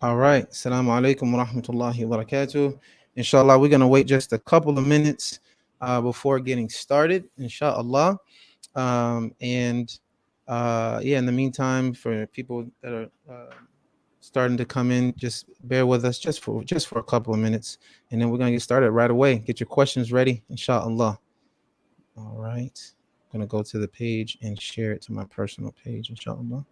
All right. Assalamu alaikum wa rahmatullahi wa barakatuh. Inshallah, we're going to wait just a couple of minutes before getting started, inshallah. And yeah, in the meantime, for people that are starting to come in, just bear with us just for a couple of minutes, and then we're going to get started right away. Get your questions ready, inshallah. All right. I'm going to go to the page and share it to my personal page, inshallah.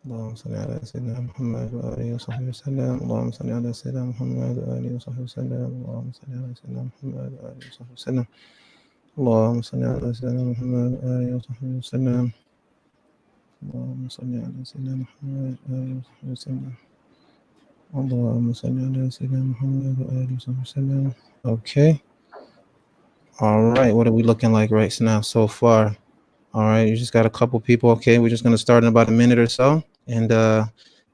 اللهم صل على سيدنا محمد وآله وصحبه وسلم. اللهم صل على سيدنا محمد وآله وصحبه وسلم. اللهم صل على سيدنا محمد وآله وصحبه وسلم. اللهم صل على سيدنا محمد وآله وصحبه وسلم. اللهم صل على سيدنا محمد وآله وصحبه وسلم. اللهم صل على سيدنا محمد وآله وصحبه وسلم. Okay. All right. What are we looking like right now so far? All right. You just got a couple people. Okay. We're just going to start in about a minute or so. And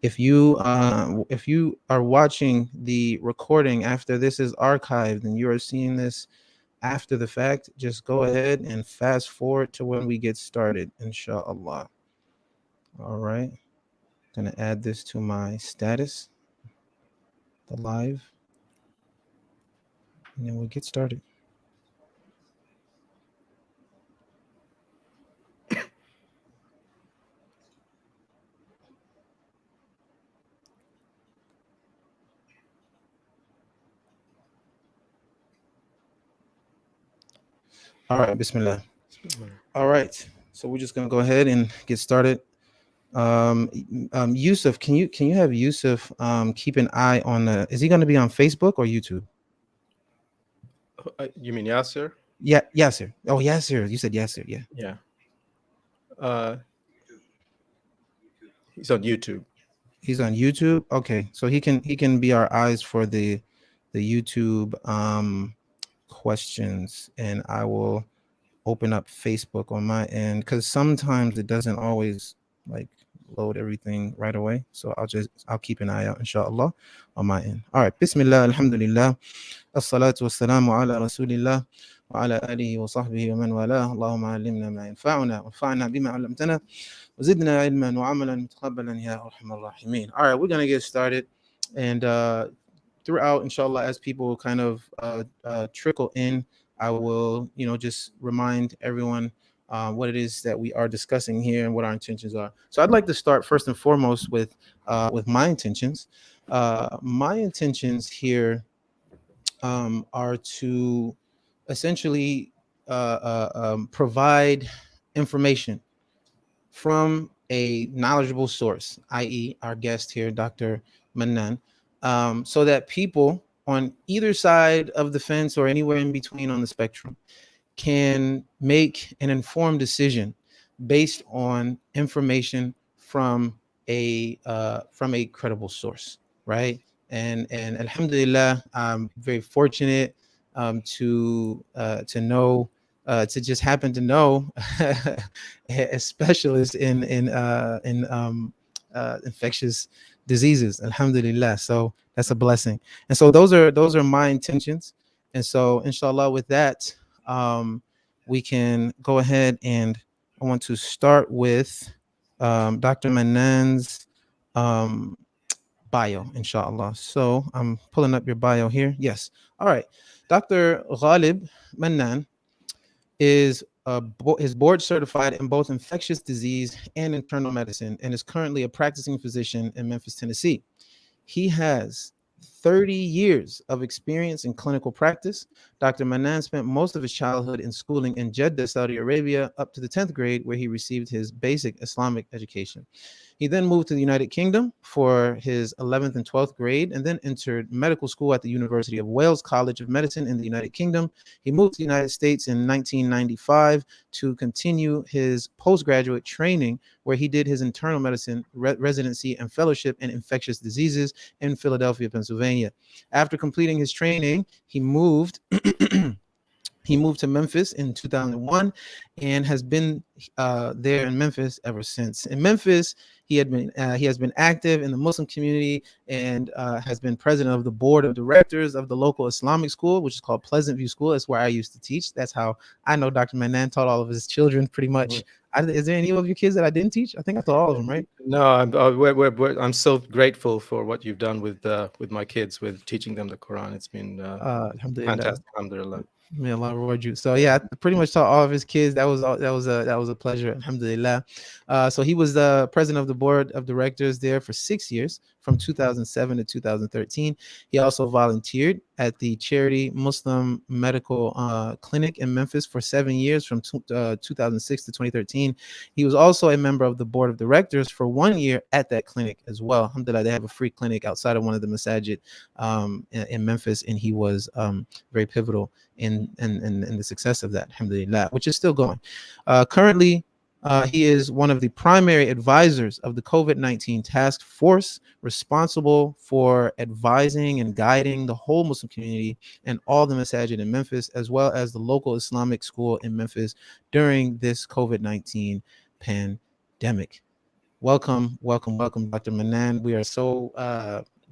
if you are watching the recording after this is archived and you are seeing this after the fact, just go ahead and fast forward to when we get started, inshallah. All right. Gonna add this to my status, the live, and then we'll get started. All right, Bismillah. All right, so we're just gonna go ahead and get started. Yusuf, can you have Yusuf keep an eye on the? Is he gonna be on Facebook or YouTube? You mean Yasser? Yeah, Yasser. Oh, Yasser. You said Yasser. Yeah. Yeah. He's on YouTube. He's on YouTube. Okay, so he can be our eyes for the YouTube questions, and I will open up Facebook on my end because sometimes it doesn't always like load everything right away. So I'll keep an eye out, inshallah, on my end. All right. Bismillah, alhamdulillah, as-salatu was-salamu ala rasulillah wa ala alihi wa sahbihi wa man walah. Allahumma alimna ma yanfa'una wa fa'na bima 'allamtana wa zidna ilman wa 'amalan mutaqabbalan ya arhamar rahimin. All right, we're going to get started, and throughout, inshallah, as people kind of trickle in, I will, just remind everyone what it is that we are discussing here and what our intentions are. So I'd like to start first and foremost with my intentions. My intentions here are to essentially provide information from a knowledgeable source, i.e., our guest here, Dr. Mannan, so that people on either side of the fence or anywhere in between on the spectrum can make an informed decision based on information from a credible source, right? And Alhamdulillah, I'm very fortunate to know to just happen to know a specialist in infectious diseases. Alhamdulillah. So that's a blessing. And so those are my intentions. And so inshallah, with that, we can go ahead, and I want to start with Dr. Mannan's bio, inshallah. So I'm pulling up your bio here. Yes. All right. Dr. Ghalib Mannan is board certified in both infectious disease and internal medicine, and is currently a practicing physician in Memphis, Tennessee. He has 30 years of experience in clinical practice. Dr. Mannan spent most of his childhood in schooling in Jeddah, Saudi Arabia, up to the 10th grade, where he received his basic Islamic education. He then moved to the United Kingdom for his 11th and 12th grade, and then entered medical school at the University of Wales College of Medicine in the United Kingdom. He moved to the United States in 1995 to continue his postgraduate training, where he did his internal medicine residency and fellowship in infectious diseases in Philadelphia, Pennsylvania. After completing his training, he moved He moved to Memphis in 2001 and has been there in Memphis ever since. In Memphis, he has been active in the Muslim community and has been president of the board of directors of the local Islamic school, which is called Pleasant View School. That's where I used to teach. That's how I know Dr. Mannan taught all of his children pretty much. Is there any of your kids that I didn't teach? I think I taught all of them, right? No, I'm so grateful for what you've done with my kids, with teaching them the Quran. It's been Alhamdulillah. fantastic. Alhamdulillah. May Allah reward you. So yeah, I pretty much taught all of his kids. That was a pleasure. Alhamdulillah. So he was the president of the board of directors there for 6 years, from 2007 to 2013. He also volunteered at the charity Muslim Medical Clinic in Memphis for 7 years, from 2006 to 2013. He was also a member of the board of directors for 1 year at that clinic as well. Alhamdulillah, they have a free clinic outside of one of the masajid in Memphis, and he was very pivotal in the success of that, alhamdulillah, which is still going. Currently, he is one of the primary advisors of the COVID-19 task force, responsible for advising and guiding the whole Muslim community and all the masajid in Memphis, as well as the local Islamic school in Memphis during this COVID-19 pandemic. Welcome, Dr. Mannan. We are so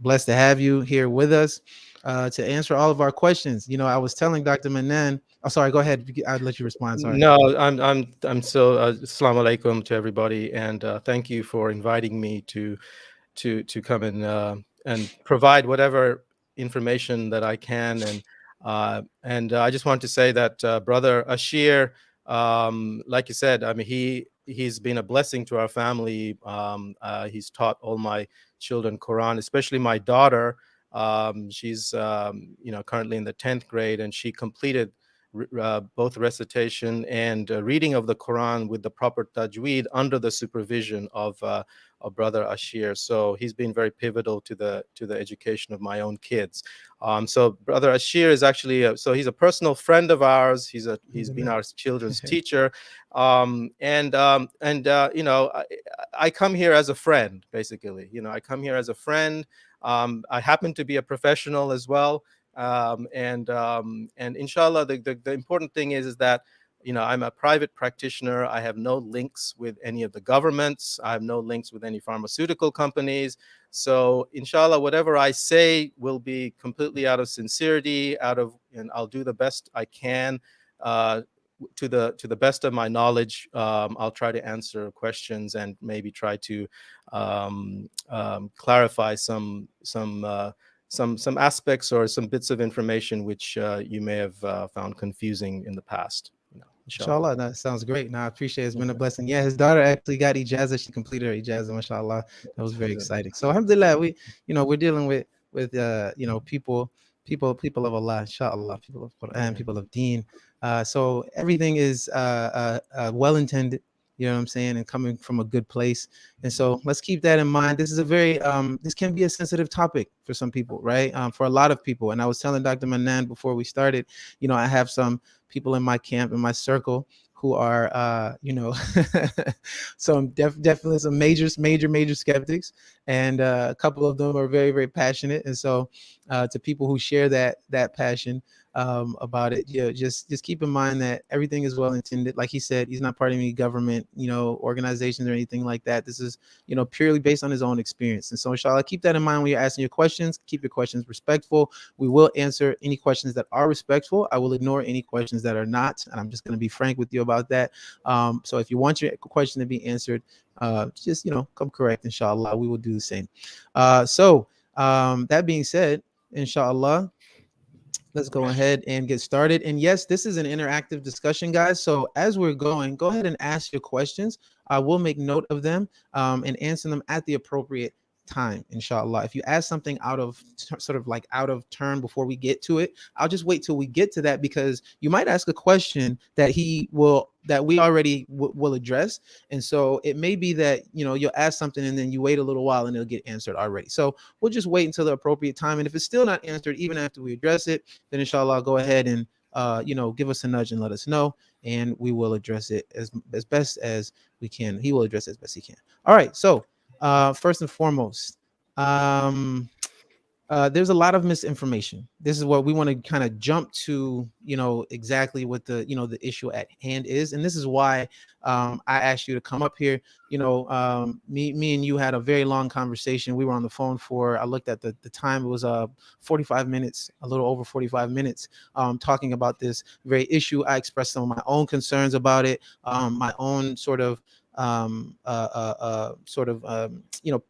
blessed to have you here with us to answer all of our questions. You know, I was telling Dr. Mannan. Oh, sorry. Go ahead. I'll let you respond. Sorry. No, I'm so assalamu alaikum to everybody, and thank you for inviting me to come and provide whatever information that I can. And I just want to say that brother Ashir, like you said, I mean, he's been a blessing to our family. He's taught all my children Quran, especially my daughter. She's currently in the 10th grade, and she completed both recitation and reading of the Quran with the proper tajweed under the supervision of brother Ashir. So he's been very pivotal to the education of my own kids. So brother Ashir is actually so he's a personal friend of ours. He's been our children's teacher, I come here as a friend, basically. I come here as a friend. I happen to be a professional as well. And inshallah, the important thing is that I'm a private practitioner. I have no links with any of the governments. I have no links with any pharmaceutical companies. So inshallah, whatever I say will be completely out of sincerity, and I'll do the best I can to the best of my knowledge. I'll try to answer questions and maybe try to clarify some aspects or some bits of information which you may have found confusing in the past. Inshallah, that sounds great. Now I appreciate it. It's been a blessing. Yeah, his daughter actually got ijazah. She completed her ijazah, mashallah. That was very exciting. So alhamdulillah, we're dealing with people of Allah, inshallah, people of Quran, people of Deen. So everything is well intended, you know what I'm saying, and coming from a good place. And so let's keep that in mind. This is a very this can be a sensitive topic for some people, right? For a lot of people. And I was telling Dr. Mannan before we started, I have some people in my camp, in my circle, who are some definitely some major skeptics, and a couple of them are very, very passionate. And so to people who share that passion about it, just keep in mind that everything is well intended. Like he said, he's not part of any government organizations or anything like that. This is purely based on his own experience. And so inshallah, keep that in mind when you're asking your questions. Keep your questions respectful. We will answer any questions that are respectful. I will ignore any questions that are not, and I'm just going to be frank with you about that. So if you want your question to be answered, just come correct, inshallah. We will do the same. So that being said, inshallah, let's go ahead and get started. And yes, this is an interactive discussion, guys. So as we're going, go ahead and ask your questions. I will make note of them and answer them at the appropriate time, inshallah. If you ask something out of turn before we get to it, I'll just wait till we get to that, because you might ask a question that we already will address. And so it may be that you'll ask something and then you wait a little while and it'll get answered already. So we'll just wait until the appropriate time. And if it's still not answered even after we address it, then inshallah, go ahead and give us a nudge and let us know, and we will address it as best as we can. He will address it as best he can. All right. So first and foremost, there's a lot of misinformation. This is what we want to kind of jump to, exactly what the issue at hand is. And this is why I asked you to come up here. Me and you had a very long conversation. We were on the phone for, I looked at the time, it was 45 minutes, a little over 45 minutes, talking about this very issue. I expressed some of my own concerns about it, my own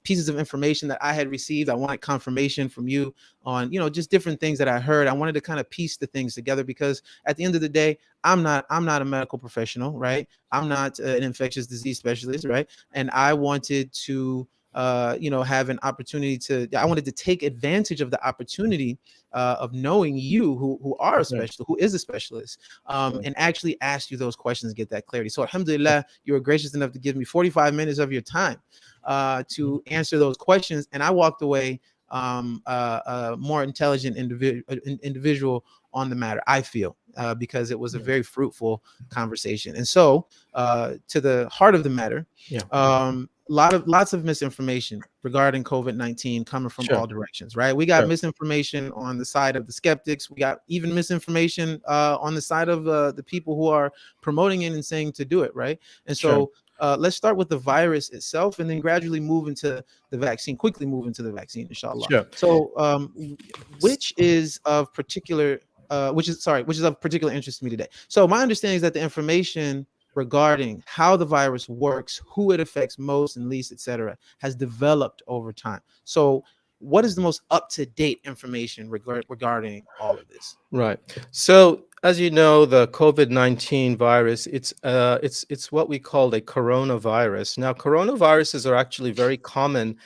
pieces of information that I had received. I wanted confirmation from you on, just different things that I heard. I wanted to kind of piece the things together, because at the end of the day, I'm not a medical professional, right? I'm not an infectious disease specialist, right? And I wanted to have an opportunity I wanted to take advantage of the opportunity of knowing you, who are a Yeah. specialist, who is a specialist, Yeah. and actually ask you those questions, get that clarity. So alhamdulillah, you were gracious enough to give me 45 minutes of your time to answer those questions. And I walked away more intelligent individual on the matter, I feel, because it was a very fruitful conversation. And so to the heart of the matter, Yeah. lots of misinformation regarding COVID-19 coming from Sure. all directions, right? We got Sure. misinformation on the side of the skeptics. We got even misinformation on the side of the people who are promoting it and saying to do it, right? And Sure. so let's start with the virus itself, and then gradually move into the vaccine, quickly move into the vaccine, inshallah. Sure. So which is of particular which is of particular interest to me today. So my understanding is that the information regarding how the virus works, who it affects most and least, etc., has developed over time. So what is the most up-to-date information regarding all of this? Right. So, as you know, the COVID-19 virus, it's what we call a coronavirus. Now, coronaviruses are actually very common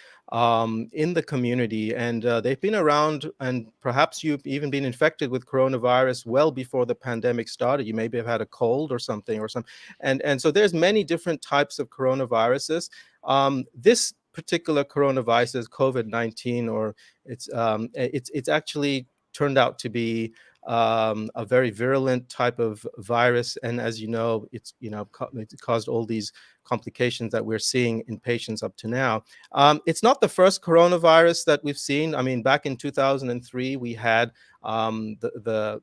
in the community, and they've been around, and perhaps you've even been infected with coronavirus well before the pandemic started. You maybe have had a cold or something, and so there's many different types of coronaviruses. This particular coronavirus, COVID-19, or it's actually turned out to be a very virulent type of virus, and as you know, it caused all these complications that we're seeing in patients up to now. It's not the first coronavirus that we've seen. I mean, back in 2003, we had the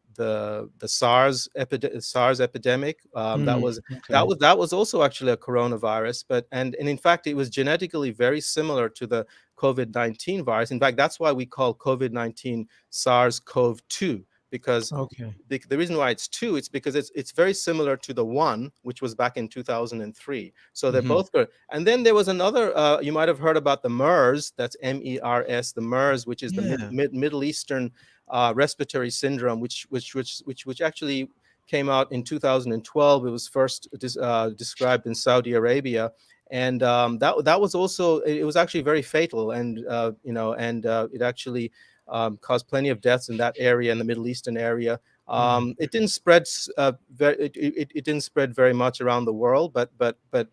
SARS epidemic. Okay. That was also actually a coronavirus, and in fact, it was genetically very similar to the COVID-19 virus. In fact, that's why we call COVID-19 SARS-CoV-2, because Okay. the reason why it's two, it's because it's very similar to the one, which was back in 2003. So they're Mhm. both good. And then there was another, you might have heard about the MERS, that's MERS, the MERS, which is the Yeah. Middle Eastern respiratory syndrome, which actually came out in 2012. It was first described in Saudi Arabia, and that was also, it was actually very fatal, and it actually caused plenty of deaths in that area, in the Middle Eastern area. It didn't spread it didn't spread very much around the world, but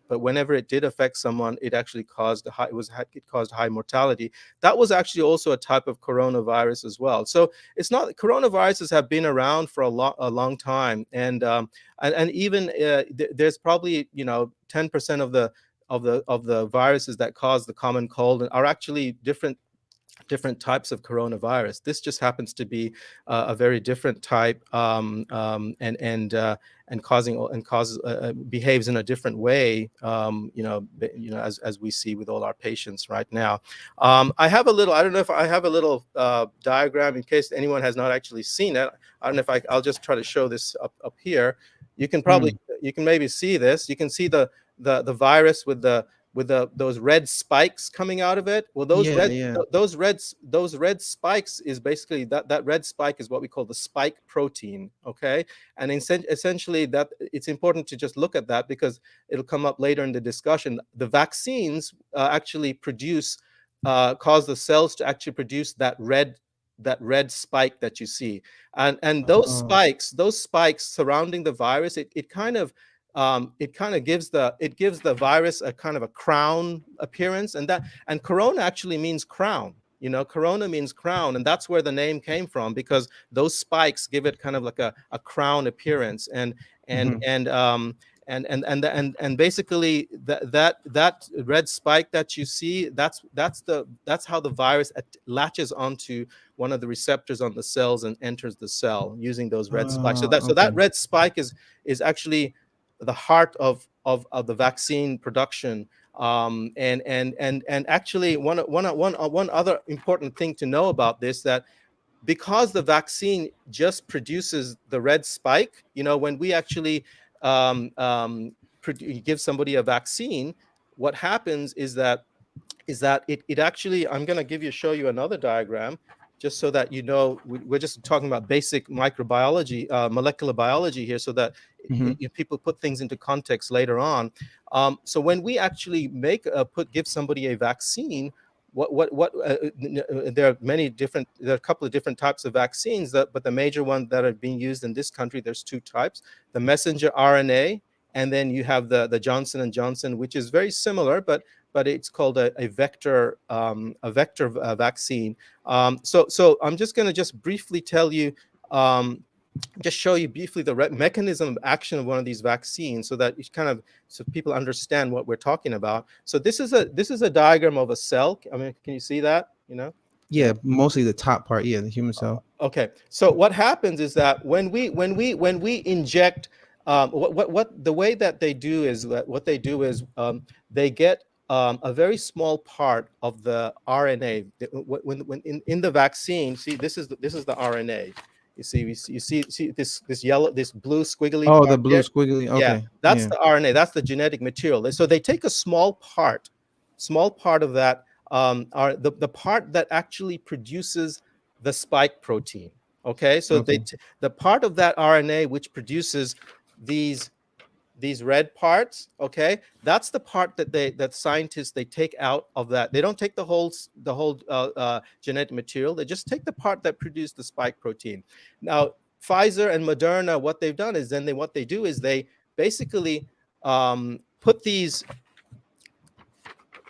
whenever it did affect someone, it actually caused it caused high mortality. That was actually also a type of coronavirus as well. So it's not, coronaviruses have been around for a long time, and even there's probably 10% of the viruses that cause the common cold are actually different types of coronavirus. This just happens to be a very different type, and causes behaves in a different way. As we see with all our patients right now. I have a little. I don't know if I have a little diagram in case anyone has not actually seen it. I don't know if I'll just try to show this up here. You can Mm. maybe see this. You can see the virus with those red spikes coming out of it. Well, Yeah, yeah. those red spikes is basically that red spike is what we call the spike protein. Okay, and essentially that it's important to just look at that, because it'll come up later in the discussion. The vaccines actually cause the cells to actually produce that red spike that you see, and Oh. those spikes surrounding the virus, it kind of gives the virus a kind of a crown appearance, and corona actually means crown. Corona means crown, and that's where the name came from, because those spikes give it kind of like a crown appearance, and and Mhm. and um And basically that red spike that you see, that's how the virus latches onto one of the receptors on the cells and enters the cell using those red spikes. So that Okay. red spike is actually the heart of the vaccine production. And actually one other important thing to know about this, that because the vaccine just produces the red spike, when we actually give somebody a vaccine, what happens is that it actually, I'm going to show you another diagram, just so that we're just talking about basic microbiology, molecular biology here, so that people put things into context later on. So when we actually give somebody a vaccine, there are a couple of different types of vaccines, but the major one that are being used in this country, there's two types: the messenger RNA, and then you have the Johnson and Johnson, which is very similar, but it's called a vector vaccine. So I'm just going to just briefly tell you, just show you briefly the mechanism of action of one of these vaccines, so that so people understand what we're talking about. So this is a diagram of a cell. I mean, can you see that? Yeah, mostly the top part. Yeah, the human cell. Okay. So what happens is that when we inject, what the way that they do is they get a very small part of the RNA. When in the vaccine, see, this is the RNA. You see this yellow, this blue squiggly Oh, part the blue here? squiggly. Yeah, Okay. that's Yeah. the RNA. That's the genetic material. So they take a small part of that, are the part that actually produces the spike protein. Okay, so Okay. the part of that RNA which produces these red parts, okay, that's the part that scientists, they take out of that. They don't take the whole genetic material. They just take the part that produced the spike protein. Now, Pfizer and Moderna, what they've done is what they do is they basically put these.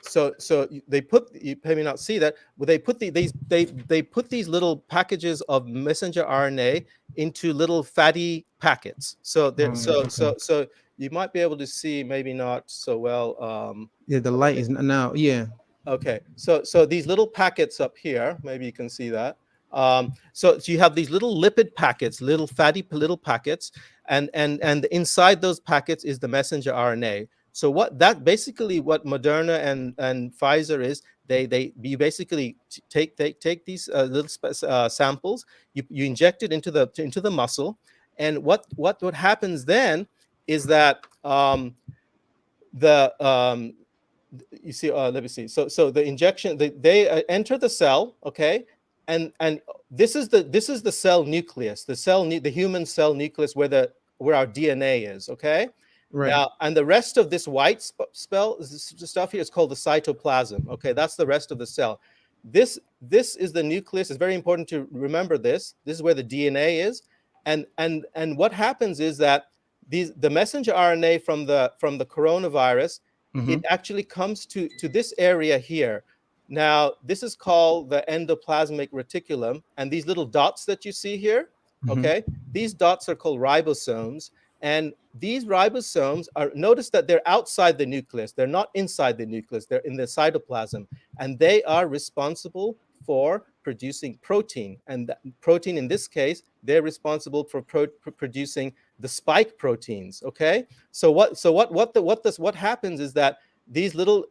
So they put, you may not see that, but they put they put these little packages of messenger RNA into little fatty packets. So Okay. so you might be able to see, maybe not so well. Yeah, the light is now. Yeah. Okay, so these little packets up here, maybe you can see that. So you have these little lipid packets, little fatty little packets, and inside those packets is the messenger RNA. So what Moderna and Pfizer is, you basically take these little samples, you inject it into the muscle, and what happens then is that the you see, let me see. So the injection, they enter the cell, okay, and this is the cell nucleus, the human cell nucleus, where our DNA is, okay. Right. Now, and the rest of this white stuff here is called the cytoplasm. Okay, that's the rest of the cell. This is the nucleus. It's very important to remember this. This is where the DNA is, and what happens is that the messenger RNA from the coronavirus, it actually comes to this area here. Now, this is called the endoplasmic reticulum, and these little dots that you see here, okay, these dots are called ribosomes, and these ribosomes notice that they're outside the nucleus. They're not inside the nucleus. They're in the cytoplasm, and they are responsible for producing protein. And protein, in this case, they're responsible for producing the spike proteins. Okay, so what happens is that these little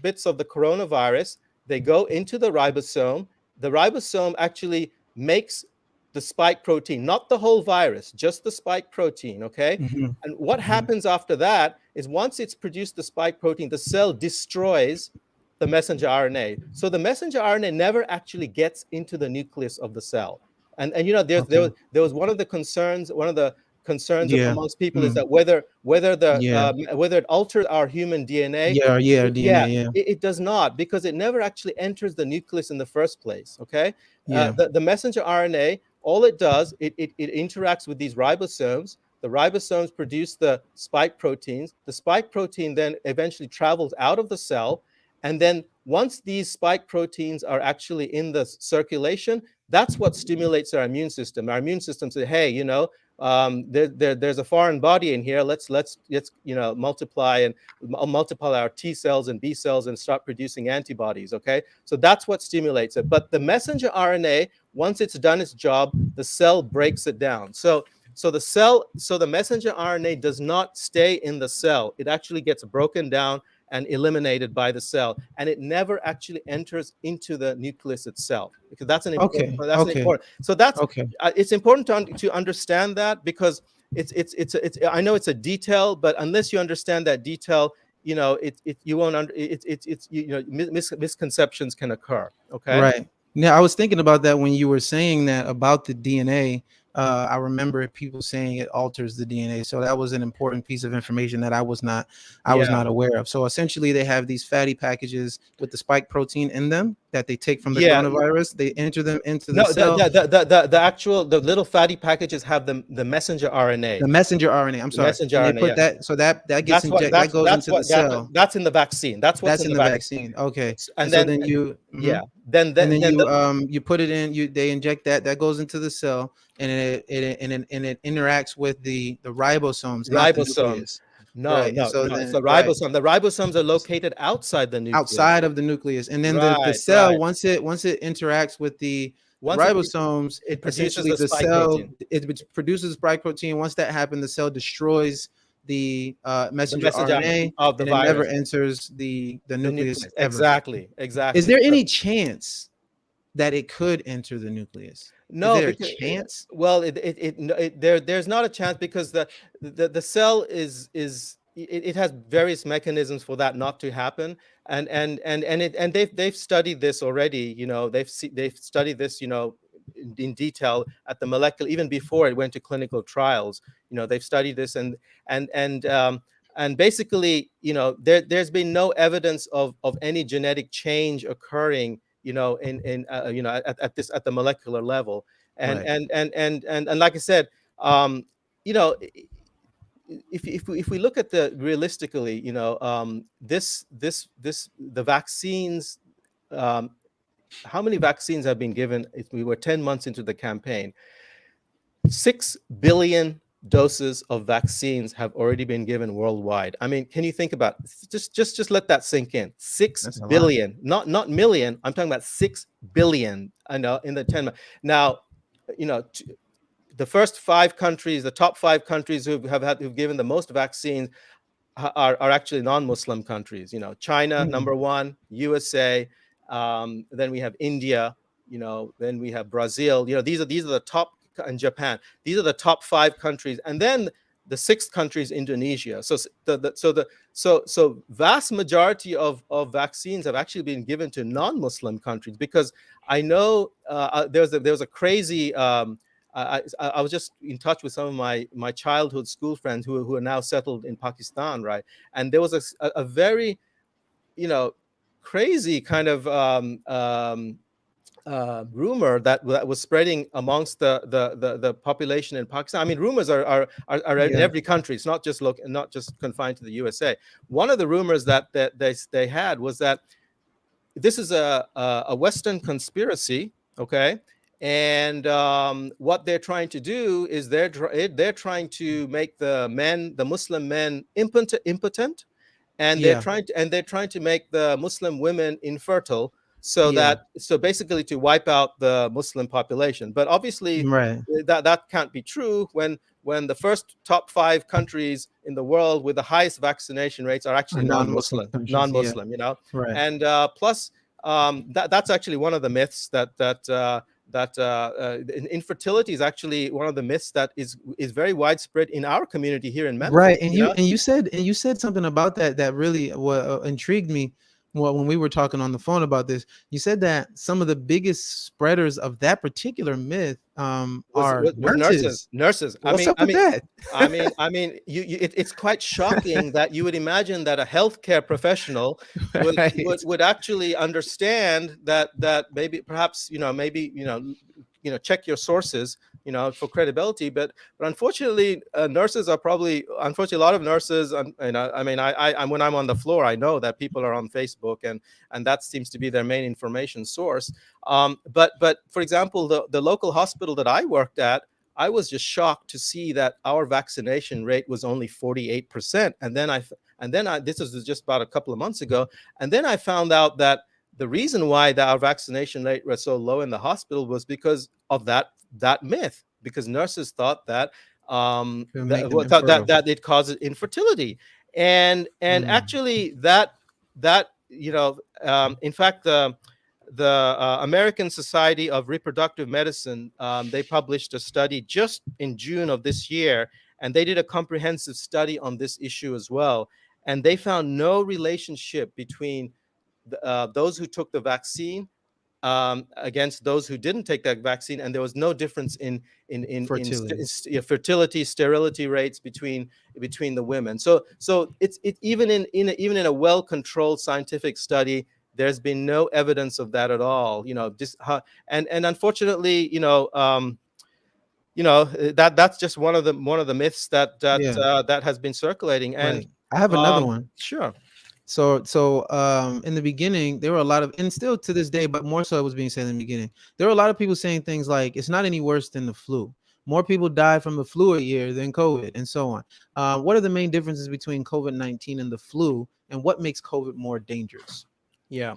bits of the coronavirus, they go into the ribosome. The ribosome actually makes the spike protein, not the whole virus, just the spike protein. Okay, and what happens after that is, once it's produced the spike protein, the cell destroys the messenger RNA. So the messenger RNA never actually gets into the nucleus of the cell. And there was one of the concerns Yeah. amongst people is that whether Yeah. whether it alters our human DNA. Yeah. Yeah. Yeah, DNA. Yeah. it does not, because it never actually enters the nucleus in the first place. Okay, Yeah. the messenger RNA, all it does, it interacts with these ribosomes. The ribosomes produce the spike proteins. The spike protein then eventually travels out of the cell, and then once these spike proteins are actually in the circulation, that's what stimulates our immune system. Our immune system says, hey, there's a foreign body in here. Let's multiply and multiply our T cells and B cells and start producing antibodies. Okay, so that's what stimulates it. But the messenger RNA, once it's done its job, the cell breaks it down. So the messenger RNA does not stay in the cell. It actually gets broken down and eliminated by the cell, and it never actually enters into the nucleus itself, because that's an important. So it's important to understand that, because it's I know it's a detail, but unless you understand that detail, you won't misconceptions can occur. Okay. Right. Now, I was thinking about that when you were saying that about the DNA. I remember people saying it alters the DNA. So that was an important piece of information that I was not aware of. So essentially, they have these fatty packages with the spike protein in them that they take from the coronavirus. They enter them into the cell. The little fatty packages have the messenger RNA. The messenger RNA. I'm sorry. Messenger and RNA. They put that, so that gets injected. That goes into the cell. That's in the vaccine. That's in the vaccine. Okay. And then you you put it in. They inject that. That goes into the cell, and it interacts with the ribosomes. Not the nucleus. The ribosome. The ribosomes are located outside the nucleus. Outside of the nucleus, and then the cell, once it interacts with the ribosomes, it produces the cell protein. It produces spike protein. Once that happens, the cell destroys the messenger RNA of the and virus. It never enters the nucleus. Exactly. Is there any chance that it could enter the nucleus? No, is there a chance? Well, there's not a chance, because the cell it has various mechanisms for that not to happen, and they've studied this already. They've studied this in detail at the molecular, even before it went to clinical trials. They've studied this, and basically, there's been no evidence of any genetic change occurring, at the molecular level, and like I said, if we look at realistically, the vaccines, how many vaccines have been given? If we were 10 months into the campaign, 6 billion doses of vaccines have already been given worldwide. I mean, can you think about it? Just let that sink in. 6 billion, not million. I'm talking about 6 billion. I know in the 10 months. Now, the first 5 countries, the top 5 countries who've given the most vaccines are actually non-Muslim countries. China, number 1, USA, then we have India, then we have Brazil. These are the top, and Japan. These are the top 5 countries, and then the 6th country is Indonesia. So vast majority of vaccines have actually been given to non-Muslim countries, because I know there was a crazy. I was just in touch with some of my childhood school friends who are now settled in Pakistan, right? And there was a very, crazy kind of rumor that was spreading amongst the population in Pakistan. I mean, rumors are in every country. It's not just confined to the USA. One of the rumors that they had was that this is a Western conspiracy, okay? And what they're trying to do is they're trying to make the Muslim men impotent, and they're trying to make the Muslim women infertile, so basically to wipe out the Muslim population. But obviously that can't be true when the first top 5 countries in the world with the highest vaccination rates are actually non-Muslim, and plus that's actually one of the myths that infertility is actually one of the myths that is very widespread in our community here in Memphis. Right, and you said something about that really intrigued me. Well, when we were talking on the phone about this, you said that some of the biggest spreaders of that particular myth are nurses. What's up with that? It's quite shocking that you would imagine that a healthcare professional would actually understand that maybe perhaps check your sources for credibility, but unfortunately nurses are probably a lot of nurses, I'm when I'm on the floor, I know that people are on Facebook, and that seems to be their main information source, but for example, the local hospital that I worked at, I was just shocked to see that our vaccination rate was only 48%. And then I this was just about a couple of months ago, and then I found out that the reason why our vaccination rate was so low in the hospital was because of that myth, because nurses thought that that it causes infertility, and actually that in fact the American Society of Reproductive Medicine, they published a study just in June of this year, and they did a comprehensive study on this issue as well, and they found no relationship between those who took the vaccine against those who didn't take that vaccine, and there was no difference in fertility, sterility rates between the women. So it's even in a well-controlled scientific study, there's been no evidence of that at all. And unfortunately, that's just one of the myths that has been circulating. And I have another one. Sure. So in the beginning, there were a lot of, and still to this day, but more so it was being said in the beginning, there were a lot of people saying things like, it's not any worse than the flu. More people die from the flu a year than COVID, and so on. What are the main differences between COVID-19 and the flu, and what makes COVID more dangerous? Yeah.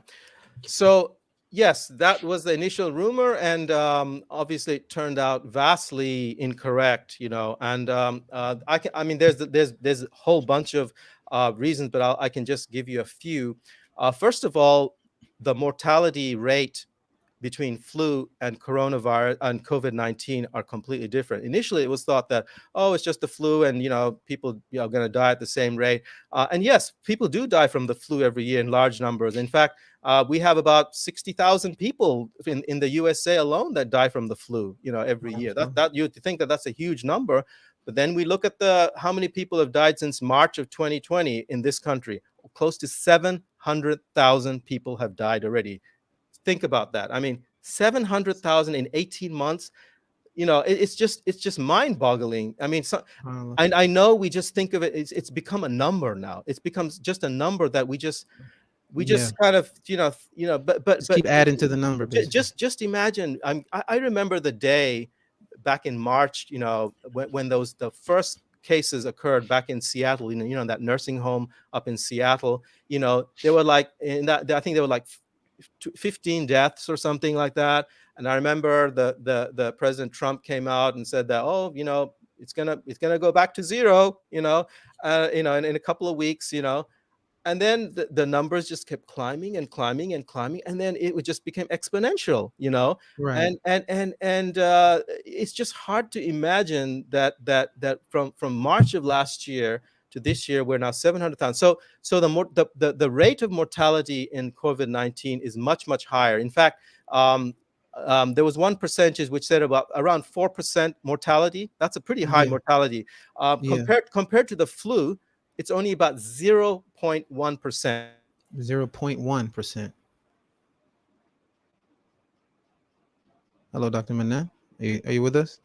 So yes, that was the initial rumor, and obviously it turned out vastly incorrect. And there's a whole bunch of reasons, but I can just give you a few. First of all, the mortality rate between flu and coronavirus and COVID-19 are completely different. Initially, it was thought that, it's just the flu, and people are going to die at the same rate. And yes, people do die from the flu every year in large numbers. In fact, we have about 60,000 people in the USA alone that die from the flu, every year. That you think that's a huge number, but then we look at how many people have died since March of 2020 in this country. Close to 700,000 people have died already. Think about that. I mean, 700,000 in 18 months. It's just mind-boggling. I mean, I know we just think of it. It's become a number now. It's become just a number that we just kind of but keep adding to the number. Just imagine. I remember the day back in March. When the first cases occurred back in Seattle. That nursing home up in Seattle. There were I think there were 15 deaths or something like that. And I remember the President Trump came out and said that, it's gonna go back to zero, in a couple of weeks, and then the numbers just kept climbing and climbing and climbing, and then it just became exponential, Right. And it's just hard to imagine that from March of last year to this year, we're now 700,000. So the rate of mortality in COVID-19 is much, much higher. In fact, there was one percentage which said around 4% mortality. That's a pretty high mortality. Compared to the flu, it's only about 0.1%. 0.1%. Hello, Dr. Mannan. Are you with us?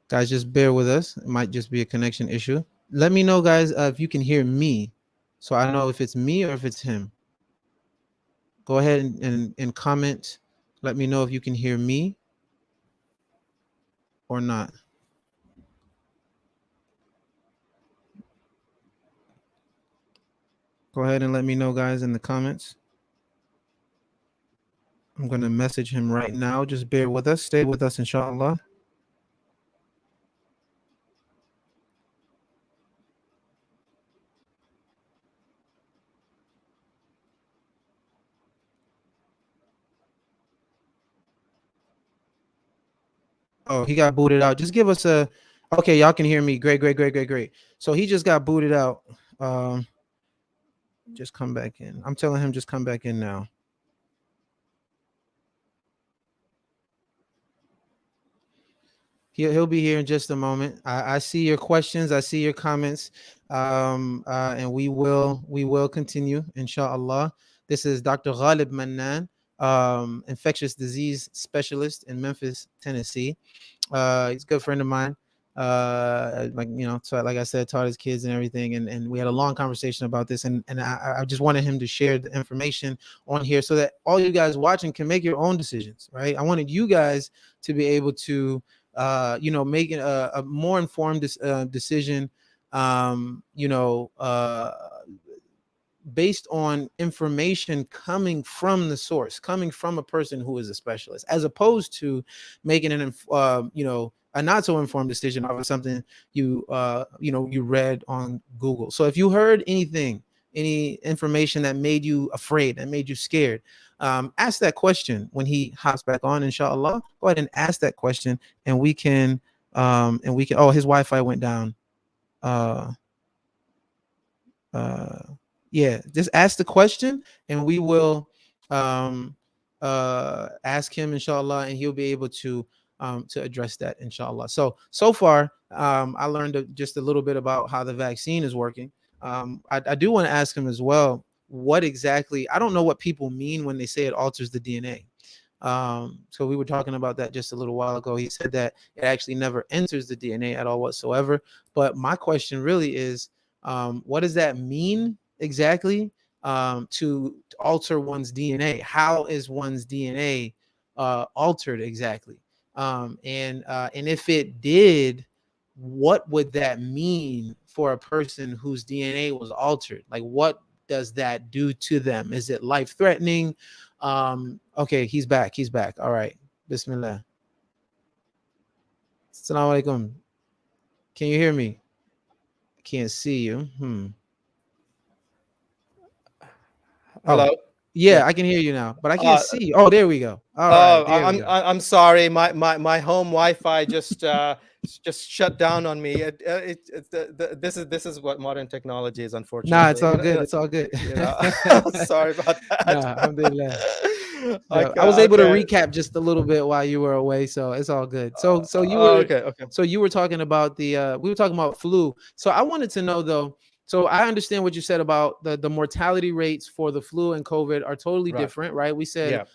Guys, just bear with us. It might just be a connection issue. Let me know, guys, if you can hear me, so I know if it's me or if it's him. Go ahead and comment. Let me know if you can hear me or not. Go ahead and let me know, guys, in the comments. I'm going to message him right now. Just bear with us. Stay with us, inshallah. Oh, he got booted out. Just give us a... Okay, y'all can hear me. Great. So he just got booted out. Just come back in. I'm telling him just come back in now. He'll be here in just a moment. I see your questions. I see your comments. And we will continue, inshallah. This is Dr. Ghalib Mannan, infectious disease specialist in Memphis, Tennessee. He's a good friend of mine. So like I said, taught his kids and everything, and we had a long conversation about this, and I just wanted him to share the information on here so that all you guys watching can make your own decisions, right? I wanted you guys to be able to making a more informed decision, you know, based on information coming from the source, coming from a person who is a specialist, as opposed to making a not so informed decision off of something you read on Google. So if you heard any information that made you afraid, that made you scared, ask that question when he hops back on, inshallah. Go ahead and ask that question, and we can oh, his Wi-Fi went down. uh uh yeah, just ask the question, and we will um ask him, inshallah, and he'll be able to address that, inshallah. So far, I learned just a little bit about how the vaccine is working. I do want to ask him as well, what exactly, I don't know what people mean when they say it alters the DNA. So we were talking about that just a little while ago. He said that it actually never enters the DNA at all whatsoever. But my question really is, what does that mean exactly, to alter one's DNA? How is one's DNA altered exactly? And if it did, what would that mean for a person whose DNA was altered? Like, what does that do to them? Is it life threatening? Okay, he's back. He's back. All right. Bismillah. Assalamu alaikum. Can you hear me? I can't see you. Hello. Oh, yeah, I can hear you now, but I can't see you. Oh, there we go. All right, there we go. I'm sorry. My home Wi-Fi just just shut down on me. This is what modern technology is, unfortunately. Nah, it's all good. It's all good. Sorry about that. Nah, alhamdulillah. I was able to recap just a little bit while you were away, so it's all good. So you were okay. So you were talking about we were talking about flu. So I wanted to know though. So I understand what you said about the mortality rates for the flu and COVID are totally different, right? We said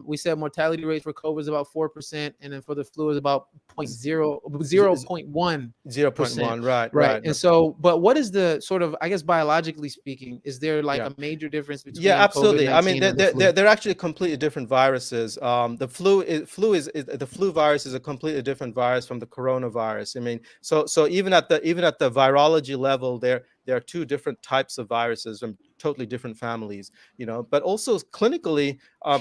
we said mortality rates for COVID is about 4%, and then for the flu is about 0.1. 0.1, right. And so, but what is the sort of, I guess, biologically speaking, is there like a major difference between absolutely. COVID-19 I mean, and the flu? they're actually completely different viruses. The the flu virus is a completely different virus from the coronavirus. I mean, so even at the virology level, there are two different types of viruses from totally different families, but also clinically,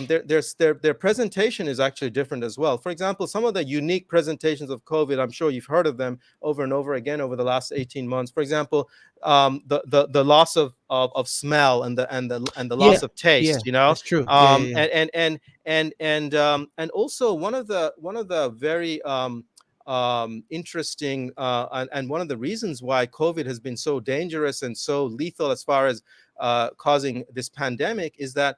their presentation is actually different as well. For example, some of the unique presentations of COVID, I'm sure you've heard of them over and over again over the last 18 months. For example, the loss of smell and the loss of taste, that's true. And also one of the very interesting and one of the reasons why COVID has been so dangerous and so lethal as far as causing this pandemic is that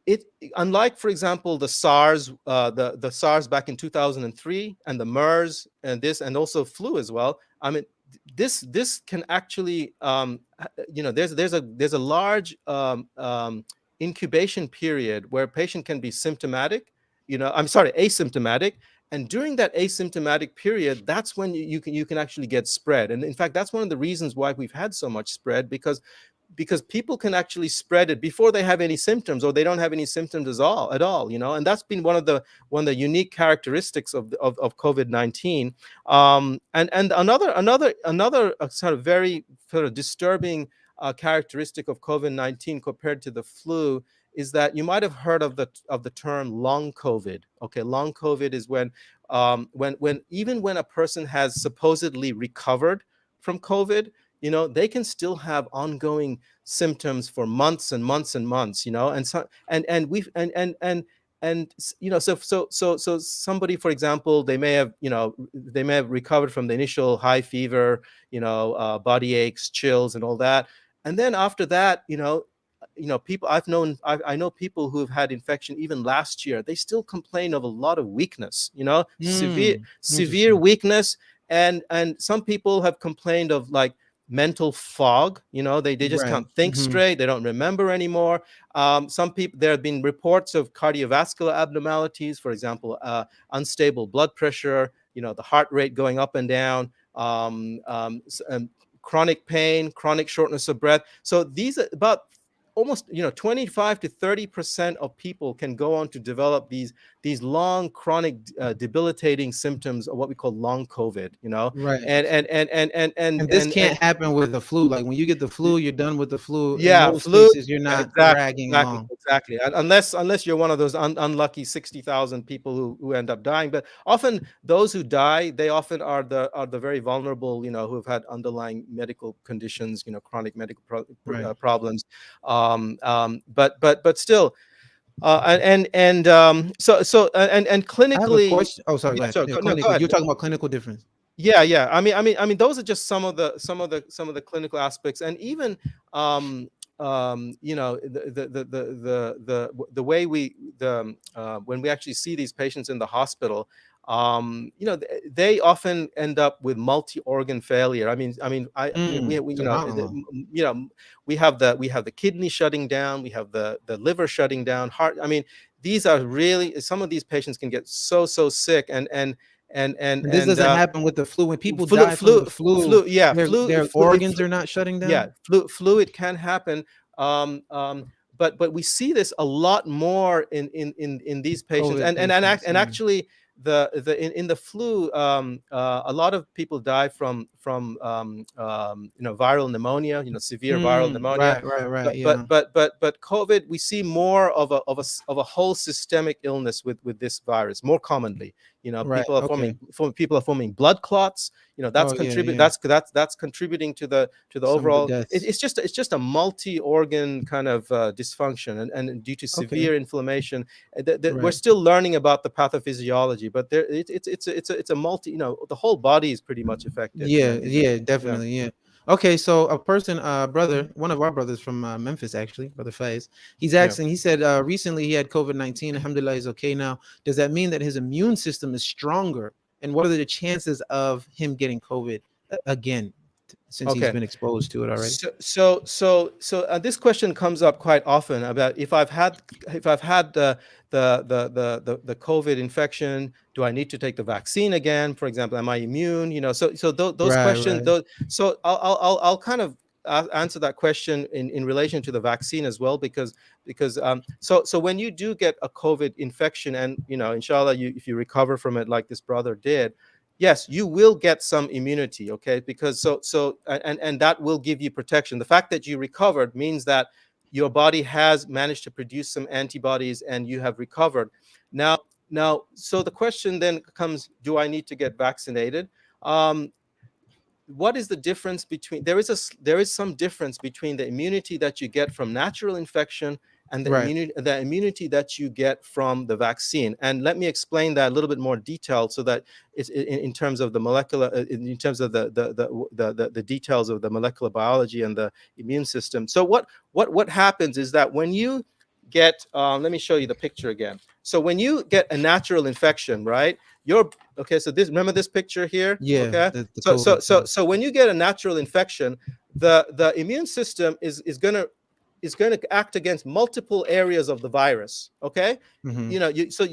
it, unlike, for example, the SARS, the SARS back in 2003, and the MERS, and also flu as well. I mean, this can actually, there's a large incubation period where a patient can be asymptomatic. And during that asymptomatic period, that's when you can actually get spread. And in fact, that's one of the reasons why we've had so much spread, because people can actually spread it before they have any symptoms, or they don't have any symptoms at all, and that's been one of the unique characteristics of COVID-19. And another sort of very sort of disturbing characteristic of COVID-19 compared to the flu is that you might have heard of the term long COVID. Okay, long COVID is when even when a person has supposedly recovered from COVID, they can still have ongoing symptoms for months and months and months, and so so somebody, for example, they may have recovered from the initial high fever, body aches, chills, and all that, and then after that, people I know people who have had infection even last year. They still complain of a lot of weakness, severe weakness, and some people have complained of like mental fog. They just can't think straight. They don't remember anymore. Some people, there have been reports of cardiovascular abnormalities, for example, unstable blood pressure, the heart rate going up and down, chronic pain, chronic shortness of breath. So these are about almost 25 to 30% of people can go on to develop these these long chronic debilitating symptoms of what we call long COVID, you know. Right. And this can't happen with the flu. Like when you get the flu, you're done with the flu. In yeah, most flu. cases, you're Yeah, not exactly, dragging exactly, along. exactly. Unless you're one of those unlucky 60,000 people who end up dying. But often those who die, they often are the very vulnerable, you know, who have had underlying medical conditions, you know, chronic medical Right. problems. But still, and I have a clinically, question. Oh, sorry. Go yeah, ahead. so Yeah, no, go clinical. ahead. You're talking about clinical difference. Yeah. I mean, those are just some of the clinical aspects, and even you know, the way when we actually see these patients in the hospital, you know, they often end up with multi-organ failure. We you know, Subhanallah. you know, we have the kidney shutting down, we have the liver shutting down, heart. I mean, these are really, some of these patients can get so sick, And this doesn't happen with the flu. When people flu die from flu the flu, flu yeah their organs are not shutting yeah, down. fluid can happen. um, um, but we see this a lot more in these patients, COVID patients. and Yeah. actually in the flu, a lot of people die from you know, viral pneumonia, you know, severe viral pneumonia. Right. Yeah. But COVID, we see more of a whole systemic illness with this virus more commonly. You know, Right. Okay. people are forming blood clots. You know, that's Oh yeah. contribute Yeah. that's contributing to the Some of the overall. deaths. It's just a multi-organ kind of dysfunction, and due to Okay. severe inflammation. We're Right. still learning about the pathophysiology, but it's a multi. You know, the whole body is pretty much affected. You know, Yeah, yeah. definitely. Yeah. Okay, so a person, brother, one of our brothers from Memphis, actually, brother Faiz, he's Yeah. asking. He said recently he had COVID-19. Alhamdulillah, he's okay now. Does that mean that his immune system is stronger? And what are the chances of him getting COVID again, since he's Okay. been exposed to it already? So this question comes up quite often about if I've had the COVID infection, do I need to take the vaccine again? For example, am I immune? You know, so those questions. Right. Those, so I'll kind of answer that question in relation to the vaccine as well, because so when you do get a COVID infection, and you know, inshallah, if you recover from it like this brother did, yes, you will get some immunity, okay? Because and that will give you protection. The fact that you recovered means that your body has managed to produce some antibodies and you have recovered. Now, so the question then comes, do I need to get vaccinated? What is the difference between, there is some difference between the immunity that you get from natural infection and Right. the immunity that you get from the vaccine. And let me explain that a little bit more detailed, so that it's in terms of the molecular, in terms of the details of the molecular biology and the immune system. So what happens is that when you get, let me show you the picture again. So when you get a natural infection, right? Okay, so remember this picture here? Yeah. Okay. The So so COVID. so so when you get a natural infection, the immune system is going to act against multiple areas of the virus. Okay. Mm-hmm. You know, so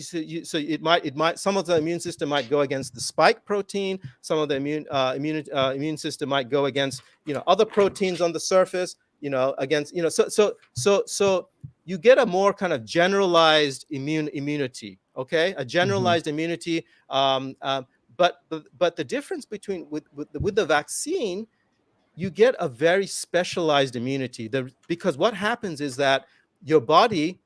it might some of the immune system might go against the spike protein. Some of the immune system might go against, you know, other proteins on the surface. You know, against, you know, so you get a more kind of generalized immunity. Okay, a Mm-hmm. generalized immunity. But the difference between with the vaccine, you get a very specialized immunity. Because what happens is that your body,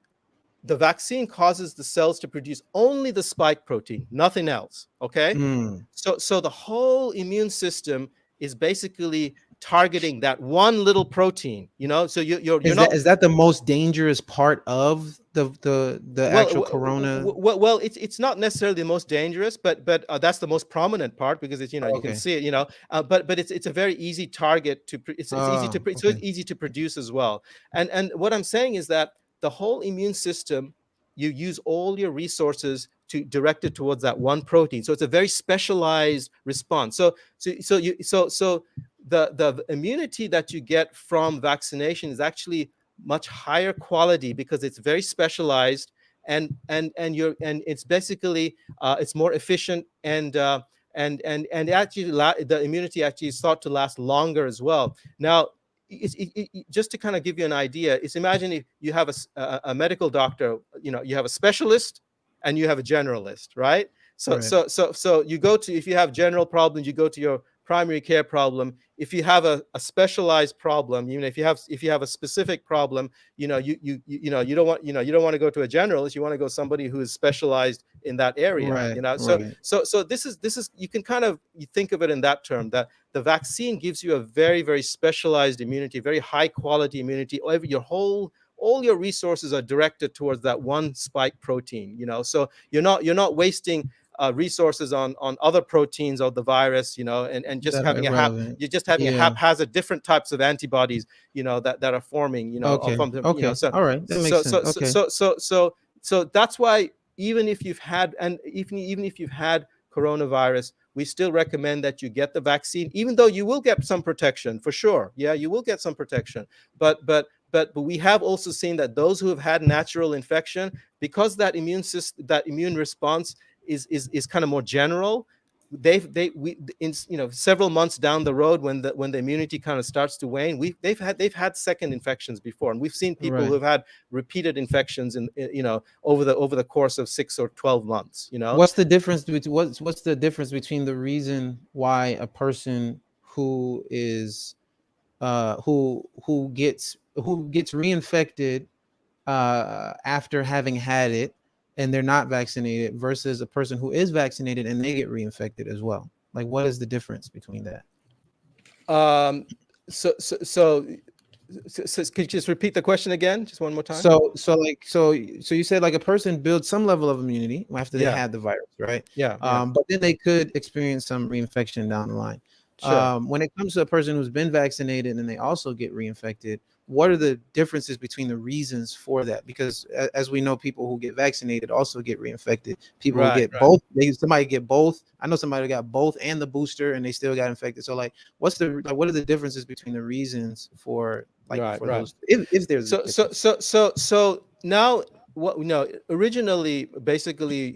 the vaccine causes the cells to produce only the spike protein, nothing else. Okay, Mm. so the whole immune system is basically targeting that one little protein. You know, so you're not. Is that the most dangerous part of the actual corona? Well, it's not necessarily the most dangerous, but that's the most prominent part, because it's, you know, you can Okay. see it, you know. But it's a very easy target to it's easy to so Okay. it's easy to produce as well. And what I'm saying is that the whole immune system, you use all your resources to direct it towards that one protein. So it's a very specialized response. So the immunity that you get from vaccination is actually much higher quality, because it's very specialized, and it's basically it's more efficient, and actually the immunity actually is thought to last longer as well. Now, just to kind of give you an idea, is imagine if you have a medical doctor, you know, you have a specialist, and you have a generalist, right? So Right. so you go to, if you have general problems, you go to your primary care problem. If you have a specialized problem, if you have a specific problem, you don't want to go to a generalist. You want to go somebody who is specialized in that area. Right. So Right. this is you can kind of, you think of it in that term, that the vaccine gives you a very, very specialized immunity, very high quality immunity. All your resources are directed towards that one spike protein. So you're not wasting resources on other proteins of the virus, and just That are having irrelevant. you're just having a Yeah. haphazard different types of antibodies, that are forming, Okay. from the, Okay. so All right. That makes so sense. so so Okay. so so so so that's why, even if you've had, and even if you've had coronavirus, we still recommend that you get the vaccine, even though you will get some protection for sure. Yeah, you will get some protection, but we have also seen that those who have had natural infection, because that immune response is kind of more general, several months down the road, when the immunity kind of starts to wane, they've had second infections before, and we've seen people who Right. have had repeated infections over the course of 6 or 12 months. What's the difference between what's the difference between the reason why a person who is who gets reinfected after having had it and they're not vaccinated versus a person who is vaccinated and they get reinfected as well? Like, what is the difference between that? um so so so could you just repeat the question again, just one more time? So you said, like, a person builds some level of immunity after they Yeah, had the virus, right? yeah, But then they could experience some reinfection down the line. sure. When it comes to a person who's been vaccinated and they also get reinfected, what are the differences between the reasons for that? Because as we know, people who get vaccinated also get reinfected. People who Right. get both, somebody get both. I know somebody who got both and the booster and they still got infected. So, like, what are the differences between the reasons for, like, Right, for right. those, if there's a So so difference? so so so now, what originally, basically,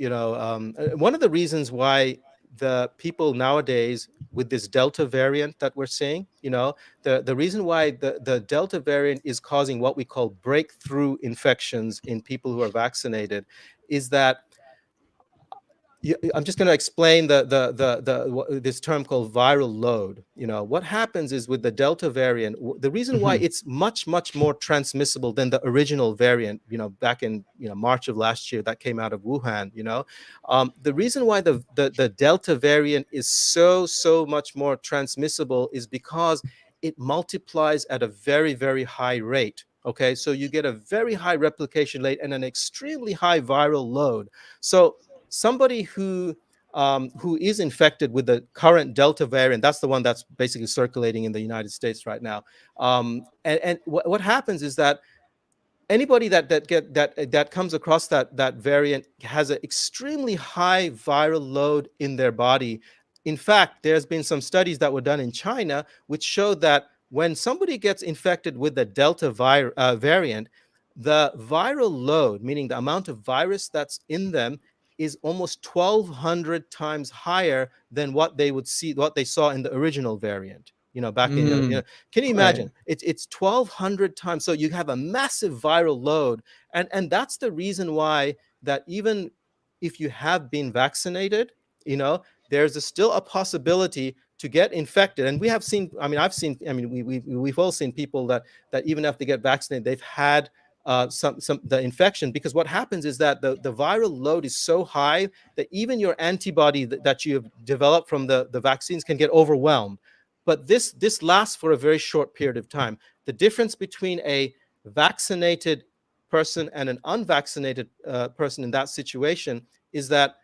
one of the reasons why the people nowadays, with this Delta variant that we're seeing, the reason why the Delta variant is causing what we call breakthrough infections in people who are vaccinated, is that, I'm just going to explain this term called viral load. What happens is, with the Delta variant, the reason why Mhm. it's much, much more transmissible than the original variant, back in March of last year, that came out of Wuhan. The reason why the Delta variant is so much more transmissible is because it multiplies at a very, very high rate. Okay, so you get a very high replication rate and an extremely high viral load. So somebody who is infected with the current Delta variant, that's the one that's basically circulating in the United States right now. And what happens is that anybody that comes across that variant has an extremely high viral load in their body. In fact, there's been some studies that were done in China which showed that when somebody gets infected with the Delta variant, the viral load, meaning the amount of virus that's in them, is almost 1,200 times higher than what they saw in the original variant. Back in Mm, can you right. imagine? It's 1,200 times. So you have a massive viral load, and that's the reason why, that even if you have been vaccinated, there's still a possibility to get infected. And we have seen. I mean, we've all seen people that even after they get vaccinated, they've had some the infection, because what happens is that the viral load is so high that even your antibody that you have developed from the vaccines can get overwhelmed. But this lasts for a very short period of time. The difference between a vaccinated person and an unvaccinated person in that situation is that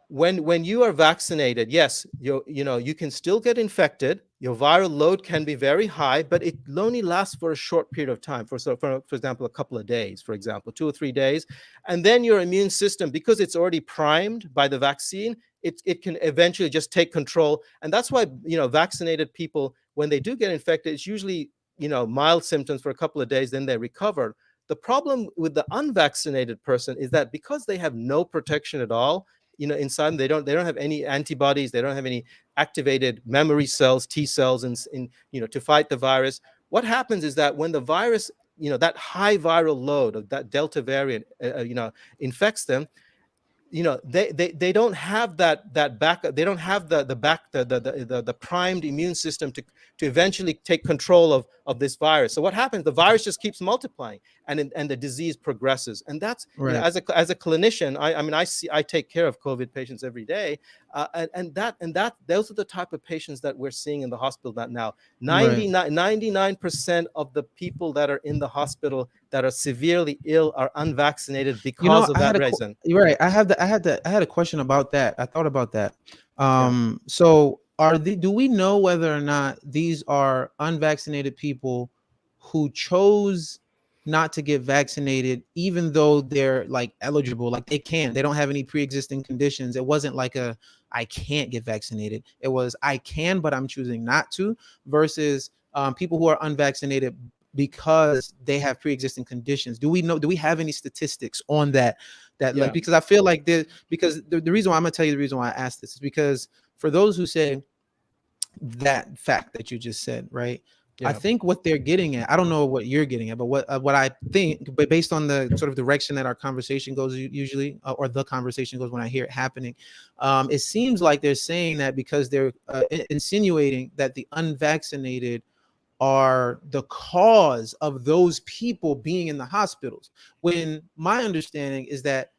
when you are vaccinated, yes, you can still get infected. Your viral load can be very high, but it only lasts for a short period of time. For example, a couple of days, for example, 2 or 3 days, and then your immune system, because it's already primed by the vaccine, it can eventually just take control. And that's why vaccinated people, when they do get infected, it's usually mild symptoms for a couple of days, then they recover. The problem with the unvaccinated person is that because they have no protection at all, inside them, they don't have any antibodies, they don't have any activated memory cells, T cells, and to fight the virus. What happens is that when the virus that high viral load of that Delta variant, infects them, they don't have that backup. They don't have the primed immune system to eventually take control of this virus. So what happens? The virus just keeps multiplying, and the disease progresses. And that's, Right. as a clinician, I take care of COVID patients every day, and those are the type of patients that we're seeing in the hospital now. Right. 99% of the people that are in the hospital that are severely ill are unvaccinated You know, because of I that had a reason. you're right. I had a question about that. I thought about that. Yeah. So do we know whether or not these are unvaccinated people who chose not to get vaccinated, even though they're like eligible, like they don't have any pre-existing conditions? It wasn't like I can't get vaccinated. It was I can, but I'm choosing not to, versus people who are unvaccinated because they have pre-existing conditions. Do we have any statistics on that? Like, Yeah. because I feel like because the reason why I'm gonna tell you the reason why I asked this is because for those who say that fact that you just said, right? I Yeah. think what they're getting at, I don't know what you're getting at, but what I think, but based on the sort of direction that our conversation goes usually, or the conversation goes when I hear it happening, it seems like they're saying that because they're insinuating that the unvaccinated are the cause of those people being in the hospitals, when my understanding is that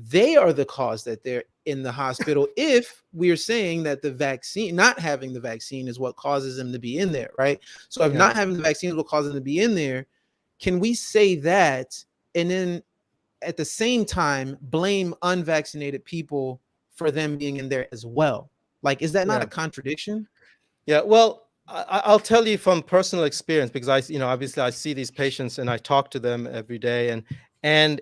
they are the cause that they're in the hospital, if we're saying that the vaccine, not having the vaccine, is what causes them to be in there, right? So if Yeah. not having the vaccine is what causes them to be in there, can we say that and then at the same time blame unvaccinated people for them being in there as well? Like, is that not Yeah. a contradiction? Yeah. Well, I'll tell you from personal experience, because obviously I see these patients and I talk to them every day, and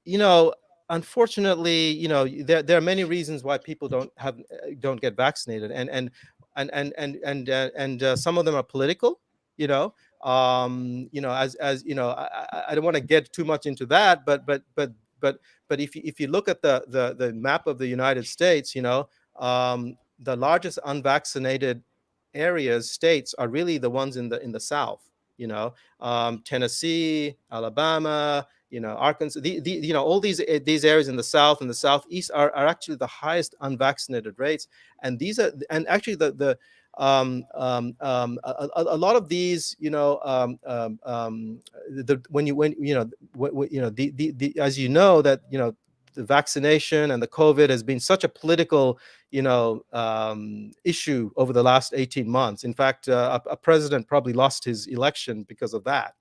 you know, unfortunately, there are many reasons why people don't get vaccinated, and some of them are political. You know, as I don't want to get too much into that, but if you look at the map of the United States, the largest unvaccinated areas, states, are really the ones in the South. Tennessee, Alabama, Arkansas. All these areas in the South and the Southeast are actually the highest unvaccinated rates, and actually a lot of these, as that the vaccination and the COVID has been such a political, issue over the last 18 months. In fact, a president probably lost his election because of that.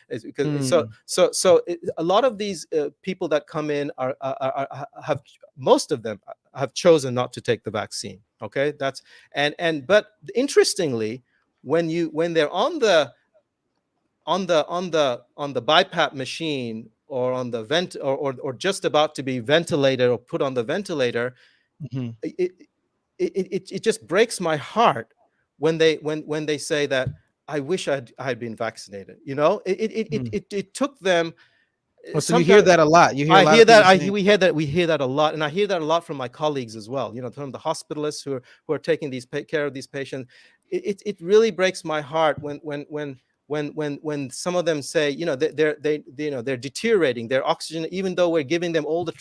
It's because a lot of these people that come in have, most of them have chosen not to take the vaccine. Okay, but interestingly, when they're on the BiPAP machine, or on the vent, or just about to be ventilated or put on the ventilator, Mm-hmm. it just breaks my heart when they say that I wish I had been vaccinated. It took them Oh, so you hear sometimes. that a lot. You hear a I lot hear of that. people saying, We hear that a lot, and I hear that a lot from my colleagues as well. From the hospitalists who are taking care of these patients. It really breaks my heart when some of them say, they're deteriorating their oxygen, even though we're giving them all the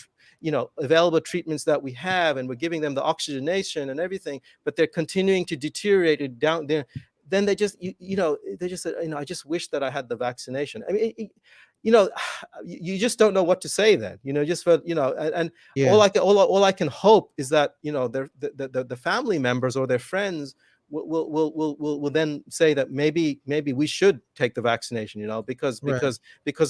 available treatments that we have, and we're giving them the oxygenation and everything, but they're continuing to deteriorate it down there. Then they just they just said, I just wish that I had the vaccination. I mean, you know you just don't know what to say then, just for and yeah, all I can hope is that the family members or their friends will then say that maybe we should take the vaccination, because right,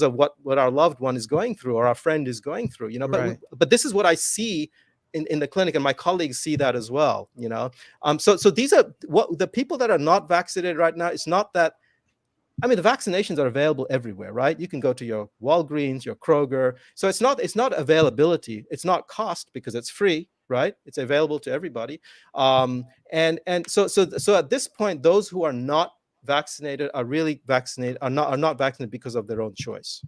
of what our loved one is going through, or our friend is going through, right. but this is what I see in the clinic, and my colleagues see that as well. So these are what the people that are not vaccinated right now. It's not that, I mean, the vaccinations are available everywhere, right? You can go to your Walgreens, your Kroger. So it's not availability. It's not cost, because it's free, right? It's available to everybody. And so at this point, those who are not vaccinated are really vaccinated, are not vaccinated because of their own choice.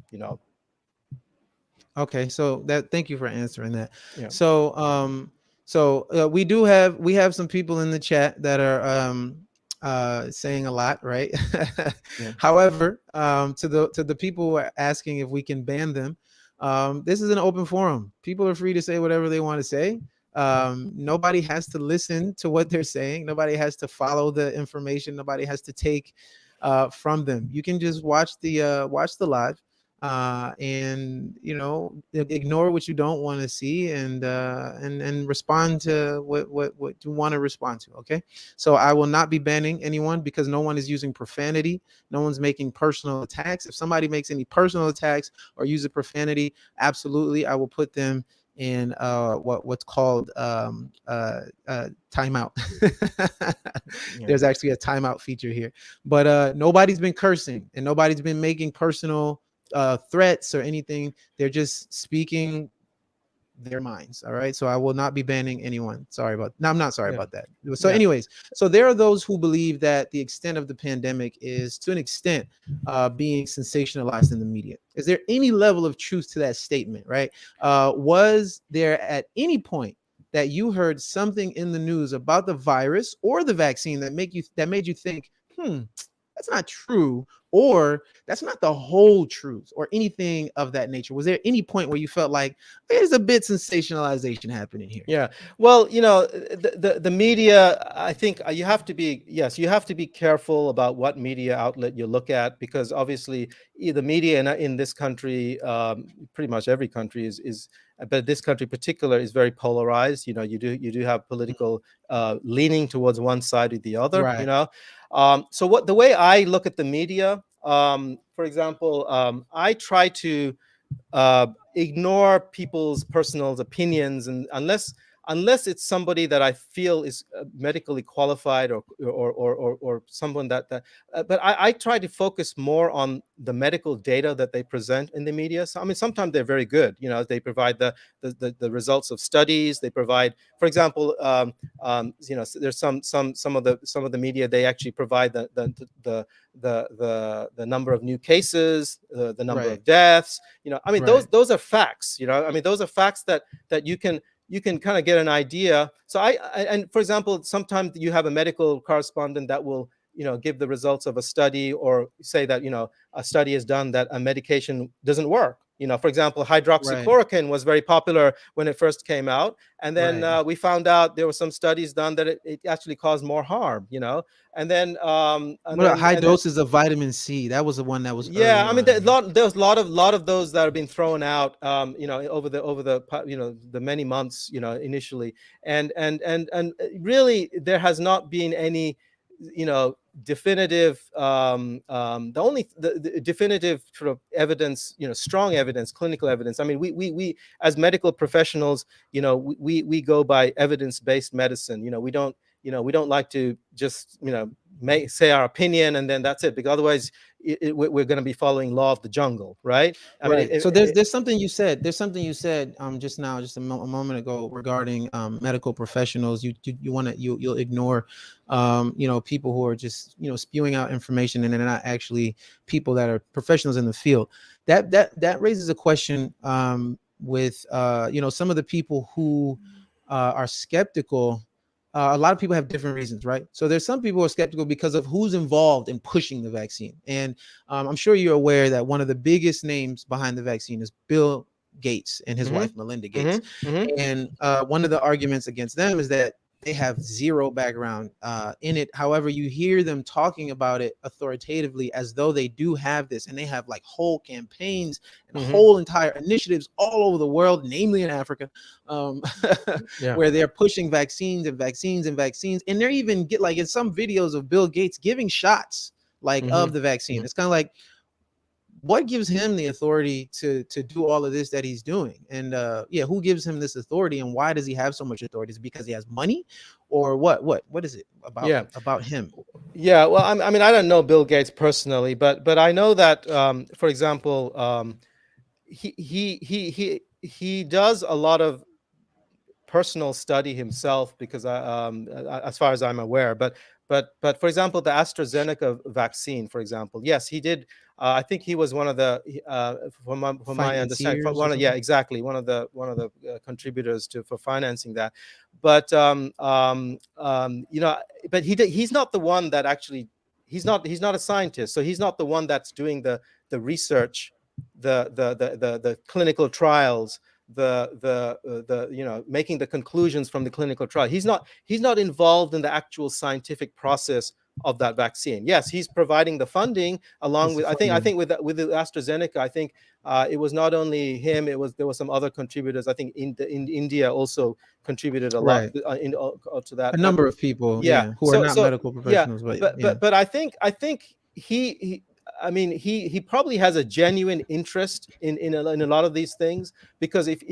Okay, so thank you for answering that. Yeah. So we have some people in the chat that are saying a lot, right? Yeah. However, to the people who are asking if we can ban them, this is an open forum. People are free to say whatever they want to say. Nobody has to listen to what they're saying. Nobody has to follow the information. Nobody has to take from them. You can just watch the live, and ignore what you don't want to see, and respond to what you want to respond to. Okay, so I will not be banning anyone because no one is using profanity. No one's making personal attacks. If somebody makes any personal attacks or uses profanity, absolutely, I will put them in what's called timeout. Yeah. There's actually a timeout feature here, but nobody's been cursing and nobody's been making personal threats or anything. They're just speaking their minds. All right. So I will not be banning anyone. Sorry about no, I'm not sorry Yeah. about that. So, Yeah. anyways, so there are those who believe that the extent of the pandemic is to an extent being sensationalized in the media. Is there any level of truth to that statement? Right. Was there at any point that you heard something in the news about the virus or the vaccine that made you think, that's not true, or that's not the whole truth, or anything of that nature? Was there any point where you felt like there's a bit sensationalization happening here? Yeah. Well, the media, I think you have to be, yes, you have to be careful about what media outlet you look at, because obviously the media in this country, pretty much every country but this country in particular is very polarized. You do have political leaning towards one side or the other, Right. So the way I look at the media, for example, I try to ignore people's personal opinions, and unless it's somebody that I feel is medically qualified, or someone that but I try to focus more on the medical data that they present in the media. So I mean, sometimes they're very good. They provide the results of studies. They provide, for example, there's some of the media, they actually provide the number of new cases, the number Right. of deaths. I mean, those Right. those are facts. I mean, those are facts that you can kind of get an idea. So and for example, sometimes you have a medical correspondent that will give the results of a study, or say that a study is done that a medication doesn't work. For example, Right. hydroxychloroquine was very popular when it first came out, and then Right. we found out there were some studies done that it actually caused more harm. And then and What about then high and then doses of vitamin C? That was the one that was early yeah, I mean, on. there's a lot of those that have been thrown out, over the many months, initially, and really there has not been any, definitive, the definitive sort of evidence, strong evidence, clinical evidence. I mean, we as medical professionals, we go by evidence-based medicine. We don't like to just say our opinion and then that's it, because otherwise we're going to be following law of the jungle, right? I mean, Right. So there's something you said. There's something you said just now, just a moment ago, regarding medical professionals. You want to you'll ignore people who are just spewing out information, and they're not actually people that are professionals in the field. That raises a question with some of the people who are skeptical. A lot of people have different reasons, right? So there's some people who are skeptical because of who's involved in pushing the vaccine. And I'm sure you're aware that one of the biggest names behind the vaccine is Bill Gates and his hmm wife, Melinda Gates. hmm hmm And one of the arguments against them is that they have zero background in it. However, you hear them talking about it authoritatively as though they do have this, and they have like whole campaigns and hmm whole entire initiatives all over the world, namely in Africa, um, yeah. where they're pushing vaccines and vaccines and vaccines. And they're even get like in some videos of Bill Gates giving shots like hmm of the vaccine. hmm It's kind of like, what gives him the authority to do all of this that he's doing? And who gives him this authority, and why does he have so much authority? Is it because he has money, or what is it yeah. about him? Yeah, well, I mean, I don't know Bill Gates personally, but I know that, for example, he does a lot of personal study himself, because as far as I'm aware, but for example, the AstraZeneca vaccine, for example, yes, he did. I think he was one of the, from my understanding, Financiers one or of, yeah, something? exactly, one of the contributors for financing that. But you know, but he's not the one that actually, he's not a scientist, so he's not the one that's doing the research, the clinical trials, the you know, making the conclusions from the clinical trial. He's not involved in the actual scientific process of that vaccine. Yes, he's providing the funding along It's the with, I funding. think with the AstraZeneca, I think it was not only him, there was some other contributors. I think in India also contributed a lot Right. to that. A But number of people, yeah, yeah, who are not so medical yeah, professionals, but yeah. but I think he I mean, he probably has a genuine interest in a lot of these things, because if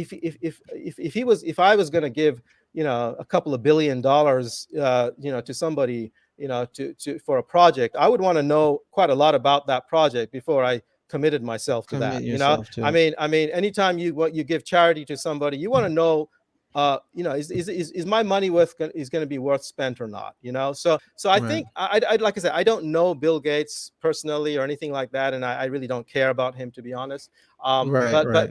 I was going to give, you know, a couple of $1 billion, you know, to somebody, you know, to for a project, I would want to know quite a lot about that project before I committed myself to Commit that. You know, yourself to. I mean, anytime you give charity to somebody, you want to know, you know, is my money is going to be worth spent or not? You know, so I Right. think I like I said, I don't know Bill Gates personally or anything like that, and I really don't care about him, to be honest. Right. Right.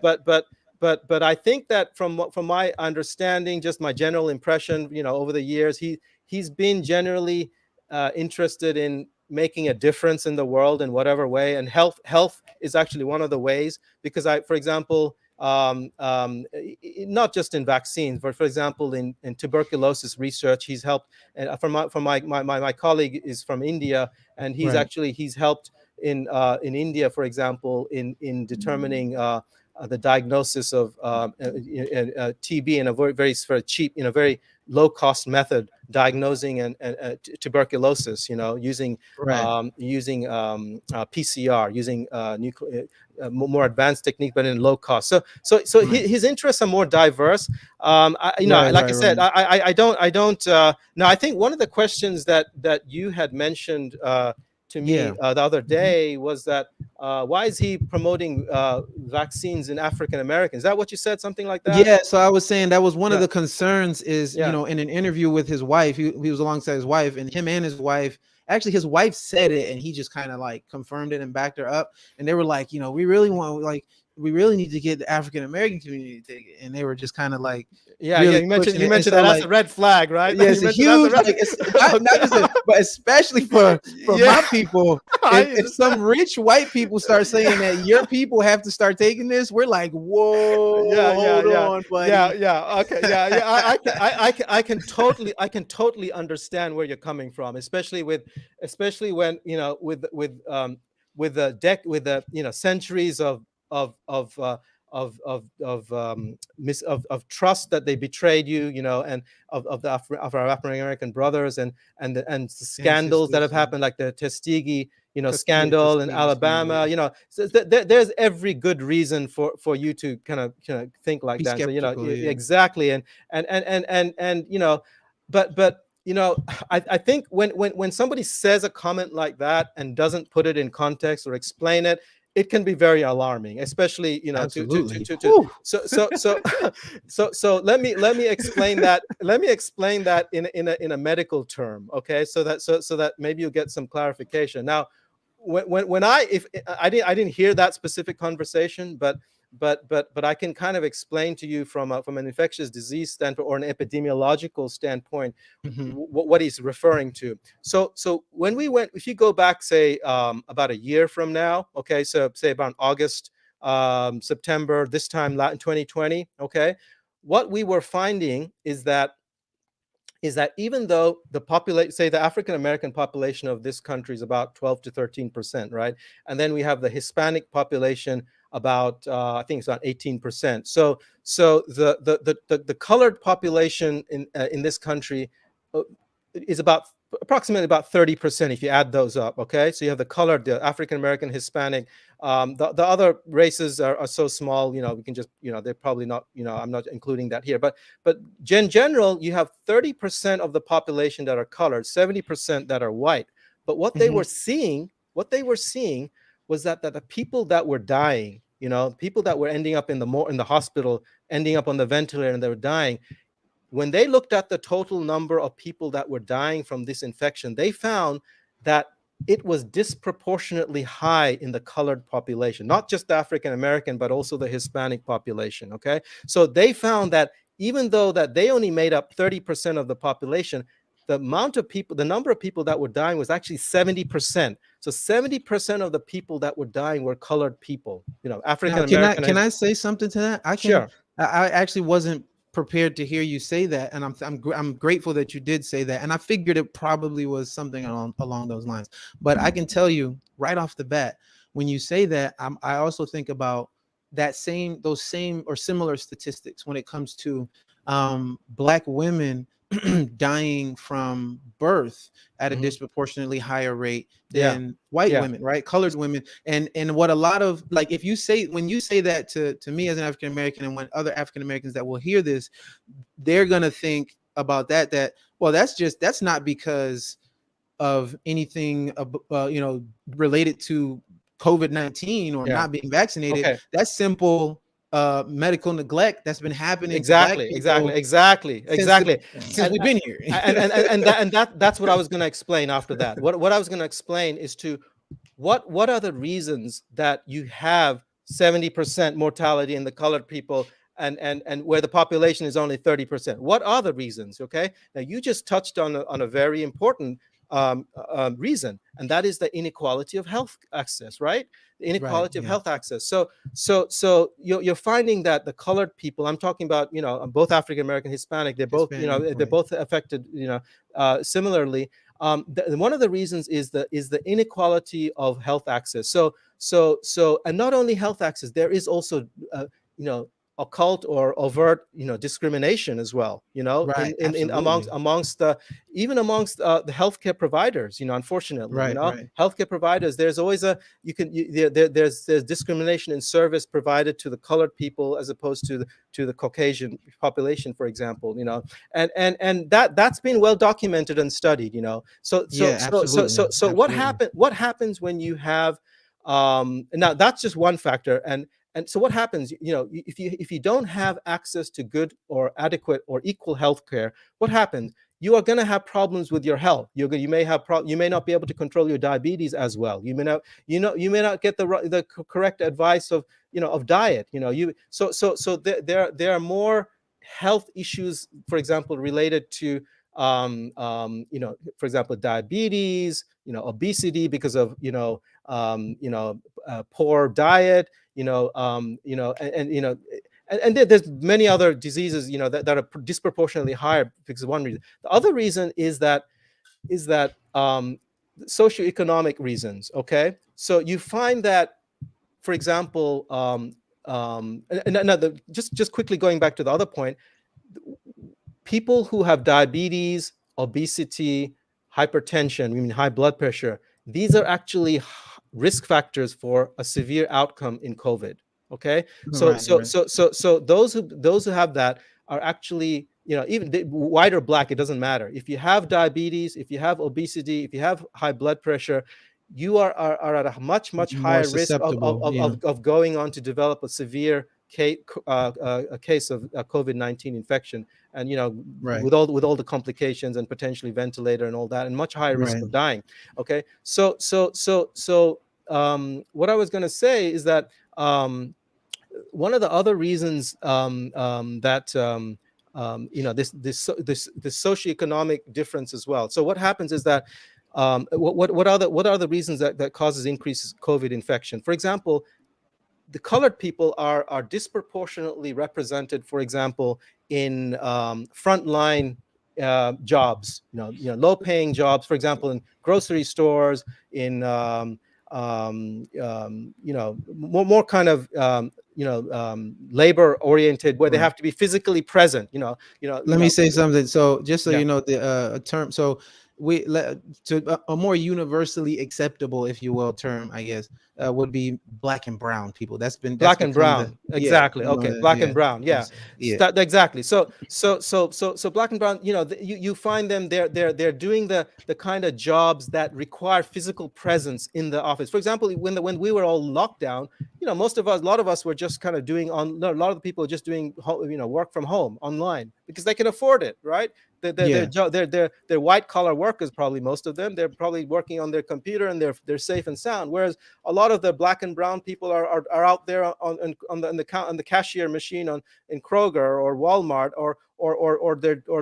But I think that from my understanding, just my general impression, you know, over the years, he's been generally interested in making a difference in the world in whatever way, and health is actually one of the ways, because for example, not just in vaccines, but for example, in tuberculosis research, he's helped. And from my colleague is from India, and Right. he's helped in India, for example, in determining the diagnosis of TB in a very cheap, in a very low cost method, diagnosing and tuberculosis, you know, using Right. PCR, using more advanced technique, but in low cost. So Right. his interests are more diverse. You know, Right. like I Right. said, Right. I don't. Now, I think one of the questions that you had mentioned to me Yeah. the other Mhm. day was that why is he promoting vaccines in African Americans? Is that what you said? Something like that? Yeah, so I was saying that was one of Yeah, the concerns is, yeah, in an interview with his wife, he was alongside his wife, and him and his wife, actually his wife said it and he just kind of like confirmed it and backed her up. And they were like, we really need to get the African American community to take it. And they were just kind of like yeah. really pushing You it. And mentioned so that. That's a like, red flag, right? yeah, You it's a mentioned that's a huge, red. like, it's not just Okay. but especially for Yeah. my people. I If some understand. rich white people start saying that your people have to start taking this, we're like, whoa, hold on, buddy. Yeah. Okay, yeah. I can totally understand where you're coming from, especially when, you know, with the, you know, centuries of trust that they betrayed you, you know, and of our African American brothers, and the scandals that have Ancestors and happened, like the Tuskegee, you know, yeah, scandal in Tuskegee scandal. Alabama, Yeah. you know. So there's every good reason for you to kind of think like Be that. So, you know, skeptical. Yeah. exactly. And you know, but you know, I think when somebody says a comment like that and doesn't put it in context or explain it, it can be very alarming, especially, you know, Absolutely. to Whew. so let me explain that. Let me explain that in a medical term, okay? So that maybe you'll get some clarification. Now, when if I didn't hear that specific conversation, but I can kind of explain to you from an infectious disease standpoint or an epidemiological standpoint Mhm. what he's referring to. So when we went, if you go back, say about a year from now, okay, so say about August, September, this time in 2020, okay, what we were finding is that even though the population, say the African American population of this country is about 12 to 13%, right? And then we have the Hispanic population about, I think it's about 18%. So the colored population in this country uh, is about approximately about 30% if you add those up, okay? So you have the colored, the African American, Hispanic. The other races are so small, you know, we can just, you know, they're probably not, you know, I'm not including that here. But in general, you have 30% of the population that are colored, 70% that are white. But Mhm. what they were seeing was that the people that were dying, you know, people that were ending up in the hospital, ending up on the ventilator, and they were dying, when they looked at the total number of people that were dying from this infection, they found that it was disproportionately high in the colored population, not just the African American, but also the Hispanic population. Okay, so they found that even though that they only made up 30% of the population, the amount of people, the number of people that were dying was actually 70%. So 70% of the people that were dying were colored people, African American. Can I say something to that? Sure. I actually wasn't prepared to hear you say that, and I'm grateful that you did say that, and I figured it probably was something along those lines. But I can tell you right off the bat, when you say that, I also think about those same or similar statistics when it comes to Black women dying from birth at a disproportionately higher rate than white women, right? Colored women. And what a lot of, like, when you say that to me as an African American, and when other African Americans that will hear this, they're gonna think about that well, that's not because of anything related to COVID-19 or not being vaccinated. Okay. That's simple medical neglect that's been happening Exactly, to Black people exactly. since we've been here. That's what I was going to explain after that. What I was going to explain is what are the reasons that you have 70% mortality in the colored people and where the population is only 30%. What are the reasons? Okay, now you just touched on a very important reason, and that is the inequality of health access, right? The inequality of health access. So you're finding that the colored people, I'm talking about, both African American, Hispanic, they're both, they're both affected, similarly. One of the reasons is the inequality of health access. So and not only health access, there is also occult or overt discrimination as well, amongst the healthcare providers, unfortunately. Healthcare providers, there's always there's discrimination in service provided to the colored people as opposed to the Caucasian population, for example, and that's been well documented and studied. So what happens when you have now that's just one factor. And so what happens, if you don't have access to good or adequate or equal health care, what happens? You are going to have problems with your health. You may not be able to control your diabetes as well. You may not get the correct advice of diet. So there are more health issues, for example, related to for example, diabetes, obesity because of poor diet. And there's many other diseases, that are disproportionately higher because of one reason. The other reason is that socioeconomic reasons. Okay, so you find that, for example, just quickly going back to the other point, people who have diabetes, obesity, hypertension, high blood pressure, these are actually risk factors for a severe outcome in COVID. Okay, so those who have that are actually, even white or black, it doesn't matter. If you have diabetes, if you have obesity, if you have high blood pressure, you are at a much higher risk of going on to develop a severe case of COVID-19 infection, and with all the complications and potentially ventilator and all that, and much higher risk of dying. Okay, so what I was going to say is that one of the other reasons that this socioeconomic difference as well. So what happens is that what are the reasons that causes increases COVID infection? For example, the colored people are disproportionately represented, for example, in frontline jobs, low-paying jobs, for example, in grocery stores, in more kind of labor-oriented, where they have to be physically present. Let me say something. So just so you know, the term. So to a more universally acceptable, if you will, term, I guess, would be black and brown people. That's Black and become the, brown, yeah, exactly. Okay, black and yeah, brown, yeah. yeah, Exactly. So black and brown, you find them, they're doing the kind of jobs that require physical presence in the office. For example, when we were all locked down, most of us, a lot of us were just kind of doing a lot of the people are just doing work from home online because they can afford it, right? yeah, They're white collar workers, probably most of them. They're probably working on their computer and they're safe and sound. Whereas a lot of the black and brown people are out there on the cashier machine in Kroger or Walmart, or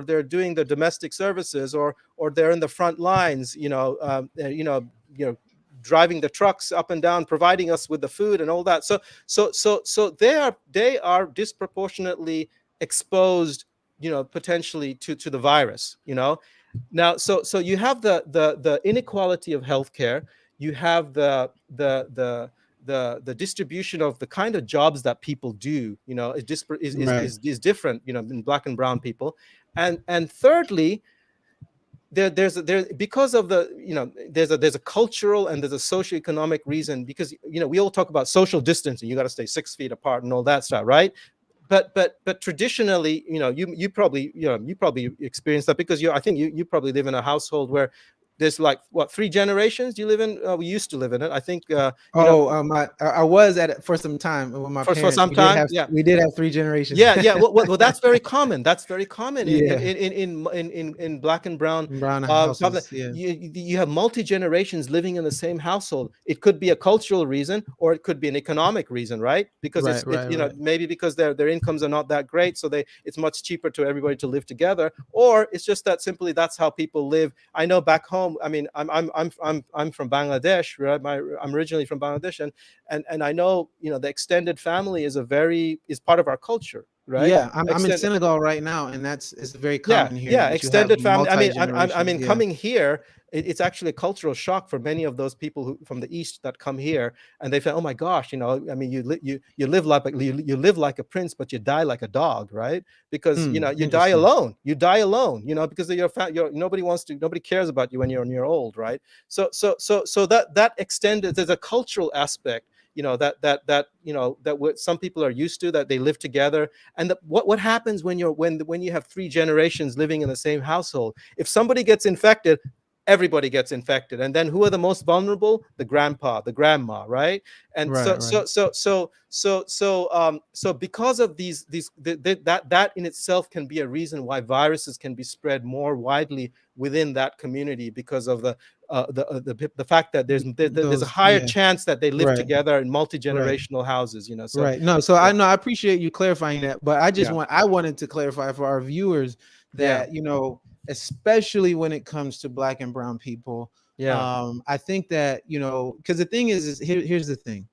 they're doing the domestic services, or they're in the front lines, driving the trucks up and down, providing us with the food and all that. So they are disproportionately exposed, potentially to the virus. Now, so you have the inequality of healthcare. You have the distribution of the kind of jobs that people do, right, is different, in black and brown people. And thirdly, there's because of there's a cultural and there's a socioeconomic reason, because we all talk about social distancing. You got to stay 6 feet apart and all that stuff, right? But traditionally, you probably experienced that, because I think you probably live in a household where there's like, what, 3 generations you live in. We used to live in it, I think. I was at it for some time with my For parents. some time, yeah. We did have 3 generations. Yeah. Well, that's very common. That's very common Yeah, in black and brown. brown houses. Yeah, You have multi generations living in the same household. It could be a cultural reason, or it could be an economic reason, right? Because right, it's right. maybe because their incomes are not that great, so it's much cheaper to everybody to live together, or it's just that simply that's how people live. I know back home. I mean, I'm from Bangladesh, right? I'm originally from Bangladesh, and I know, the extended family is part of our culture, right? Yeah, I'm in Senegal right now, and it's very Yeah, common here yeah, that you have extended family. I mean, multi-generations. Yeah, coming here, it's actually a cultural shock for many of those people from the East that come here, and they feel, oh my gosh, I mean, you live like you live like a prince, but you die like a dog, right? Because you die interesting. alone. You die alone, because of nobody cares about you when you're old, right? So that extended, there's a cultural aspect, that some people are used to, that they live together. And what happens when you have 3 generations living in the same household? If somebody gets infected, everybody gets infected. And then who are the most vulnerable? The grandpa, the grandma, right? And Right, right. so because of that in itself can be a reason why viruses can be spread more widely within that community, because of the fact that there's a higher Yeah, chance that they live right, together in right. multi-generational houses. So Right. No, so yeah, I appreciate you clarifying that, but yeah, I wanted to clarify for our viewers yeah, that, especially when it comes to black and brown people, yeah. I think that, because the thing is here's the thing.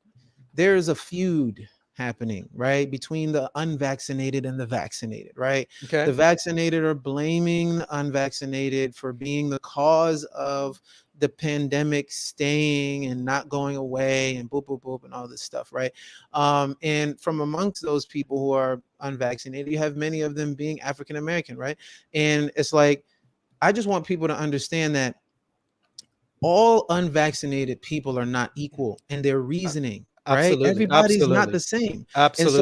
There's a feud happening, right, between the unvaccinated and the vaccinated, right? Okay. The vaccinated are blaming the unvaccinated for being the cause of the pandemic staying and not going away and boop boop boop and all this stuff, right? And from amongst those people who are unvaccinated, you have many of them being African American, right? And it's like, I just want people to understand that all unvaccinated people are not equal in their reasoning, right? Absolutely, Everybody's not absolutely, the same. And so absolutely.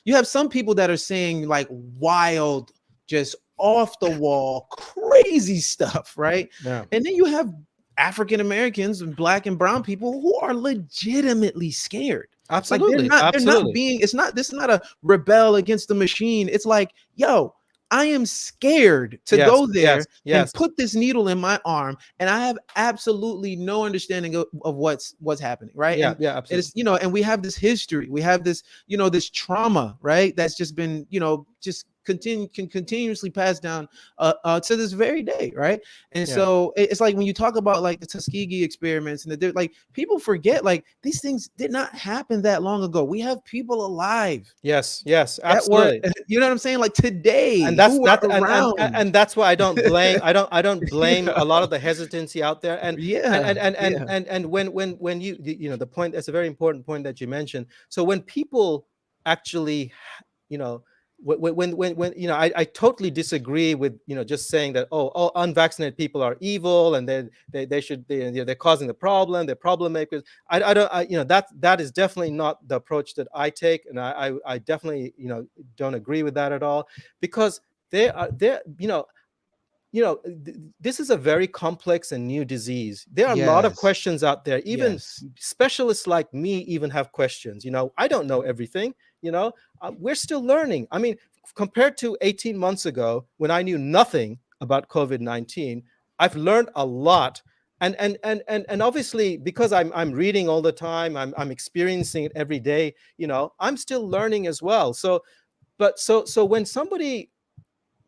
you have some people that are saying like wild, just off the wall, crazy stuff, right? Yeah, And then you have African Americans and black and brown people who are legitimately scared. Like absolutely, they're not absolutely. being, this is not a rebel against the machine. It's like, yo, I am scared to Yes, go yes, there and yes. put this needle in my arm, and I have absolutely no understanding of what's happening, right? Yeah, And yeah, absolutely. it's, and we have this history, we have this, this trauma, right? That's just been, just continuously passed down to this very day, right? And Yeah. so it's like when you talk about like the Tuskegee experiments, and like people forget, like these things did not happen that long ago. We have people alive Yes, yes, that were, absolutely. you know what I'm saying, like today, And that's who were that around. and that's why I don't blame a lot of the hesitancy out there. Yeah, yeah, And when the point, that's a very important point that you mentioned. So when people actually, you know when you know, I totally disagree with, you know, just saying that, oh, unvaccinated people are evil and they should, they're causing the problem, they're problem makers. I don't, you know, that is definitely not the approach that I take, and I definitely, you know, don't agree with that at all, because they're this is a very complex and new disease. There are a lot of Yes. questions out there. Even Yes. specialists like me even have questions. You know, I don't know everything. You know, we're still learning. I mean, compared to 18 months ago when I knew nothing about COVID-19, I've learned a lot. And obviously, because I'm reading all the time, I'm experiencing it every day. You know, I'm still learning as well. So when somebody,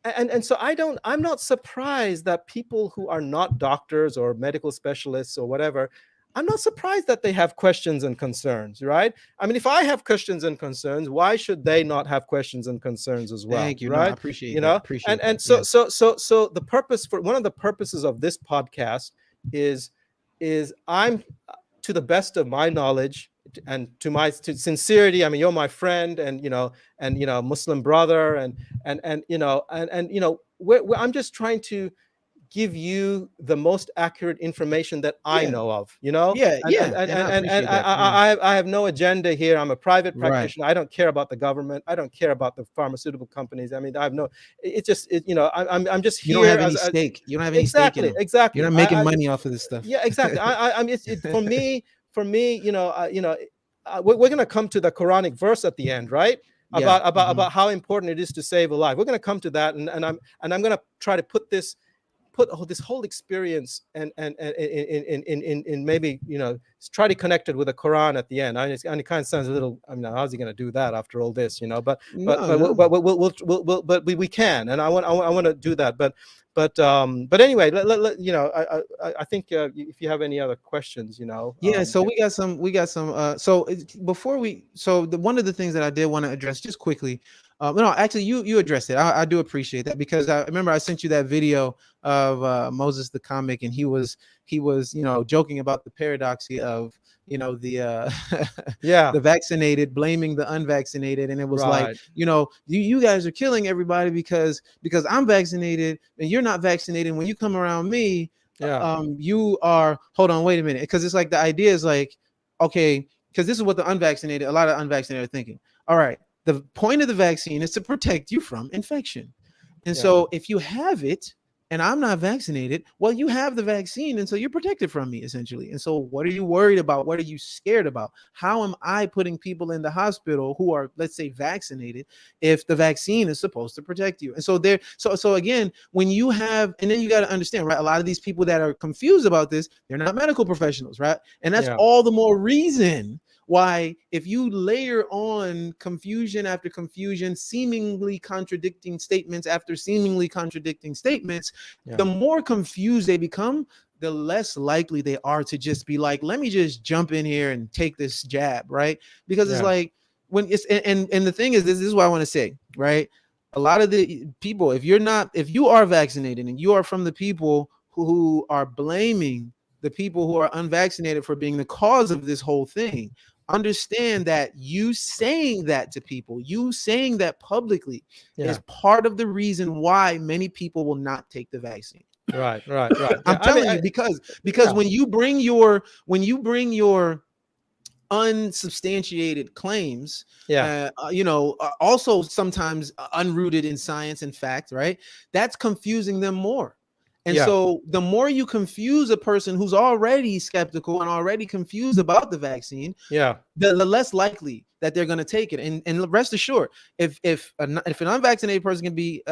and so I'm not surprised that people who are not doctors or medical specialists or whatever, I'm not surprised that they have questions and concerns, right? I mean, if I have questions and concerns, why should they not have questions and concerns as well, Thank you. No, I right? appreciate You that. know, Appreciate and that. so Yes. the purpose for one of the purposes of this podcast is I'm, to the best of my knowledge and to sincerity, I mean, you're my friend, and you know, Muslim brother, and you know, and you know, I'm just trying to give you the most accurate information that I Yeah. know of, you know, Yeah. and Yeah. And I appreciate that. Yeah. I have no agenda here. I'm a private Right. practitioner. I don't care about the government. I don't care about the pharmaceutical companies. I mean, I have no. It's just, you know, I'm just You don't here have any as stake. You don't have any stake in exactly, them. You're exactly. not making money off of this stuff. Yeah, exactly. I'm for me, you know, we're going to come to the Quranic verse at the end, right? Yeah. About how important it is to save a life. We're going to come to that, and I'm going to try to put this whole experience and maybe, you know, try to connect it with the Quran at the end. And it kind of sounds a little, I mean, how's he going to do that after all this, you know? But No, no. but we can, and I want to do that. But anyway, you know, I think if you have any other questions, you know. Yeah, so we got some so before we so one of the things that I did want to address just quickly, no, actually you addressed it. I do appreciate that, because I remember I sent you that video of Moses the comic, and he was, you know, joking about the paradoxy of, you know, the Yeah, the vaccinated blaming the unvaccinated, and it was like, right. you know, you guys are killing everybody because I'm vaccinated and you're not vaccinated. When you come around me, Yeah, you are, hold on, wait a minute, because it's like the idea is like, okay, because this is what a lot of unvaccinated are thinking. All right, the point of the vaccine is to protect you from infection, and yeah, so if you have it and I'm not vaccinated, well, you have the vaccine, and so you're protected from me, essentially. And so what are you worried about? What are you scared about? How am I putting people in the hospital who are, let's say, vaccinated, if the vaccine is supposed to protect you? And so so again, when you have, and then you got to understand, right, a lot of these people that are confused about this, they're not medical professionals, right? And that's yeah, all the more reason why, if you layer on confusion after confusion, seemingly contradicting statements after seemingly contradicting statements, yeah, the more confused they become, the less likely they are to just be like, let me just jump in here and take this jab, right? Because it's yeah, like, when it's, and the thing is, this is what I want to say, right? A lot of the people, if you are vaccinated and you are from the people who are blaming the people who are unvaccinated for being the cause of this whole thing, understand that you saying that to people, you saying that publicly, yeah. is part of the reason why many people will not take the vaccine. Right, right, right. I'm Yeah, I mean, telling you, because yeah, when you bring your unsubstantiated claims, yeah, also sometimes unrooted in science and fact, right? That's confusing them more. And yeah, so the more you confuse a person who's already skeptical and already confused about the vaccine, yeah, the less likely that they're going to take it. And rest assured, if an unvaccinated person can be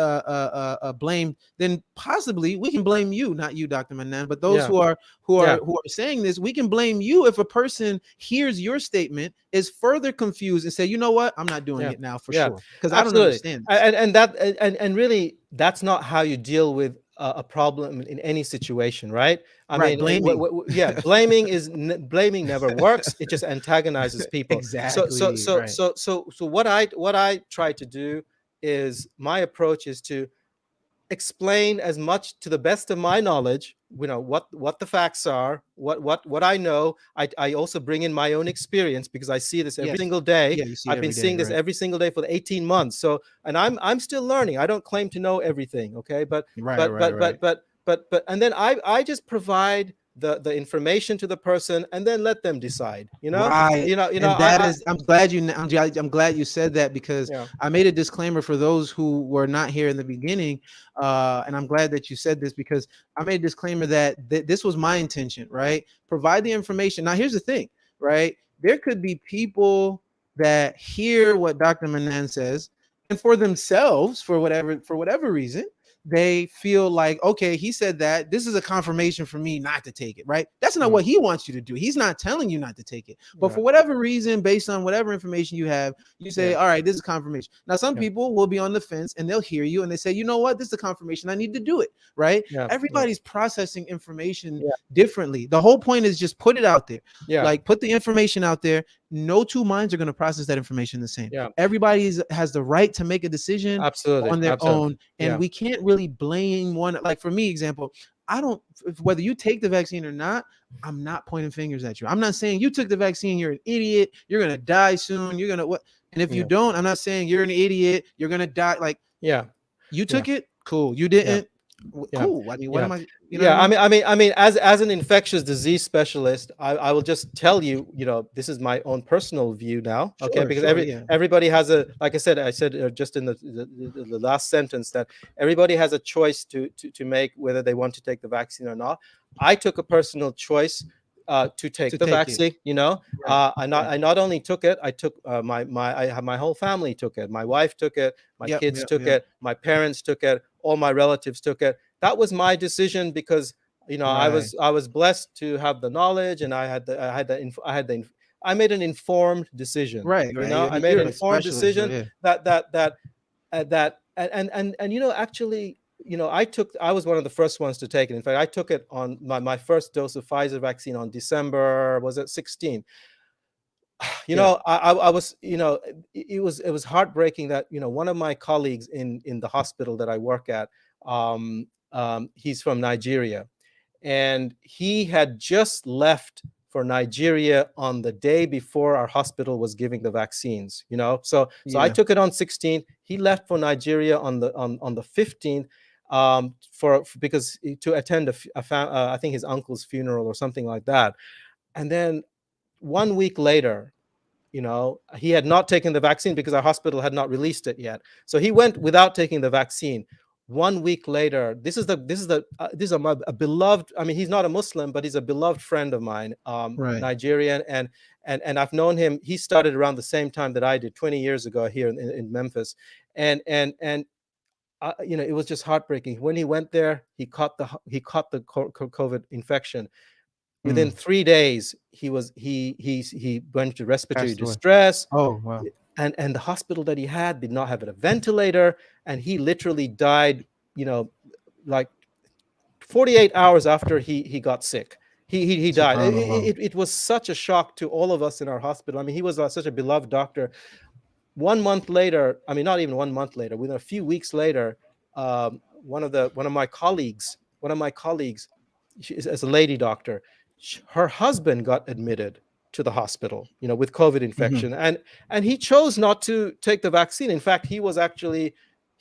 blamed, then possibly we can blame you, not you, Dr. Mannan, but those yeah, who are yeah, saying this, we can blame you if a person hears your statement, is further confused, and say, you know what, I'm not doing yeah, it now for yeah. sure, because I don't Absolutely. understand this. And really, that's not how you deal with a problem in any situation, right? I Right, mean, blaming. yeah, blaming never works. It just antagonizes people. Exactly, right. So what I try to do is, my approach is to explain as much to the best of my knowledge, what the facts are, what I know. I also bring in my own experience, because I see this every single day. Yeah, you see it I've been every day, seeing this right? every single day for 18 months. So, and I'm still learning. I don't claim to know everything. Okay. Right, right, right. And then I just provide the information to the person, and then let them decide, Right. And that is, I'm glad you said that, because yeah, I made a disclaimer for those who were not here in the beginning. And I'm glad that you said this, because I made a disclaimer that this was my intention, right? Provide the information. Now, here's the thing, right? There could be people that hear what Dr. Manan says, and for themselves, for whatever reason, they feel like, okay, he said that, this is a confirmation for me not to take it, right? That's not what he wants you to do. He's not telling you not to take it. But for whatever reason, based on whatever information you have, you say, all right, this is confirmation. Now, some people will be on the fence, and they'll hear you and they say, you know what, this is a confirmation, I need to do it, right? Everybody's processing information differently. The whole point is just put it out there. Like, put the information out there. No two minds are going to process that information the same. Everybody has the right to make a decision on their own, and we can't really blame one. Like, for me, example, I don't, whether you take the vaccine or not, I'm not pointing fingers at you. I'm not saying you took the vaccine, you're an idiot, you're gonna die soon, you're gonna what. And if you don't, I'm not saying you're an idiot, you're gonna die. Like, you took it, cool. You didn't, cool. I mean, what am I? You know what I mean, as an infectious disease specialist, I will just tell you, this is my own personal view now, okay? Because everybody has a, like I said just in the last sentence, that everybody has a choice to make whether they want to take the vaccine or not. I took a personal choice to take the vaccine. I not only took it, I took my whole family took it. My wife took it, my kids took it, my parents took it, all my relatives took it. That was my decision, because I was blessed to have the knowledge, and I made an informed decision. Right. I made an informed decision that actually, I was one of the first ones to take it. In fact, I took it on my first dose of Pfizer vaccine on December, was it 16? I was, it was heartbreaking that, one of my colleagues in the hospital that I work at, he's from Nigeria, and he had just left for Nigeria on the day before our hospital was giving the vaccines. So I took it on 16th. He left for Nigeria on the 15th, because to attend I think his uncle's funeral or something like that. And then 1 week later, he had not taken the vaccine because our hospital had not released it yet. So he went without taking the vaccine. 1 week later, this is my beloved. I mean, he's not a Muslim, but he's a beloved friend of mine, Nigerian, and I've known him. He started around the same time that I did, 20 years ago here in Memphis, and it was just heartbreaking. When he went there, he caught the COVID infection. Within 3 days, he went to respiratory distress. Oh, wow. And the hospital that he had did not have a ventilator, and he literally died, like 48 hours after he got sick. He died. It was such a shock to all of us in our hospital. I mean, he was such a beloved doctor. 1 month later, I mean, not even 1 month later, within a few weeks later, one of my colleagues, she is a lady doctor, her husband got admitted to the hospital, with COVID infection, and he chose not to take the vaccine. In fact, he wasn't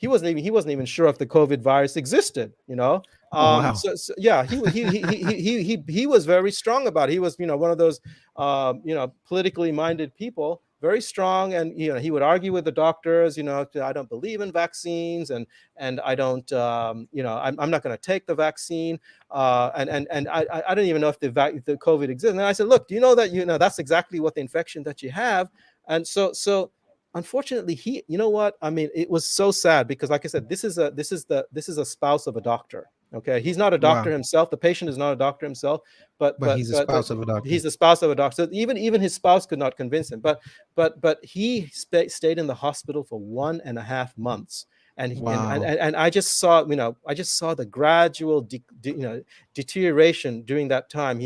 even sure if the COVID virus existed. Oh, wow. So yeah, he was very strong about it. He was, one of those, politically minded people, very strong, and he would argue with the doctors. I don't believe in vaccines, and I don't, I'm not going to take the vaccine, and I don't even know if the COVID exists. And I said, look, do you know that that's exactly what the infection that you have? And so unfortunately, you know what? I mean, it was so sad, because, like I said, this is a spouse of a doctor. Okay, he's not a doctor himself. The patient is not a doctor himself, but he's a spouse of a doctor. He's the spouse of a doctor. So even his spouse could not convince him. But he stayed in the hospital for 1.5 months, And I just saw, the gradual deterioration during that time,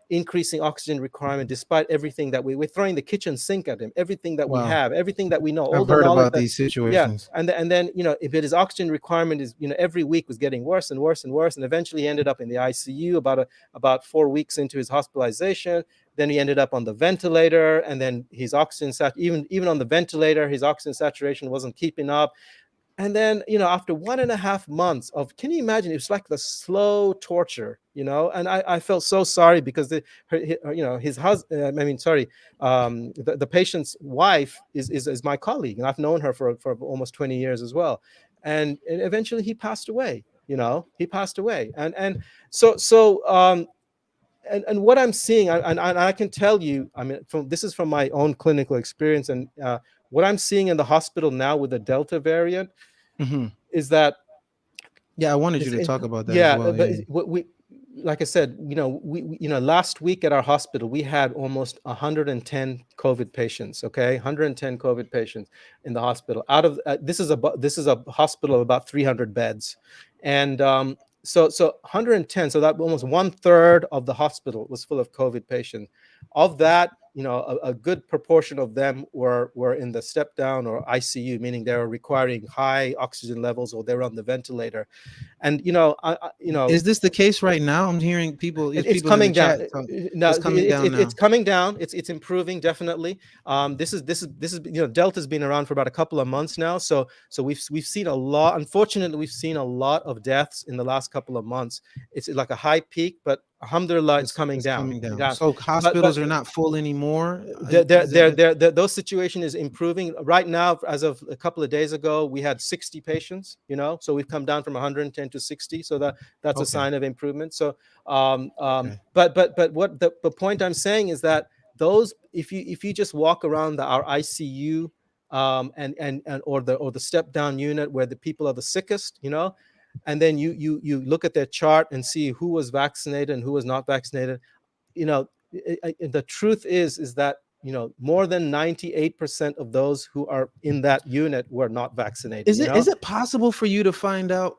increasing oxygen requirement despite everything that we're throwing the kitchen sink at him, everything that we Wow. have, everything that we know, all I've the heard knowledge about that, these yeah. situations. And then, if his oxygen requirement is, every week was getting worse and worse and worse. And eventually he ended up in the ICU about 4 weeks into his hospitalization. Then he ended up on the ventilator, and then his oxygen even on the ventilator, his oxygen saturation wasn't keeping up. And then, after 1.5 months of, can you imagine? It was like the slow torture, and I felt so sorry because his husband, the patient's wife is my colleague, and I've known her for almost 20 years as well. And eventually he passed away, he passed away. And what I'm seeing, and I can tell you, this is from my own clinical experience, and what I'm seeing in the hospital now with the Delta variant is that, yeah, I wanted you to talk about that as yeah, well. but Yeah. we, like I said, last week at our hospital, we had almost 110 COVID patients. Okay, 110 COVID patients in the hospital. Out of this is a hospital of about 300 beds, and so 110. So that almost 1/3 of the hospital was full of COVID patients. Of that, a good proportion of them were in the step down or ICU, meaning they were requiring high oxygen levels or they were on the ventilator. And Is this the case right now? I'm hearing people. There's it's people in the coming down. chat. No, It's coming down now. it's coming down. It's improving, definitely. This is Delta's been around for about a couple of months now, so we've seen a lot. Unfortunately, we've seen a lot of deaths in the last couple of months. It's like a high peak, but alhamdulillah, it's coming down. Coming down. Yeah. So hospitals are not full anymore. Those situation is improving right now. As of a couple of days ago, we had 60 patients. So we've come down from 110 to 60. So that's a sign of improvement. So, but what the point I'm saying is that those, if you just walk around our ICU, or the step down unit where the people are the sickest, and then you look at their chart and see who was vaccinated and who was not vaccinated, the truth is that more than 98% of those who are in that unit were not vaccinated. Is it possible for you to find out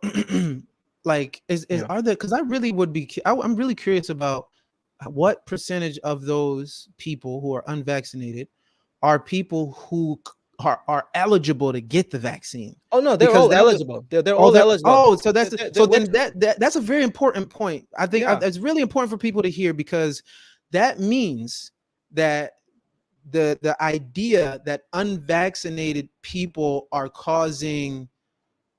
like are there, because I really would be, I'm really curious about what percentage of those people who are unvaccinated are people who are eligible to get the vaccine? Oh no, they're all eligible. They're all eligible. Oh, so that's a very important point. I think it's really important for people to hear, because that means that the idea that unvaccinated people are causing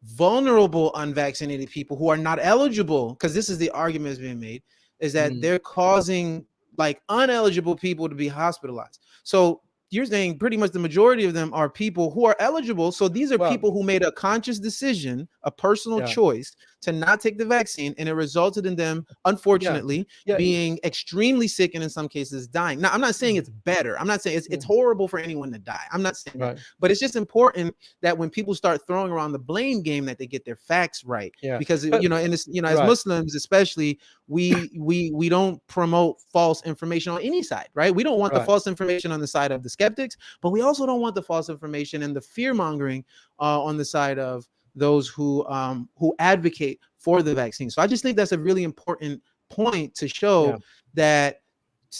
vulnerable unvaccinated people who are not eligible, because this is the argument that's being made, is that they're causing like uneligible people to be hospitalized. So you're saying pretty much the majority of them are people who are eligible. So these are people who made a conscious decision, a personal choice to not take the vaccine, and it resulted in them, unfortunately, being extremely sick and in some cases dying. Now, I'm not saying it's better. I'm not saying it's horrible for anyone to die. I'm not saying that. But it's just important that when people start throwing around the blame game, that they get their facts right. Because in this, as Muslims especially, we don't promote false information on any side, right? We don't want the false information on the side of the skeptics, but we also don't want the false information and the fear mongering on the side of those who advocate for the vaccine. So I just think that's a really important point to show that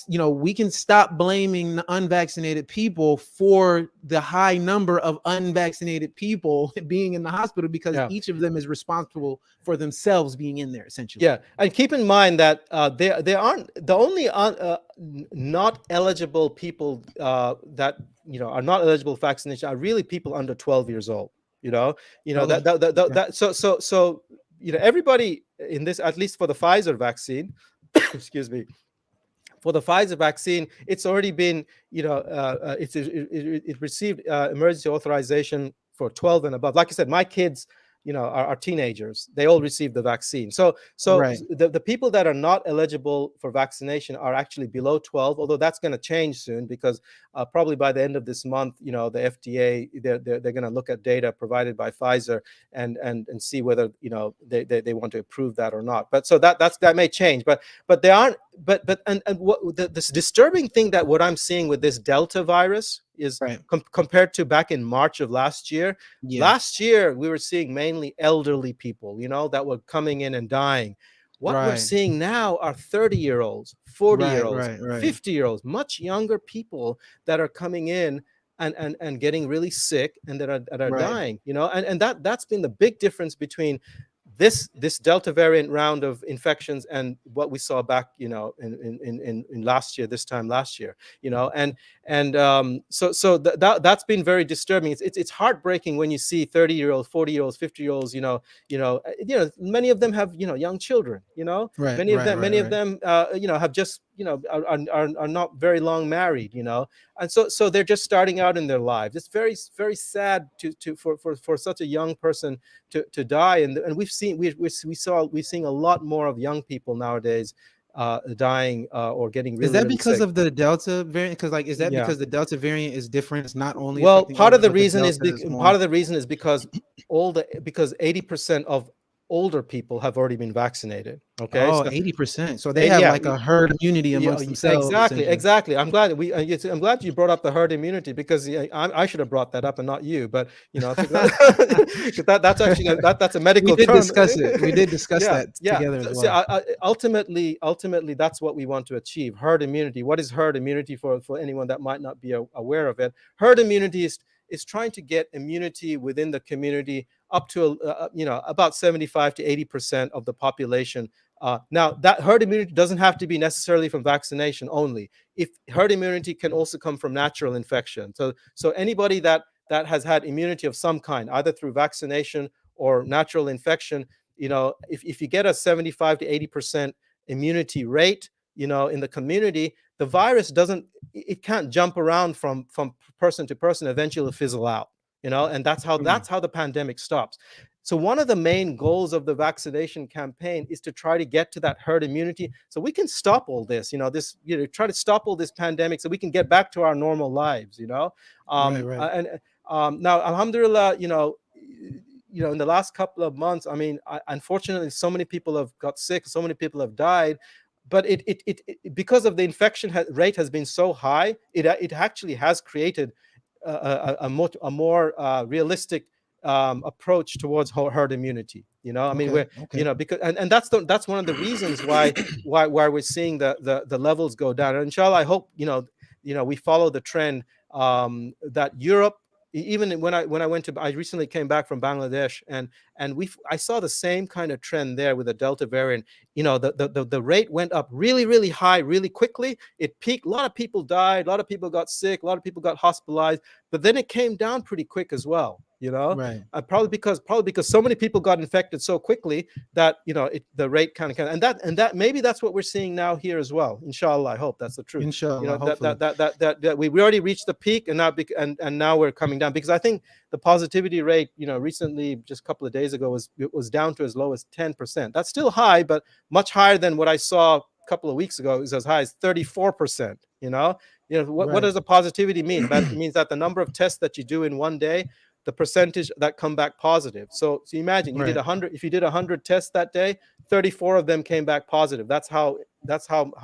we can stop blaming the unvaccinated people for the high number of unvaccinated people being in the hospital, because each of them is responsible for themselves being in there, essentially. Yeah, and keep in mind that they aren't the only not eligible people that are not eligible for vaccination are really people under 12 years old. So everybody in this, at least for the Pfizer vaccine, excuse me. For the Pfizer vaccine, it's already been, it received emergency authorization for 12 and above. Like I said, my kids, are teenagers. They all received the vaccine. So the people that are not eligible for vaccination are actually below 12, although that's going to change soon, because probably by the end of this month, the FDA, they're going to look at data provided by Pfizer and see whether, they want to approve that or not. But so that may change, but they aren't. But what this disturbing thing that what I'm seeing with this Delta virus, is Right. compared to back in March of last year. Yeah. Last year, we were seeing mainly elderly people, that were coming in and dying. What we're Right. seeing now are 30-year-olds, 40-year-olds, Right. 50-year-olds, much younger people that are coming in and getting really sick and that are Right. dying, and that's been the big difference between this Delta variant round of infections and what we saw back, in last year, this time last year, so that's been very disturbing. It's heartbreaking when you see 30-year-olds, 40-year-olds, 50-year-olds, many of them have, young children, Right. many of them, have just, are not very long married, and so they're just starting out in their lives. It's very, very sad for such a young person to die, and we've seen a lot more of young people nowadays dying or getting really, Is that really because sick. of the Delta variant? Because is that Yeah. because the Delta variant is different? It's not only Well, affecting older, but the Delta is more. 80% of older people have already been vaccinated. Okay, Oh, so 80%. So they have yeah. like a herd immunity Yeah, amongst themselves, exactly, essentially. exactly. I'm glad you brought up the herd immunity, because I should have brought that up and not you. But I think that's actually that's a We medical did term. discuss it. We did discuss Yeah, that yeah. together as So, well. ultimately, that's what we want to achieve: herd immunity. What is herd immunity for anyone that might not be aware of it? Herd immunity is trying to get immunity within the community up to about 75 to 80% of the population. Now, that herd immunity doesn't have to be necessarily from vaccination only. If herd immunity can also come from natural infection. So anybody that has had immunity of some kind, either through vaccination or natural infection, if you get a 75 to 80% immunity rate, in the community, the virus it can't jump around from person to person. Eventually fizzle out, and that's how the pandemic stops. So one of the main goals of the vaccination campaign is to try to get to that herd immunity, so we can stop all this, try to stop all this pandemic, so we can get back to our normal lives, Right. and now, alhamdulillah, in the last couple of months, I mean, unfortunately, so many people have got sick, so many people have died, but because of the infection rate has been so high, it actually has created a more realistic approach towards herd immunity. I mean, Okay. we're Okay. because and that's one of the reasons why we're seeing the levels go down. And inshallah, I hope we follow the trend that Europe. Even when I recently came back from Bangladesh, and I saw the same kind of trend there with the Delta variant. The rate went up really, really high, really quickly. It peaked. A lot of people died. A lot of people got sick. A lot of people got hospitalized. But then it came down pretty quick as well. Right. Probably because so many people got infected so quickly that the rate kind of and that maybe that's what we're seeing now here as well. Inshallah, I hope that's the truth. Inshallah, hopefully. That we already reached the peak, and now we're coming down, because I think the positivity rate, recently, just a couple of days ago, was down to as low as 10%. That's still high, but much higher than what I saw a couple of weeks ago. It was as high as 34%. What does the positivity mean? That it means that the number of tests that you do in one day, the percentage that come back positive. So imagine you did 100. If you did 100 tests that day, 34 of them came back positive. That's how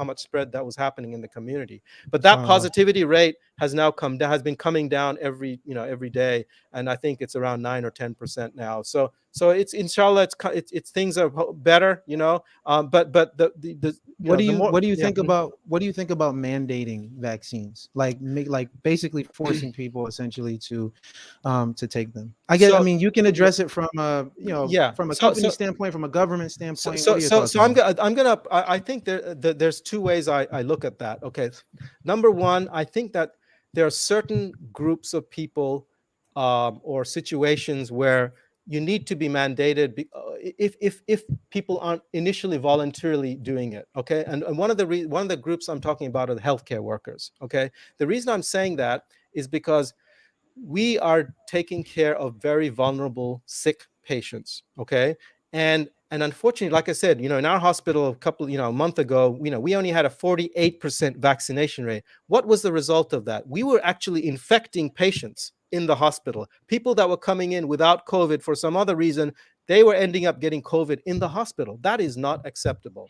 much spread that was happening in the community. But that positivity rate has now has been coming down every day, and I think it's around 9 or 10% now. So it's inshallah, it's things are better, but the What do you more, think about mandating vaccines? Like basically forcing people essentially to take them. I mean, you can address it from from a company standpoint, from a government standpoint. What are your thoughts on that? I think there's two ways I look at that. Okay, number one, I think that there are certain groups of people or situations where you need to be mandated if people aren't initially voluntarily doing it. Okay, and one of the groups I'm talking about are the healthcare workers. Okay, the reason I'm saying that is because we are taking care of very vulnerable, sick patients. Okay, and unfortunately, like I said, in our hospital a month ago, we only had a 48% vaccination rate. What was the result of that? We were actually infecting patients in the hospital. People that were coming in without COVID for some other reason they were ending up getting COVID in the hospital. That is not acceptable.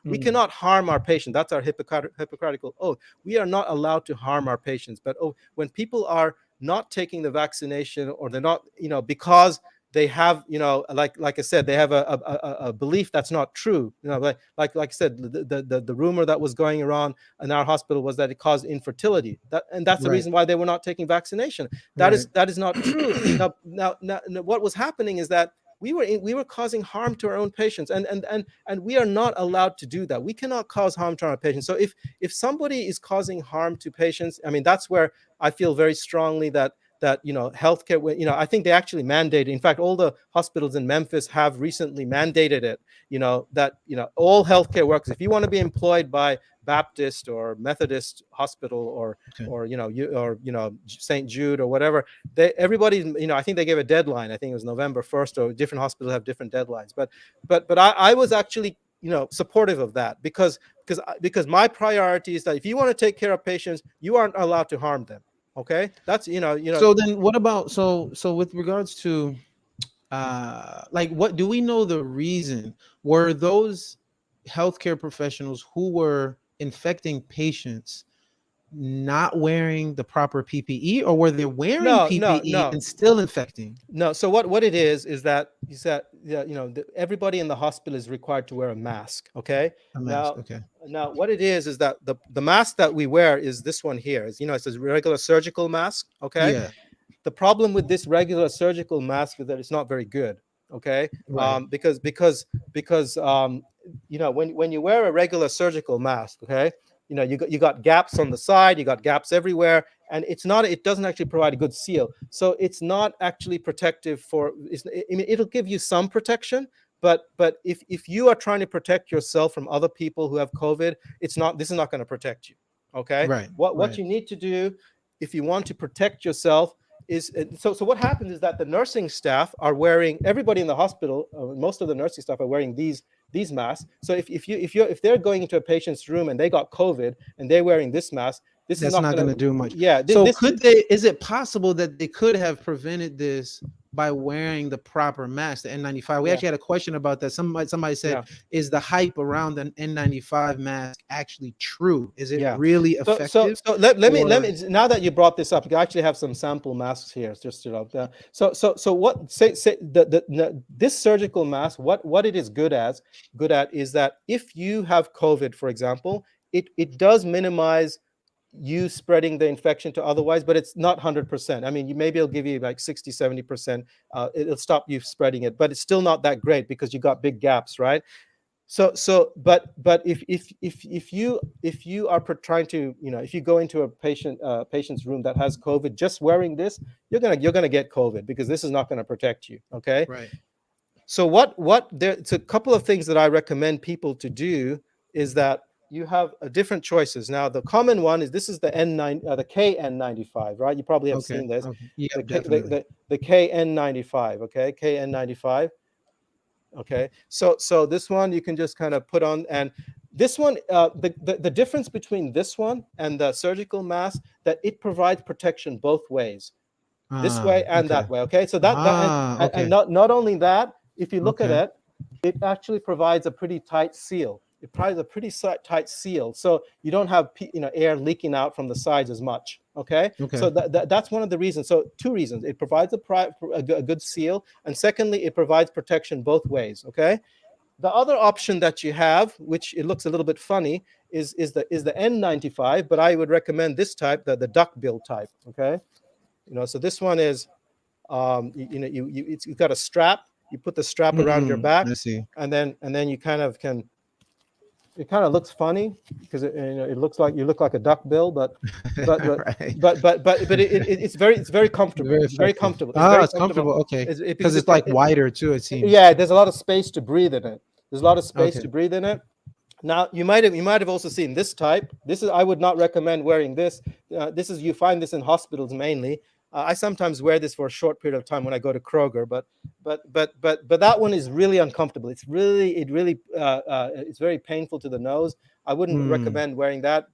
We cannot harm our patient. That's our Hippocratical oath. We are not allowed to harm our patients. But when people are not taking the vaccination, or they're not, because they have, like I said, they have a belief that's not true. Like I said, the rumor that was going around in our hospital was that it caused infertility. And that's the reason why they were not taking vaccination. That is not true. Now, what was happening is that we were causing harm to our own patients, and we are not allowed to do that. We cannot cause harm to our patients. So if somebody is causing harm to patients, I mean, that's where I feel very strongly that healthcare, I think they actually mandated, in fact, all the hospitals in Memphis have recently mandated it, that all healthcare workers, if you want to be employed by Baptist or Methodist hospital, or St. Jude or whatever, everybody, I think they gave a deadline. I think it was November 1st, or different hospitals have different deadlines. But I was actually supportive of that, because my priority is that if you want to take care of patients, you aren't allowed to harm them. Okay, that's So then, what about so with regards to like, what do we know the reason? Were those healthcare professionals who were infecting patients not wearing the proper PPE, or were they wearing PPE and still infecting? No. So what it is that everybody in the hospital is required to wear a mask. Okay. A mask. Okay. Now what it is that the mask that we wear is this one here. Is it says regular surgical mask. Okay. Yeah. The problem with this regular surgical mask is that it's not very good. Okay. Right. Because when you wear a regular surgical mask, okay, you got gaps on the side, you got gaps everywhere, and it doesn't actually provide a good seal. So it's not actually protective it'll give you some protection, but if you are trying to protect yourself from other people who have COVID, this is not going to protect you. Okay. Right. What you need to do if you want to protect yourself is, so what happens is that the nursing staff are wearing, everybody in the hospital, most of the nursing staff are wearing these masks. So if they're going into a patient's room and they got COVID and they're wearing this mask, that's not going to do much. Yeah. Is it possible that they could have prevented this by wearing the proper mask, the N95? We actually had a question about that. Somebody said, is the hype around the N95 mask actually true? Is it really effective? So let me, now that you brought this up, you actually have some sample masks here. Just so what this surgical mask, what it is good at is that if you have COVID, for example, it does minimize you spreading the infection to otherwise, but it's not 100%. I mean, maybe it'll give you like 60-70%. It'll stop you spreading it, but it's still not that great because you got big gaps, right? But if you are trying to, if you go into a patient's room that has COVID, just wearing this, you're gonna get COVID, because this is not going to protect you. Okay. Right. So it's a couple of things that I recommend people to do is that you have different choices. Now, the common one is the KN95, right? You probably have seen this. Okay. Yeah, the KN95, okay? KN95. Okay. So this one you can just kind of put on, and this one, the difference between this one and the surgical mask, that it provides protection both ways. This way and that way. Okay. So and not only that, if you look at it, it actually provides a pretty tight seal. It provides a pretty tight seal, so you don't have air leaking out from the sides as much. Okay. So that's one of the reasons. So two reasons: it provides a good seal, and secondly, it provides protection both ways. Okay. The other option that you have, which it looks a little bit funny, is the N95, but I would recommend this type, the duckbill type. Okay. So this one is, you've got a strap. You put the strap around your back, and then you kind of can. It kind of looks funny because it looks like you look like a duckbill, but it's very comfortable. It's very comfortable. It's comfortable. Okay. Because it's like wider too, it seems. Yeah, there's a lot of space to breathe in it. There's a lot of space to breathe in it. Now you might have also seen this type. I would not recommend wearing this. You find this in hospitals mainly. I sometimes wear this for a short period of time when I go to Kroger, but that one is really uncomfortable. It's very painful to the nose. I wouldn't recommend wearing that.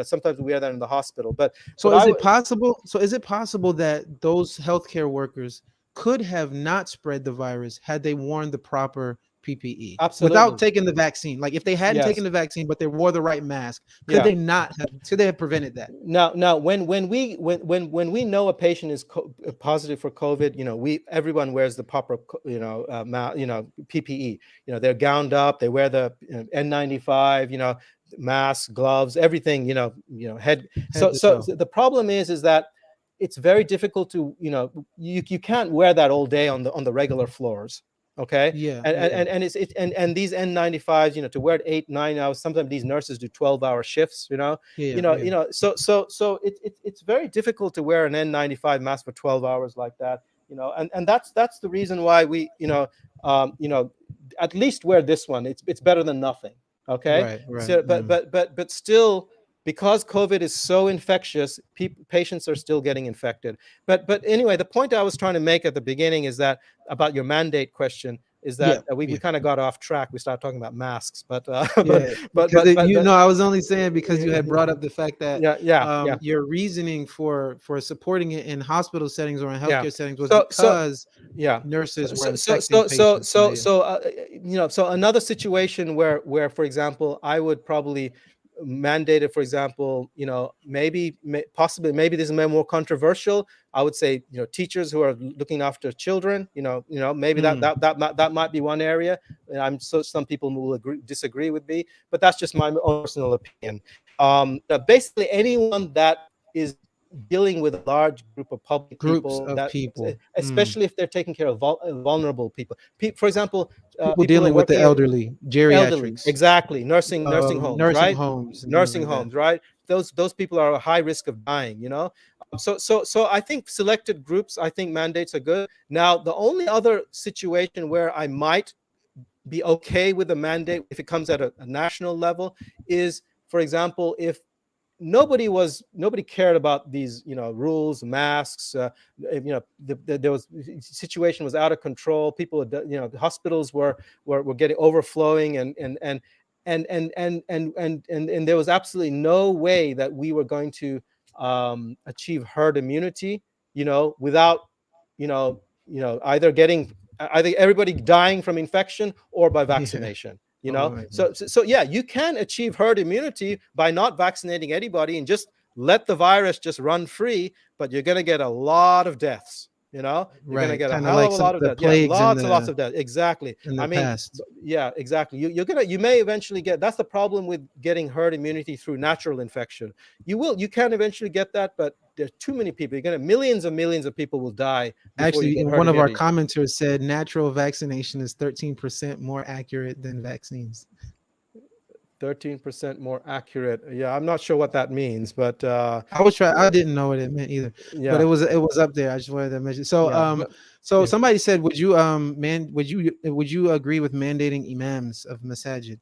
Sometimes we wear that in the hospital. Is it possible that those healthcare workers could have not spread the virus had they worn the proper PPE without Absolutely. taking the vaccine. Like if they hadn't taken Yes. the vaccine, but they wore the right mask, could Yeah. they not have? Could they have prevented that? Now, when we know a patient is positive for COVID, everyone wears the proper, PPE. They're gowned up, they wear the N95, masks, gloves, everything. Head. Head to toe. So the problem is that it's very difficult to, you can't wear that all day on the regular floors. Okay. Yeah, And yeah, and and it's it and these N95s, to wear it 8-9 hours. Sometimes these nurses do 12-hour shifts. yeah, yeah. So it's very difficult to wear an N95 mask for 12 hours like that. And that's the reason why we, at least wear this one. It's better than nothing. Okay. Right, right. So, but still, because COVID is so infectious, patients are still getting infected. But anyway, the point I was trying to make at the beginning is that about your mandate question is Yeah, that we yeah. kind of got off track. We started talking about masks, but Yeah, but because but I was only saying because you had brought up the fact that yeah. your reasoning for supporting it in hospital settings or in Yeah. healthcare settings was So because yeah. nurses were So infecting patients. so another situation where for example I would probably mandate it, for example, possibly maybe this is more controversial. I would say, teachers who are looking after children, maybe that might be one area. Some people will disagree with me, but that's just my own personal opinion. Basically anyone that is dealing with a large group of public Groups people, of that people, especially if they're taking care of vulnerable people. For example, people people who are dealing with the working elderly, elderly, geriatrics, exactly, nursing homes, nursing right? homes, and things Nursing like that. homes, right? Those people are a high risk of dying. So I think selected groups, I think mandates are good. Now the only other situation where I might be okay with a mandate if it comes at a national level is, for example, if nobody cared about these rules, masks, there was situation was out of control, people, the hospitals were getting overflowing, and there was absolutely no way that we were going to achieve herd immunity, without either everybody dying from infection or by Yeah. vaccination. Oh my So yeah, you can achieve herd immunity by not vaccinating anybody and just let the virus just run free, but you're going to get a lot of deaths. You're going to Right, get a kind of hell like of a some lot of of the deaths. Yeah, plagues lots and lots of deaths. Exactly. in the I mean, past. yeah, exactly. You may eventually get. That's the problem with getting herd immunity through natural infection. You can eventually get that, but there's too many people. You're going to millions and millions of people will die before you Actually, get and herd one of our immunity. commenters said natural vaccination is 13% more accurate than vaccines. 13% more accurate. Yeah, I'm not sure what that means, but I didn't know what it meant either, but yeah, it was up there. I just wanted to mention. So yeah, but so yeah. somebody said, would you agree with mandating imams of masajid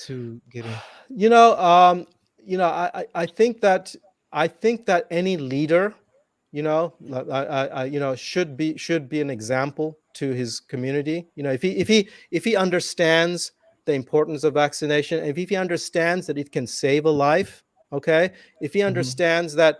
to get in? You know, um, I think that any leader, should be an example to his community. If he understands the importance of vaccination, and if he understands that it can save a life, okay. If he Mhm. understands that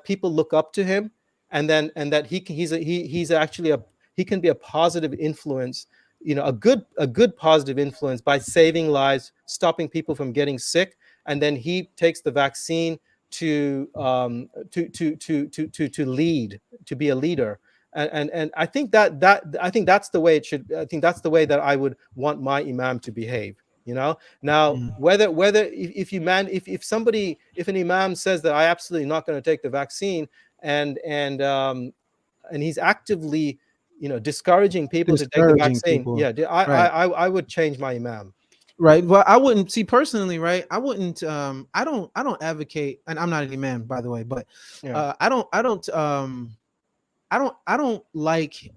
people look up to him, and that he's actually he can be a positive influence, a good positive influence by saving lives, stopping people from getting sick, and then he takes the vaccine to lead, to be a leader. And I think I think that's the way it should. I think that's the way that I would want my imam to behave. Now Mm. whether if an imam says that I absolutely not going to take the vaccine, and he's actively discouraging people to take the Discouraging vaccine, people, yeah, right? I would change my imam. Right. Well, I wouldn't see personally, right? I wouldn't I don't advocate, and I'm not an imam, by the way, but Yeah, I don't like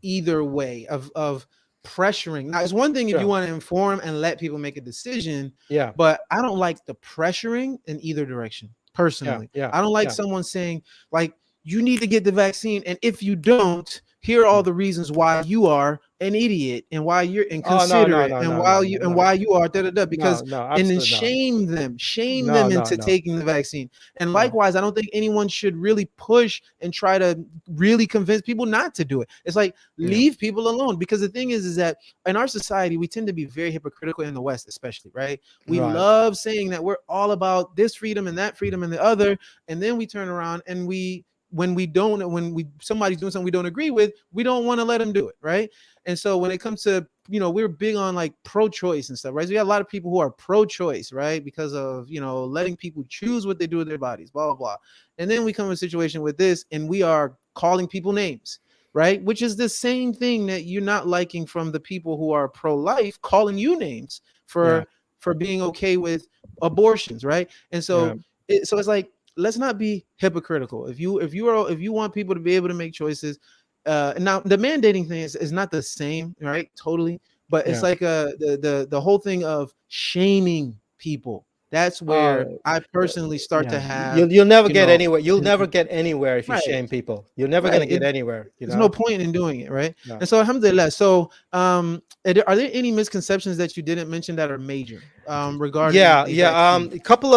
either way of pressuring. Now, it's one thing if you sure. want to inform and let people make a decision, Yeah, but I don't like the pressuring in either direction. yeah, Personally, yeah, I don't like yeah. someone saying like you need to get the vaccine, and if you don't, here are all the reasons why you are an idiot and why you're Oh, no, no, inconsiderate no, and no, why no, you no, and no, why you are da da da, no, because no, and then absolutely not. shame No, them no, into no, taking the vaccine. And no. likewise, I don't think anyone should really push and try to really convince people not to do it. It's like, Yeah, leave people alone, because the thing is that in our society we tend to be very hypocritical, in the West especially, right? We right. love saying that we're all about this freedom and that freedom and the other, and then we turn around and when somebody's doing something we don't agree with, we don't want to let them do it, right? And so when it comes to, we're big on like pro-choice and stuff, right? So we got a lot of people who are pro-choice, right? Because of, letting people choose what they do with their bodies, blah blah blah. And then we come to a situation with this and we are calling people names, right? Which is the same thing that you're not liking from the people who are pro-life, calling you names Yeah, for being okay with abortions, right? And yeah, so it's like, let's not be hypocritical. If you want people to be able to make choices, now the mandating thing is not the same, right? Totally, but it's yeah. like the whole thing of shaming people. That's Uh, where I personally start to yeah. have, You'll never you get know, anywhere. You'll and- never get anywhere if you right, shame people. You're never right. gonna get anywhere. You There's no know. point in doing it, right? Yeah. And so, alhamdulillah. So, are there any misconceptions that you didn't mention that are major, regarding Yeah, the yeah. vaccine? A couple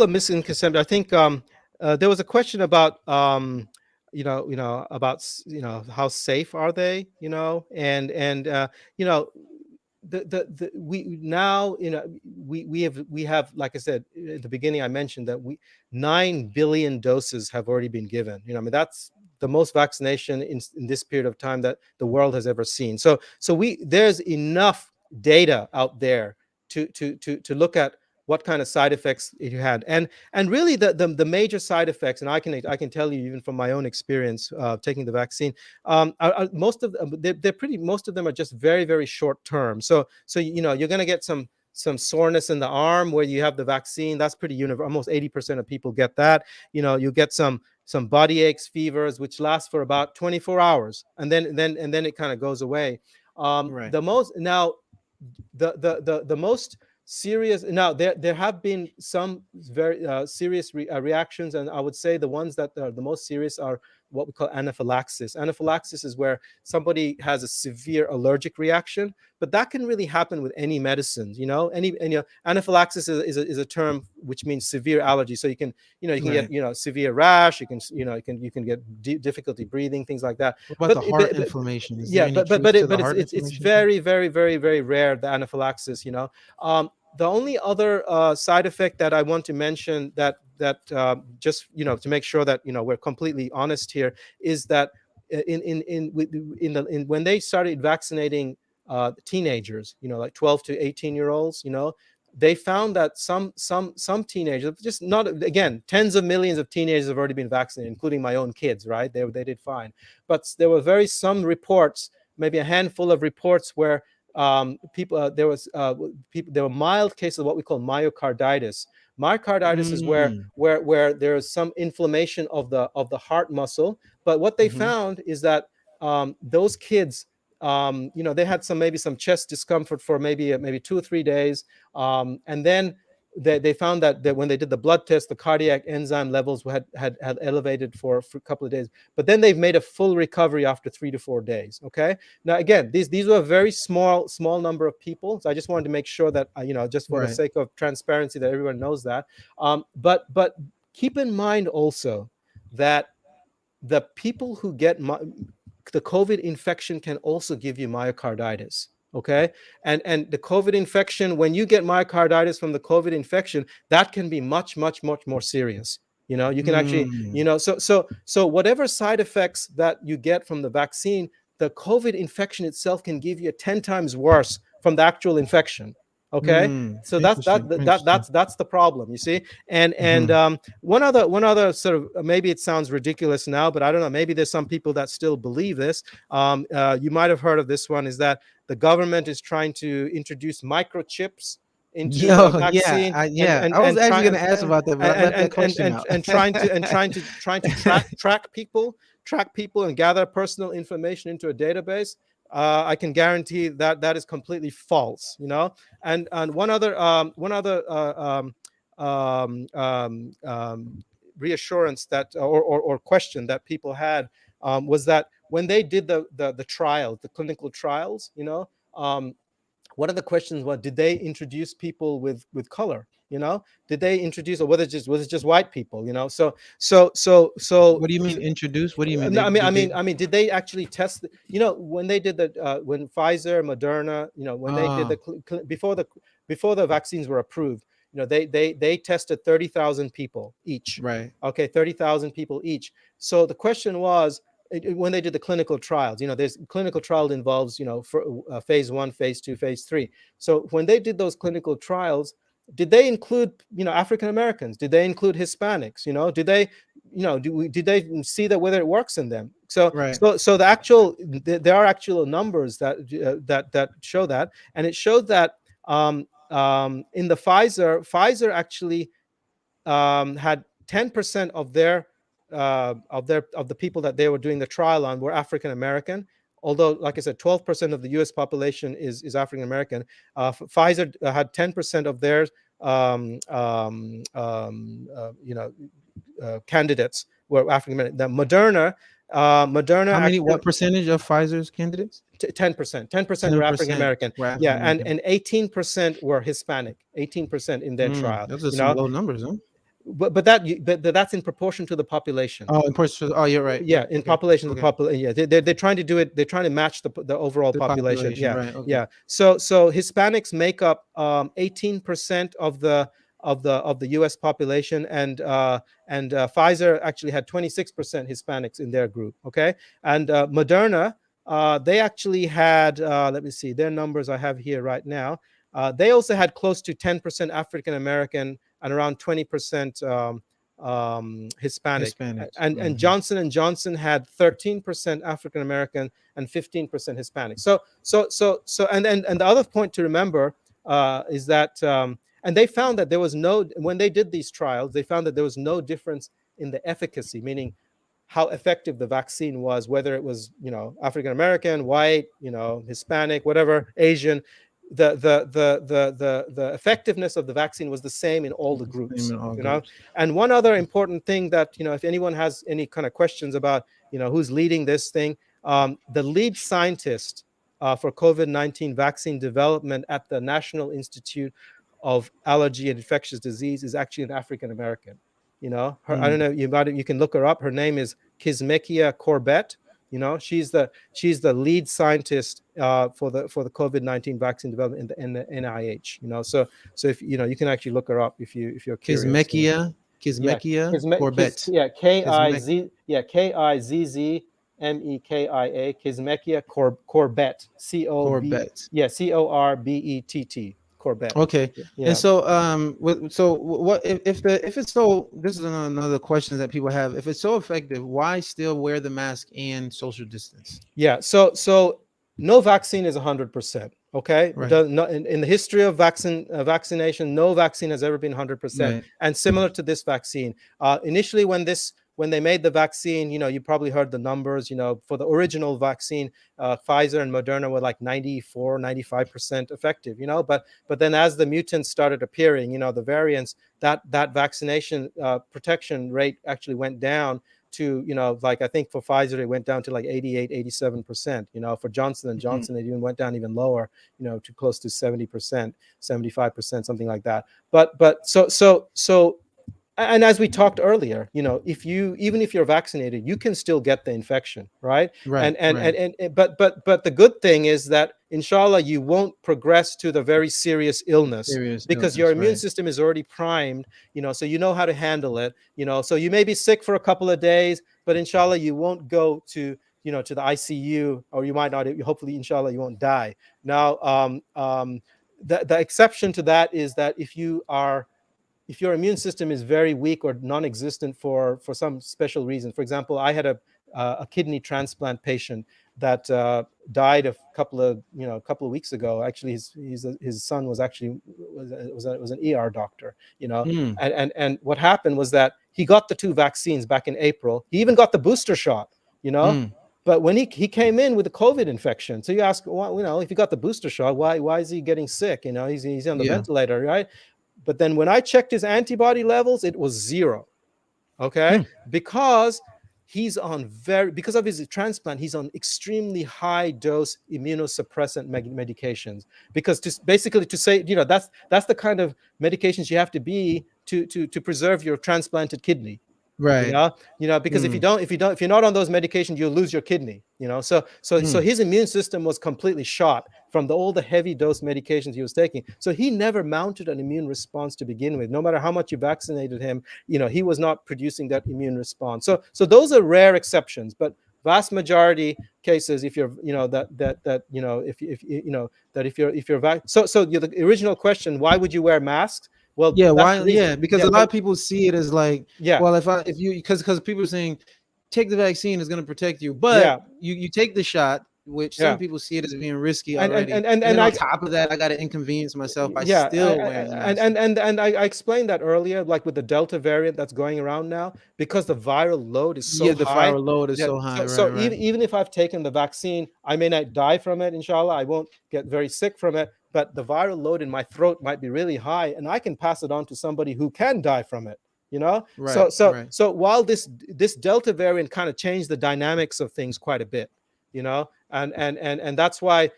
of misconceptions. I think there was a question about about how safe are they? And you know the we now we have, like I said at the beginning, I mentioned that we 9 billion doses have already been given. I mean, that's the most vaccination in this period of time that the world has ever seen. So there's enough data out there to look at what kind of side effects you had. And really the major side effects, and I can tell you even from my own experience taking the vaccine, most of them, they're pretty, most of them are just very, very short term. So you're going to get some soreness in the arm where you have the vaccine. That's pretty universal. Almost 80% of people get that. You get some body aches, fevers, which last for about 24 hours, and then it kind of goes away. Right. The most now the most serious, now there have been some very serious reactions, and I would say the ones that are the most serious are what we call anaphylaxis. Anaphylaxis is where somebody has a severe allergic reaction, but that can really happen with any medicines. Anaphylaxis is a term which means severe allergy. So you can Right. get severe rash, you can get difficulty breathing, things like that. What about but the heart but, but inflammation? Is there yeah, any but but truth but, to it, the but it's heart it's it's inflammation thing? very, very, very, very rare, the anaphylaxis. The only other side effect that I want to mention, that just to make sure that we're completely honest here, is that when they started vaccinating teenagers, like 12 to 18-year-olds, they found that some teenagers, just not, again, tens of millions of teenagers have already been vaccinated, including my own kids, right? They did fine, but there were some reports, maybe a handful of reports, where there were mild cases of what we call myocarditis. Myocarditis is where Mm. where there is some inflammation of the heart muscle. But what they Hmm. found is that those kids, they had maybe some chest discomfort for maybe 2 or 3 days, and then they found that when they did the blood test, the cardiac enzyme levels had elevated for a couple of days. But then they've made a full recovery after 3 to 4 days. Okay. Now, again, these were a very small number of people. So I just wanted to make sure that just for the Right. sake of transparency, that everyone knows that. But keep in mind also that the people who get the COVID infection can also give you myocarditis. Okay. And the COVID infection, when you get myocarditis from the COVID infection, that can be much, much, much more serious. You can actually, Mm. so whatever side effects that you get from the vaccine, the COVID infection itself can give you 10 times worse from the actual infection. Okay. Mm. So Interesting. Interesting. that's the problem, you see. And Hmm. one other sort of, maybe it sounds ridiculous now, but I don't know, maybe there's some people that still believe this. You might have heard of this one, is that the government is trying to introduce microchips into the Yo, yeah, vaccine, and yeah. and I was and actually try gonna ask about that, but I left that question out. and trying to track people and gather personal information into a database. I can guarantee that that is completely false. And one other reassurance that, or question that people had, was that when they did the trials, the clinical trials, one of the questions was, did they introduce people with color? Did they introduce, or was it just white people? So What do you mean introduce? What do you mean? no, They did they? I mean, did they actually test? When they did when Pfizer, Moderna, when they did before the vaccines were approved, they tested 30,000 people each. Right. Okay, 30,000 people each. So the question was, when they did the clinical trials, there's clinical trial involves, for, phase 1, phase 2, phase 3. So when they did those clinical trials, did they include, African Americans? Did they include Hispanics? Did they, did they see that whether it works in them? So Right. there are actual numbers that show that, and it showed that in the Pfizer actually had 10% of the people that they were doing the trial on were African American. Although, like I said, 12% of the U.S. population is African American. Pfizer had 10% of their candidates were African American. The Moderna How many? actually, What percentage of Pfizer's candidates? 10%. 10% were African 10% American. were African Yeah, American. and 18% were Hispanic. 18% in their trial. Those are some low numbers, huh? But that's in proportion to the population. Oh, in person. Oh, you're right. Yeah, in Okay. population to Okay. the population. Yeah, they're trying to do it. They're trying to match the overall The population. population, Yeah, right? Okay. yeah. So Hispanics make up 18% of the U.S. population, and Pfizer actually had 26% Hispanics in their group. Okay, and Moderna, they actually had, let me see, their numbers I have here right now. They also had close to 10% African American and around 20% Hispanic. Hispanics. And Johnson and Johnson had 13% African American and 15% Hispanic. And the other point to remember is that and they found that there was when they did these trials, they found that there was no difference in the efficacy, meaning how effective the vaccine was, whether it was African American, white, Hispanic, whatever, Asian. The effectiveness of the vaccine was the same in all the groups. And one other important thing that if anyone has any kind of questions about who's leading this thing, the lead scientist for COVID-19 vaccine development at the National Institute of Allergy and Infectious Disease is actually an African American. I don't know, you can look her up. Her name is Kizzmekia Corbett. She's the lead scientist for the COVID-19 vaccine development in the NIH. So if you can actually look her up if you're curious. Kizzmekia Corbett. Kizzmekia, Kizzmekia Corbett. Corbett. Corbett. Corbett. Okay. Yeah. And so what if it's so, this is another question that people have. If it's so effective, why still wear the mask and social distance? Yeah. So no vaccine is 100%. Okay. Right. In the history of vaccination, no vaccine has ever been 100%. Right. And similar to this vaccine, initially when they made the vaccine, you probably heard the numbers, for the original vaccine, Pfizer and Moderna were like 94, 95% effective, but then as the mutants started appearing, the variants, that vaccination protection rate actually went down to, like I think for Pfizer, it went down to like 88, 87%, for Johnson and Johnson, it even went down even lower, to close to 70%, 75%, something like that. But so and as we talked earlier, even if you're vaccinated, you can still get the infection, right? Right. But the good thing is that inshallah you won't progress to the very serious illness because your immune system is already primed, so you know how to handle it, so you may be sick for a couple of days, but inshallah you won't go to to the ICU, or you might not, hopefully inshallah you won't die. Now the exception to that is that if your immune system is very weak or non-existent for some special reason. For example, I had a kidney transplant patient that died a couple of weeks ago. Actually, his son was an ER doctor. And what happened was that he got the 2 vaccines back in April. He even got the booster shot. But when he came in with a COVID infection, so you ask, well, if he got the booster shot, why is he getting sick? He's on the ventilator, right? But then when I checked his antibody levels, it was 0. Okay, because he's on because of his transplant, he's on extremely high dose immunosuppressant medications, because basically to say, that's the kind of medications you have to be to preserve your transplanted kidney. Right. Because if you're not on those medications, you'll lose your kidney. So his immune system was completely shot from all the heavy dose medications he was taking. So he never mounted an immune response to begin with. No matter how much you vaccinated him, he was not producing that immune response. So those are rare exceptions, but vast majority cases, if you're, if you're so the original question, why would you wear masks? Well, Yeah, that's why? the reason. Yeah, because Yeah, a lot of people see it as like, yeah, well, if you, because people are saying take the vaccine is going to protect you, yeah, but you take the shot, which some yeah. people see it as being risky and and already, and and, and then and on I top of that, I got to inconvenience myself by yeah still wearing the mask. I explained that earlier, like with the Delta variant that's going around now, because the viral load is so Yeah, the high. viral load is Yeah, so high, so right, right. even if I've taken the vaccine, I may not die from it, inshallah. I won't get very sick from it, but the viral load in my throat might be really high, and I can pass it on to somebody who can die from it. Right, right. So while this Delta variant kind of changed the dynamics of things quite a bit, and that's why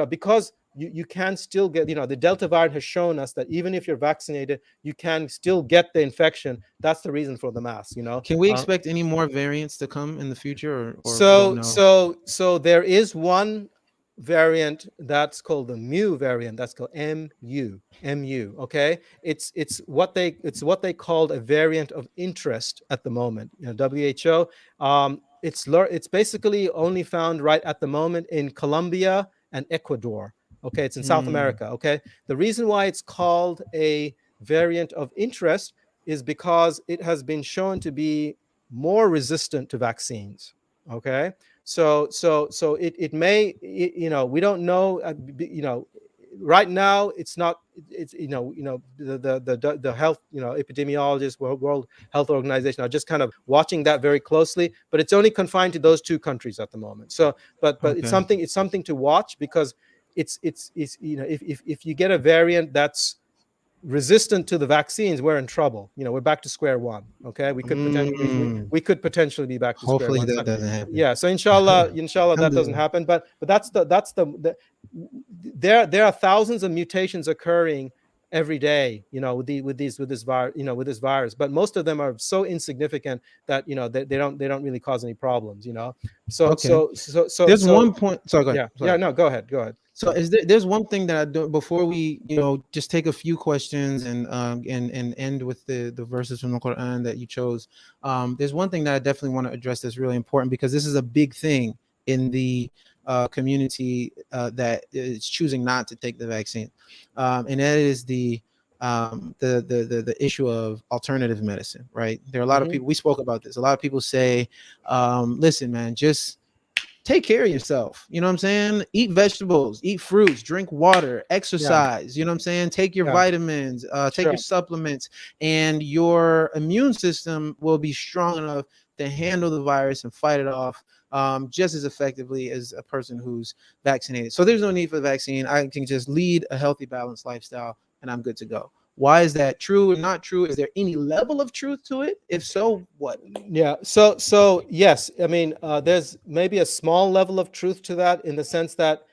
because you can still get, the Delta variant has shown us that even if you're vaccinated, you can still get the infection. That's the reason for the mask. Can we expect any more variants to come in the future, or we don't So know? so there is one variant that's called the mu variant. That's called mu. Okay, it's what they called a variant of interest at the moment. WHO. It's basically only found right at the moment in Colombia and Ecuador. Okay, it's in South Mm, America. Okay, the reason why it's called a variant of interest is because it has been shown to be more resistant to vaccines. Okay, so it may, we don't know, right now it's not, it's the health, epidemiologists, World Health Organization are just kind of watching that very closely, but it's only confined to those two countries at the moment. So but it's okay. something to watch, because it's if you get a variant that's resistant to the vaccines, we're in trouble. We're back to square one. Okay, we could potentially Mm, we could potentially be back to square hopefully one. that So doesn't happen. yeah, so inshallah that doesn't Alhamdulillah. happen. But that's the there are thousands of mutations occurring every day, with this virus, but most of them are so insignificant that they don't really cause any problems. So Okay. so so so There's so one point. Sorry, go ahead. yeah, Sorry. no, go ahead. So there's one thing that I do before we, just take a few questions and end with the verses from the Quran that you chose. There's one thing that I definitely want to address that's really important, because this is a big thing in the community that is choosing not to take the vaccine, and that is the issue of alternative medicine. Right? There are a lot of Hmm. people. We spoke about this. A lot of people say, "Listen, man, just take care of yourself. You know what I'm saying? Eat vegetables, eat fruits, drink water, Yeah, exercise. You know what I'm saying? Take your yeah, vitamins, take your sure. supplements, and your immune system will be strong enough to handle the virus and fight it off just as effectively as a person who's vaccinated. So there's no need for the vaccine. I can just lead a healthy, balanced lifestyle, and I'm good to go. Why is that true or not true? Is there any level of truth to it? If so, what? Yeah. So yes, I mean, there's maybe a small level of truth to that, in the sense that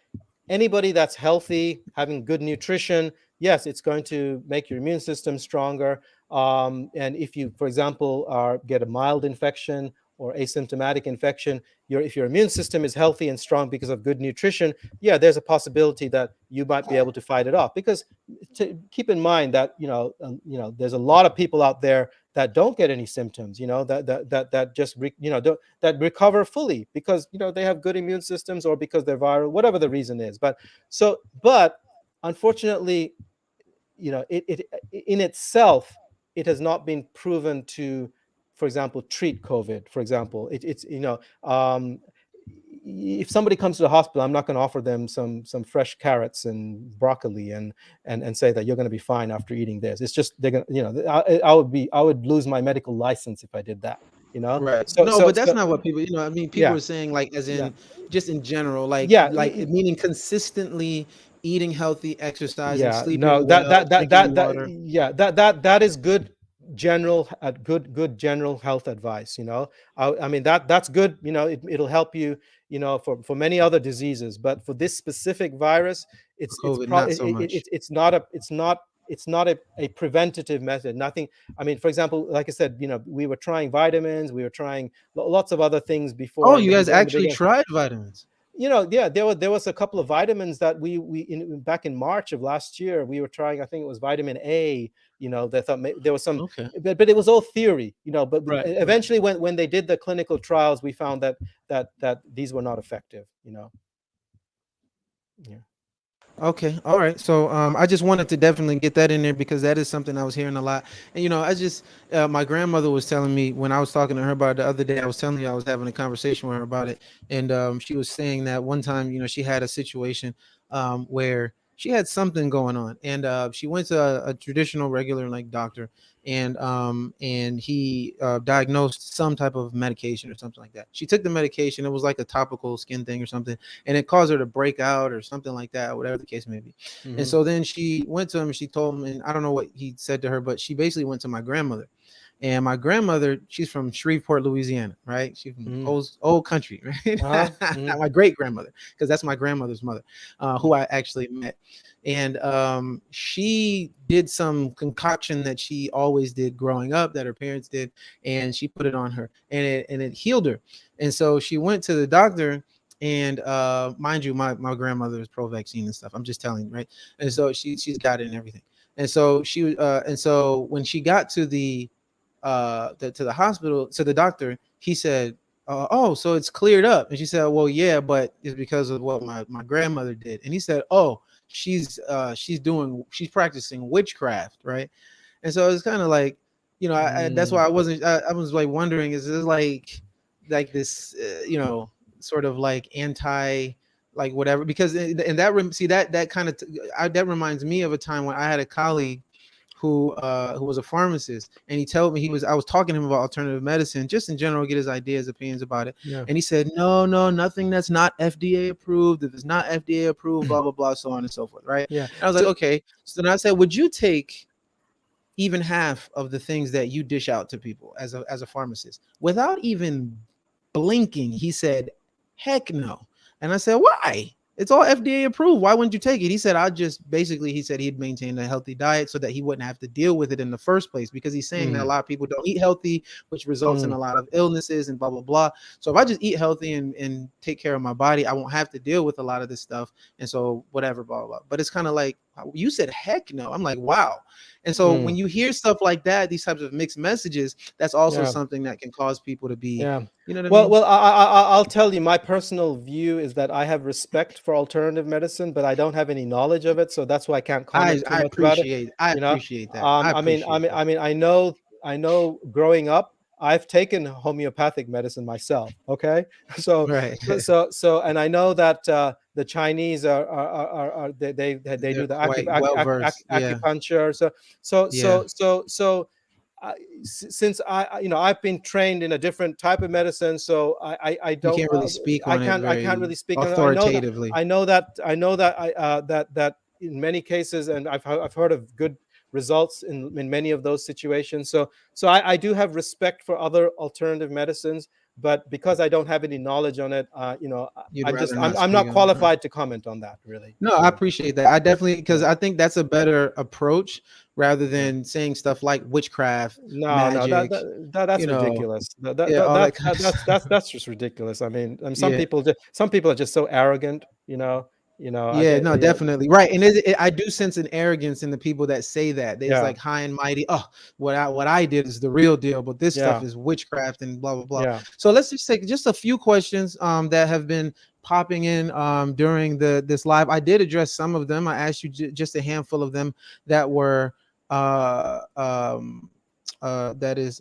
anybody that's healthy, having good nutrition, yes, it's going to make your immune system stronger. And if you, for example, get a mild infection or asymptomatic infection, if your immune system is healthy and strong because of good nutrition, yeah, there's a possibility that you might be able to fight it off. Because keep in mind that there's a lot of people out there that don't get any symptoms, that just that recover fully because they have good immune systems, or because they're viral, whatever the reason is. But unfortunately, it in itself, it has not been proven to, for example, treat COVID. For example, it's if somebody comes to the hospital, I'm not going to offer them some fresh carrots and broccoli and say that you're going to be fine after eating this. It's just they're going to, I would lose my medical license if I did that. Right. So No, but that's so not what people, I mean, people yeah, are saying, like, as yeah, in just in general, like yeah. meaning consistently eating healthy, exercising, Yeah, sleeping no, well, drinking that water. yeah, that is good. general good general health advice. I mean that's good. It'll help you, for many other diseases, but for this specific virus, For it's COVID, not so much. it's not a preventative method. Nothing. I mean, for example, like I said, we were trying vitamins, we were trying lots of other things Oh, before in you the guys in the actually beginning. tried vitamins? Yeah, there was a couple of vitamins that back in March of last year we were trying. I think it was vitamin A. They thought there was some, Okay. but it was all theory. But Right. Right. eventually, when they did the clinical trials, we found that these were not effective. Yeah. Okay, all right. So I just wanted to definitely get that in there because that is something I was hearing a lot. And I just my grandmother was telling me when I was talking to her about it the other day. I was telling you I was having a conversation with her about it, and she was saying that one time, she had a situation where she had something going on, and she went to a traditional, regular like doctor, and he diagnosed some type of medication or something like that. She took the medication. It was like a topical skin thing or something, and it caused her to break out or something like that, whatever the case may be. And Mm-hmm. so then she went to him and she told him, and I don't know what he said to her, but she basically went to my grandmother. And my grandmother, she's from Shreveport, Louisiana, right? She's from Mm-hmm. old country, right? Uh-huh. Not Mm-hmm. my great grandmother, because that's my grandmother's mother, Mm-hmm. who I actually met. And she did some concoction that she always did growing up, that her parents did, and she put it on her, and it healed her. And so she went to the doctor, and mind you, my grandmother is pro vaccine and stuff. I'm just telling you, right? And so she's got it and everything. And so when she got to the hospital, to the doctor, he said, oh, so it's cleared up. And she said, well, yeah, but it's because of what my grandmother did. And he said, oh, she's practicing witchcraft, right? And so it's kind of like, that's why I was like wondering, is this like this, sort of like anti, like whatever, because and see that kind of that reminds me of a time when I had a colleague who was a pharmacist, and he told me, I was talking to him about alternative medicine just in general, get his ideas, opinions about it. Yeah. And he said, no, nothing that's not FDA approved. If it's not FDA approved, blah blah blah, so on and so forth, right? Yeah. And I was like, So okay. So then I said, would you take even half of the things that you dish out to people as a pharmacist without even blinking? He said, heck no. And I said, why? It's all FDA approved. Why wouldn't you take it? He said, he said he'd maintain a healthy diet so that he wouldn't have to deal with it in the first place, because he's saying that a mm, lot of people don't eat healthy, which results in mm, a lot of illnesses and blah, blah, blah. So if I just eat healthy and take care of my body, I won't have to deal with a lot of this stuff. And so whatever, blah, blah, blah. But it's kind of like, you said, heck no. I'm like, wow. And so mm, when you hear stuff like that, these types of mixed messages, that's also yeah. something that can cause people to be, Yeah. you know what I Well, mean? well, I'll tell you, my personal view is that I have respect for alternative medicine, but I don't have any knowledge of it, so that's why I can't comment too I much about it. appreciate I You know, appreciate that. I I appreciate mean, that. I know. Growing up, I've taken homeopathic medicine myself. Okay, so Right. and I know that the Chinese are they They're do the quite well versed. Yeah. acupuncture. Yeah. So since I've been trained in a different type of medicine, so I You don't can't really speak on it I can't very really speak on it. authoritatively. That in many cases, and I've heard of good results in many of those situations. So I do have respect for other alternative medicines, but because I don't have any knowledge on it, You'd rather I'm not I'm speak not on it. Right. qualified to comment on that really. No, I So appreciate that. I definitely, because yeah. I think that's a better approach rather Yeah. than saying stuff like witchcraft, No, magic, that's you know, ridiculous. yeah, all that kind of stuff. That's just ridiculous. I mean, Yeah. some people are just so arrogant. Yeah, no, definitely. Right. And I do sense an arrogance in the people that say that. There's Yeah, like high and mighty. Oh, what I did is the real deal, but this stuff yeah, is witchcraft and blah blah blah. yeah. So let's just take just a few questions that have been popping in during this live. I did address some of them. I asked you just a handful of them that were that is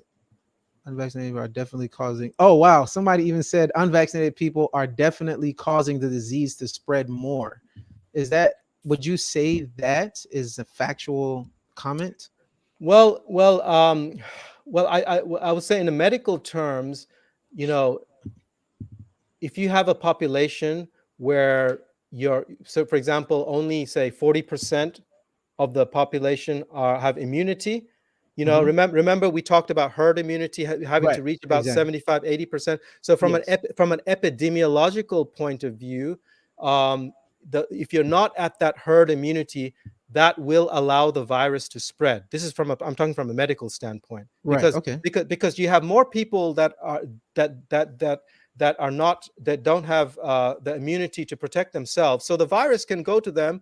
unvaccinated are definitely causing. Oh wow, somebody even said unvaccinated people are definitely causing the disease to spread more. Is that, would you say that is a factual comment? Well, well, I would say in the medical terms, you know, if you have a population where so for example, only say 40% of the population have immunity, You know, remember we talked about herd immunity having Right. to reach about Exactly. 75-80%. So from Yes. from an epidemiological point of view, if you're not at that herd immunity, that will allow the virus to spread. This is I'm talking from a medical standpoint, Right. Okay. because you have more people that are that don't have the immunity to protect themselves, so the virus can go to them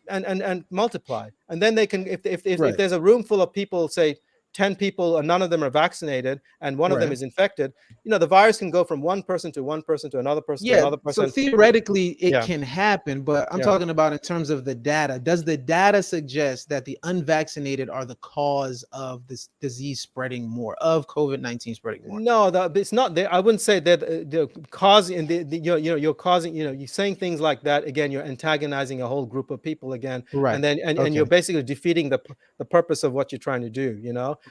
and multiply, and then they can, if Right. there's a room full of people, say 10 people, and none of them are vaccinated, and one of them Right. is infected, the virus can go from one person to one person to another person to Yeah, another so person. theoretically it Yeah, can happen, but I'm yeah. talking about in terms of the data. Does the data suggest that the unvaccinated are the cause of this disease spreading more, of COVID-19 spreading more? No, it's not there. I wouldn't say that the causing, you're causing, you're saying things like that again. You're antagonizing a whole group of people again, Right. and then and Okay. you're basically defeating the purpose of what you're trying to do.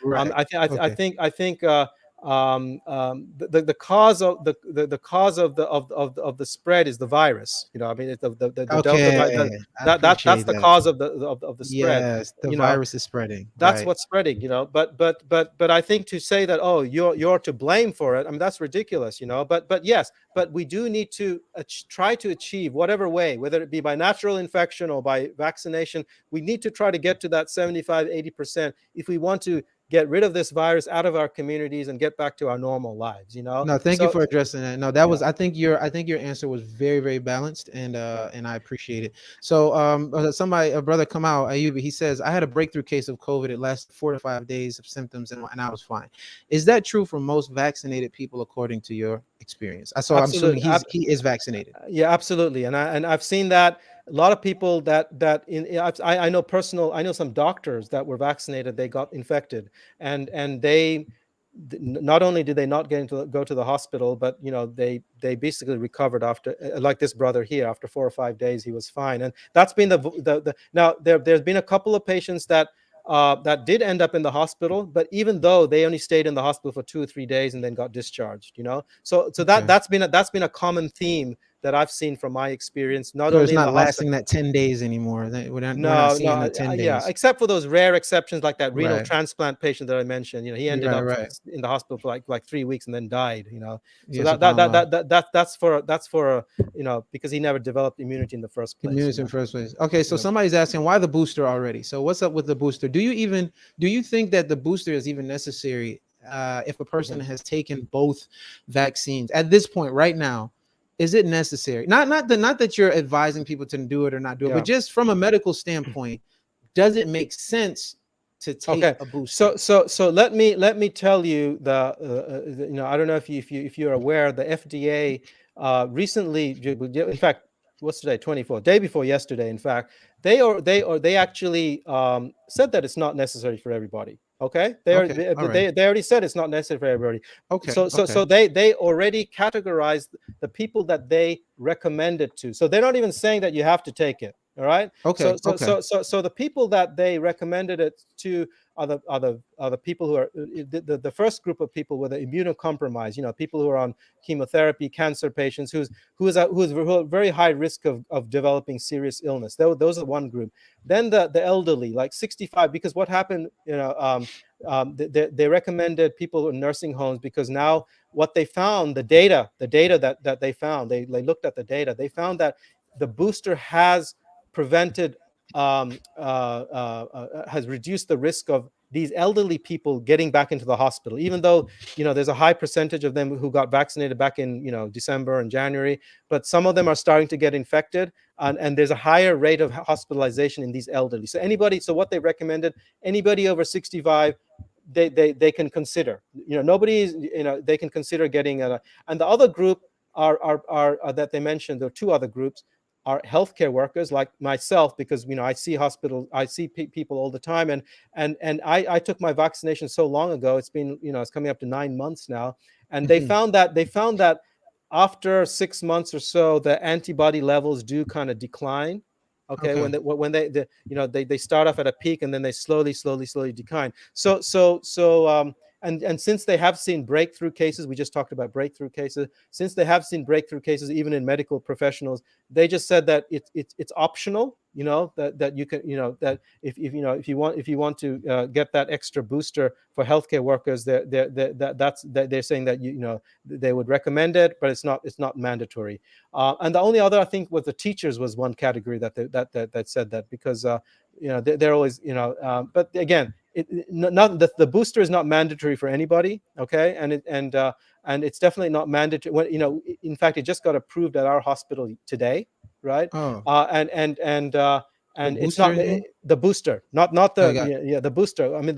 Right. Okay. I think the cause of the cause of the spread is the virus. I mean, it's the delta Okay. I that's appreciate the that. cause of the spread. Yes, the You know, virus is spreading. that's Right. what's spreading. But I think to say that, oh, you're to blame for it, I mean, that's ridiculous. But yes, but we do need to try to achieve, whatever way, whether it be by natural infection or by vaccination, we need to try to get to that 75-80% if we want to get rid of this virus out of our communities and get back to our normal lives. No, thank you So for addressing that. No, that yeah. was, I think your answer was very, very balanced, and I appreciate it. So somebody, a brother come out, Ayubi, he says, I had a breakthrough case of COVID. It lasted 4 to 5 days of symptoms, and I was fine. Is that true for most vaccinated people according to your experience? I'm assuming Absolutely. he is vaccinated. Yeah, absolutely. And I've seen that a lot of people I know some doctors that were vaccinated, they got infected, and not only did they not go to the hospital, but they basically recovered after, like this brother here, after 4 or 5 days he was fine. And that's been the now there's been a couple of patients that did end up in the hospital, but even though they only stayed in the hospital for 2 or 3 days and then got discharged. So Okay. that's been a common theme that I've seen from my experience, not So it's only in not the hospital. lasting that 10 days anymore. We're not No, no, seeing the 10 yeah, days. except for those rare exceptions, like that renal Right. transplant patient that I mentioned. He ended Right. up Right. in the hospital for like 3 weeks and then died. So Yes, subhanAllah. that's for because he never developed immunity in the first place. Community in first place. Okay, so You know. somebody's asking why the booster already. So what's up with the booster? Do you think that the booster is even necessary if a person has taken both vaccines at this point right now? Is it necessary? Not that you're advising people to do it or not do it, but Yeah. just from a medical standpoint, does it make sense to take Okay. a booster? So let me tell you I don't know if you're aware, the FDA recently, in fact, what's today, 24, day before yesterday, in fact, they actually said that it's not necessary for everybody. Okay, Okay, all right. they already said it's not necessary for everybody. Okay, So okay, they already categorized the people that they recommend it to. So they're not even saying that you have to take it. All right. okay, okay, So the people that they recommended it to are the people who are the first group of people with immunocompromised. People who are on chemotherapy, cancer patients, who is very high risk of developing serious illness. Those are one group. Then the elderly, like 65, because what happened, they recommended people in nursing homes, because now what they found, the data that they found, they looked at the data, they found that the booster has prevented has reduced the risk of these elderly people getting back into the hospital, even though there's a high percentage of them who got vaccinated back in December and January, but some of them are starting to get infected, and there's a higher rate of hospitalization in these elderly. So what they recommended, anybody over 65, they can consider, nobody is, they can consider getting and the other group are that they mentioned, there are two other groups, are healthcare workers like myself, because I see people all the time, and I took my vaccination so long ago. It's been it's coming up to 9 months now, and they found that after 6 months or so, the antibody levels do kind of decline. Okay, okay. when they start off at a peak, and then they slowly decline. So and since they have seen breakthrough cases, we just talked about breakthrough cases. Since they have seen breakthrough cases, even in medical professionals, they just said that it's optional. That you can, that if you want to get that extra booster for healthcare workers, they're saying that they would recommend it, but it's not mandatory. And the only other, I think, was the teachers was one category that said that, because they're always, but again, not the booster is not mandatory for anybody, okay, and it's definitely not mandatory when, in fact, it just got approved at our hospital today, right? Oh, And the it's booster, not you mean? the booster, not I the, got. the booster. I mean,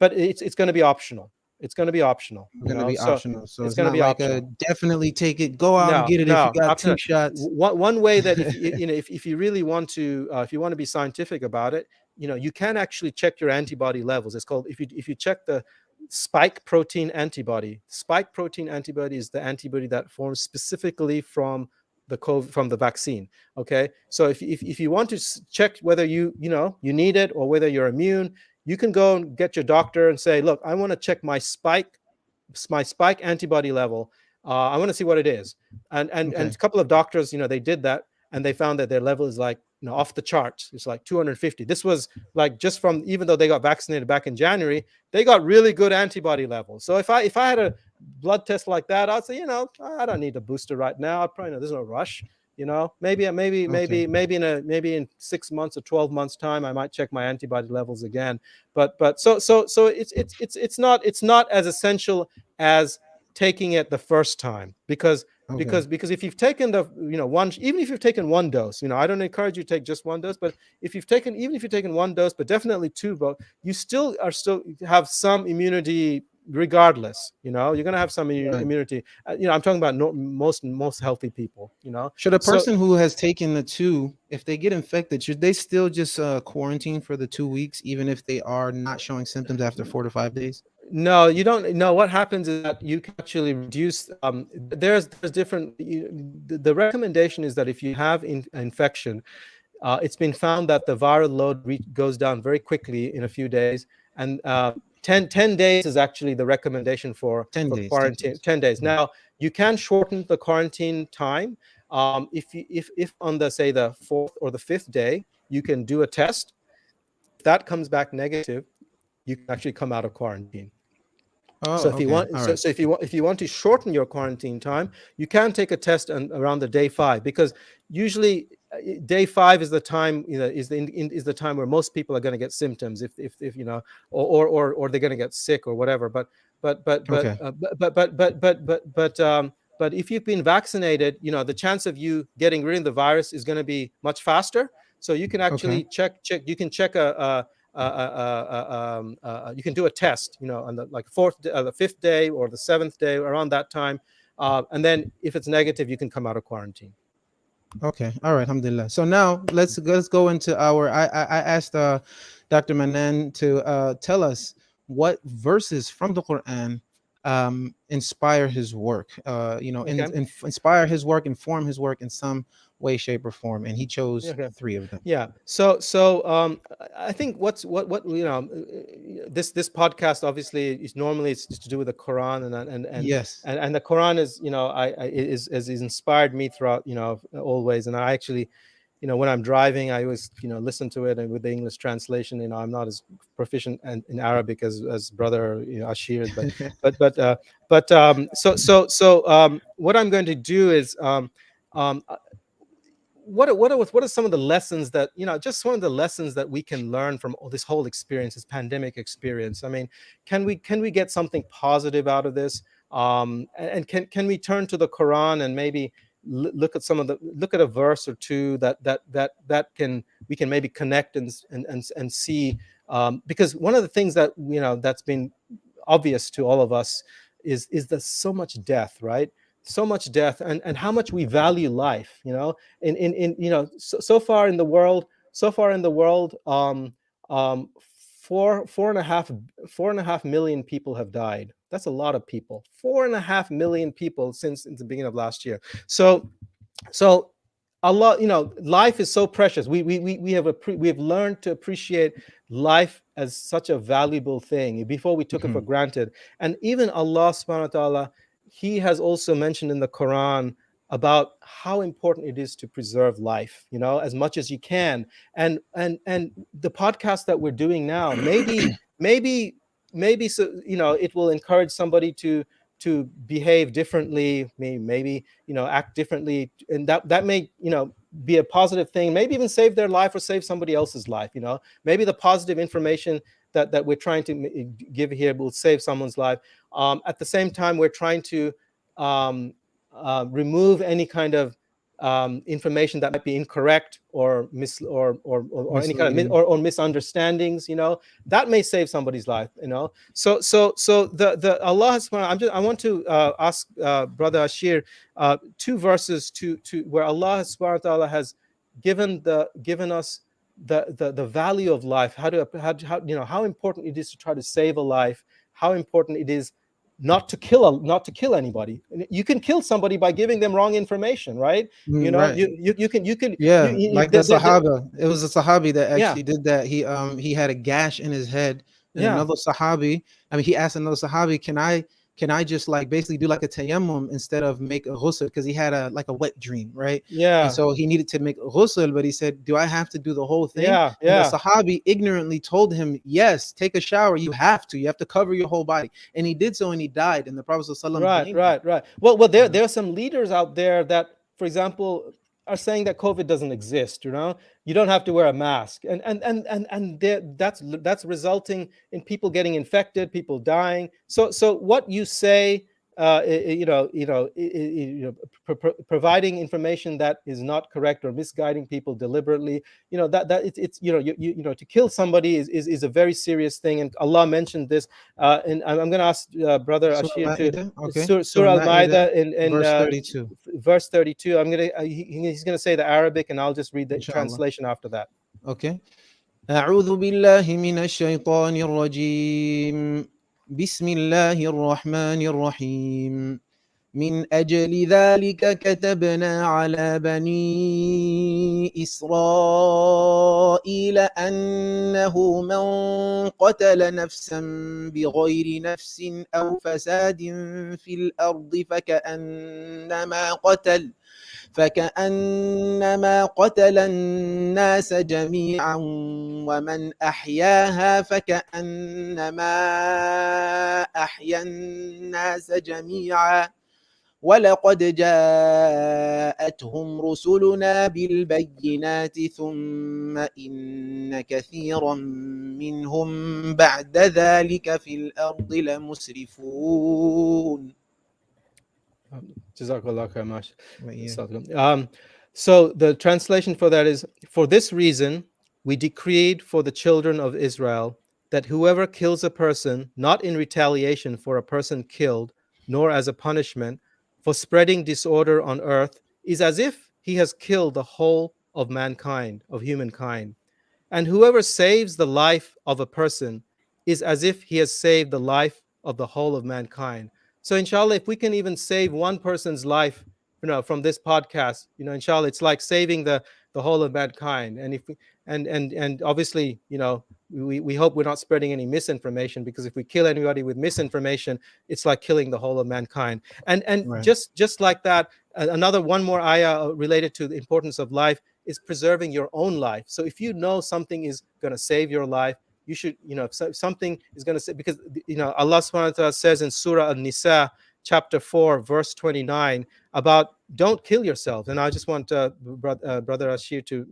but it's going to be optional. It's going to be optional, Going to be so optional, so it's it's going to not be like a optional. definitely take it, go out and No, get it if you no, got two absolutely. shots. One way that, if you really want to, if you want to be scientific about it, you can actually check your antibody levels. It's called, if you check the spike protein antibody. Spike protein antibody is the antibody that forms specifically from the COVID, from the vaccine. Okay, so if you want to check whether you need it or whether you're immune, you can go and get your doctor and say, look, I want to check my spike antibody level. I want to see what it is. And Okay. a couple of doctors, they did that, and they found that their level is like, off the charts. It's like 250. This was like, just from, even though they got vaccinated back in January, they got really good antibody levels. So if I had a blood test like that, I'd say, I don't need a booster right now. I probably know there's no rush. Maybe Okay. in 6 months or 12 months time, I might check my antibody levels again. But so it's not as essential as taking it the first time, because Okay. if you've taken the one, even if you've taken one dose, I don't encourage you to take just one dose, but even if you've taken one dose, but definitely two, but you still have some immunity regardless. You're going to have some Right. immunity. I'm talking about most healthy people. Should a So person who has taken the two, if they get infected, should they still just quarantine for the 2 weeks, even if they are not showing symptoms after 4 to 5 days? no, you don't know. What happens is that you can actually reduce. There's different. The recommendation is that if you have infection, it's been found that the viral load goes down very quickly in a few days, and 10 days is actually the recommendation for 10 days. 10 quarantine. days. 10 days. Now you can shorten the quarantine time. If on the, say, the fourth or the fifth day, you can do a test. If that comes back negative, you can actually come out of quarantine. So Oh, if you okay. want, All so, right. so if you want to shorten your quarantine time, you can take a test around the day 5, because usually day 5 is the time, is the time where most people are going to get symptoms, if or they're going to get sick or whatever. Okay. But if you've been vaccinated, the chance of you getting rid of the virus is going to be much faster. So you can Okay. actually check. You can check you can do a test, on the, like, the fifth day or the seventh day, around that time, and then if it's negative, you can come out of quarantine. Okay. All right. Alhamdulillah. So now let's go into our. I asked Dr. Manan to tell us what verses from the Quran inspire his work. Okay. Inspire his work, inform his work in some way, shape, or form, and he chose Okay. 3 of them. Yeah. So I think what this podcast obviously is, normally it's to do with the Quran, Yes. and the Quran is, is inspired me throughout, always. And I actually, when I'm driving, I always, listen to it, and with the English translation. I'm not as proficient in Arabic as brother, Ashir, but what I'm going to do is, um, what are some of the lessons that, just one of the lessons that we can learn from this whole experience, this pandemic experience? I mean, can we get something positive out of this? And can we turn to the Quran and maybe look at a verse or two that can we can maybe connect and see, because one of the things that, that's been obvious to all of us is there's so much death, right? So much death, and how much we value life. So far in the world, um, four and a half million people have died. That's a lot of people. 4.5 million people since the beginning of last year. So Allah, life is so precious. We have learned to appreciate life as such a valuable thing. Before we took it for Mhm. granted. And even Allah subhanahu wa ta'ala, He has also mentioned in the Quran about how important it is to preserve life, as much as you can. And the podcast that we're doing now, maybe maybe so it will encourage somebody to behave differently, maybe act differently, and that may be a positive thing, maybe even save their life or save somebody else's life. Maybe the positive information that we're trying to give here will save someone's life. At the same time, we're trying to um, remove any kind of information that might be incorrect or any kind of Misleading. or misunderstandings, that may save somebody's life. So the Allah subhanahu, I want to ask Brother Ashir two verses to where Allah subhanahu wa ta'ala has given us the value of life, how important it is to try to save a life, how important it is not to kill anybody. You can kill somebody by giving them wrong information, right? Right. You, Yeah, you like the the- Sahaba. It was a Sahabi that yeah, actually did that. He had a gash in his head, and yeah, another Sahabi. I mean, he asked another Sahabi, "Can I just like basically do like a tayammum instead of make a ghusl?" Because he had a wet dream, right? And yeah, so he needed to make a ghusl, but he said, "Do I have to do the whole thing?" yeah, And the yeah. Sahabi ignorantly told him, "Yes, take a shower. You have to. You have to cover your whole body." And he did so, and he died. And the Prophet ﷺ Right, blamed him. right, right. Well, You there know? are some leaders out there that, for example, are saying that COVID doesn't exist. You don't have to wear a mask, and that's resulting in people getting infected, people dying. So what you say, providing information that is not correct or misguiding people deliberately, that it's to kill somebody is a very serious thing, and Allah mentioned this. And I'm going to ask Brother Surah Ashir to Ma'idah, okay. Surah Surah Ma'idah, Al-Ma'idah in verse 32, verse 32. He's going to say the Arabic, and I'll just read the inshallah. translation after that. Okay. أعوذ بالله من الشيطان الرجيم. بسم الله الرحمن الرحيم. من أجل ذلك كتبنا على بني إسرائيل أنه من قتل نفسا بغير نفس أو فساد في الأرض فكأنما قتل الناس جميعا ومن أحياها فكأنما أحيا الناس جميعا ولقد جاءتهم رسلنا بالبينات ثم إن كثيرا منهم بعد ذلك في الأرض لمسرفون. Jazakallah khair, Mash. Right, yeah. So the translation for that is, for this reason, we decreed for the children of Israel that whoever kills a person, not in retaliation for a person killed, nor as a punishment for spreading disorder on earth, is as if he has killed the whole of mankind, of humankind. And whoever saves the life of a person is as if he has saved the life of the whole of mankind. So, inshallah, if we can even save one person's life, from this podcast, inshallah, it's like saving the whole of mankind. And if we, and obviously, we hope we're not spreading any misinformation, because if we kill anybody with misinformation, it's like killing the whole of mankind. And Right. just like that, another one more ayah related to the importance of life is preserving your own life. So if you know something is going to save your life, you should, if something is going to say, because Allah subhanahu wa ta'ala says in Surah An-Nisa, chapter 4, verse 29, about don't kill yourself. And I just want Brother Ashir to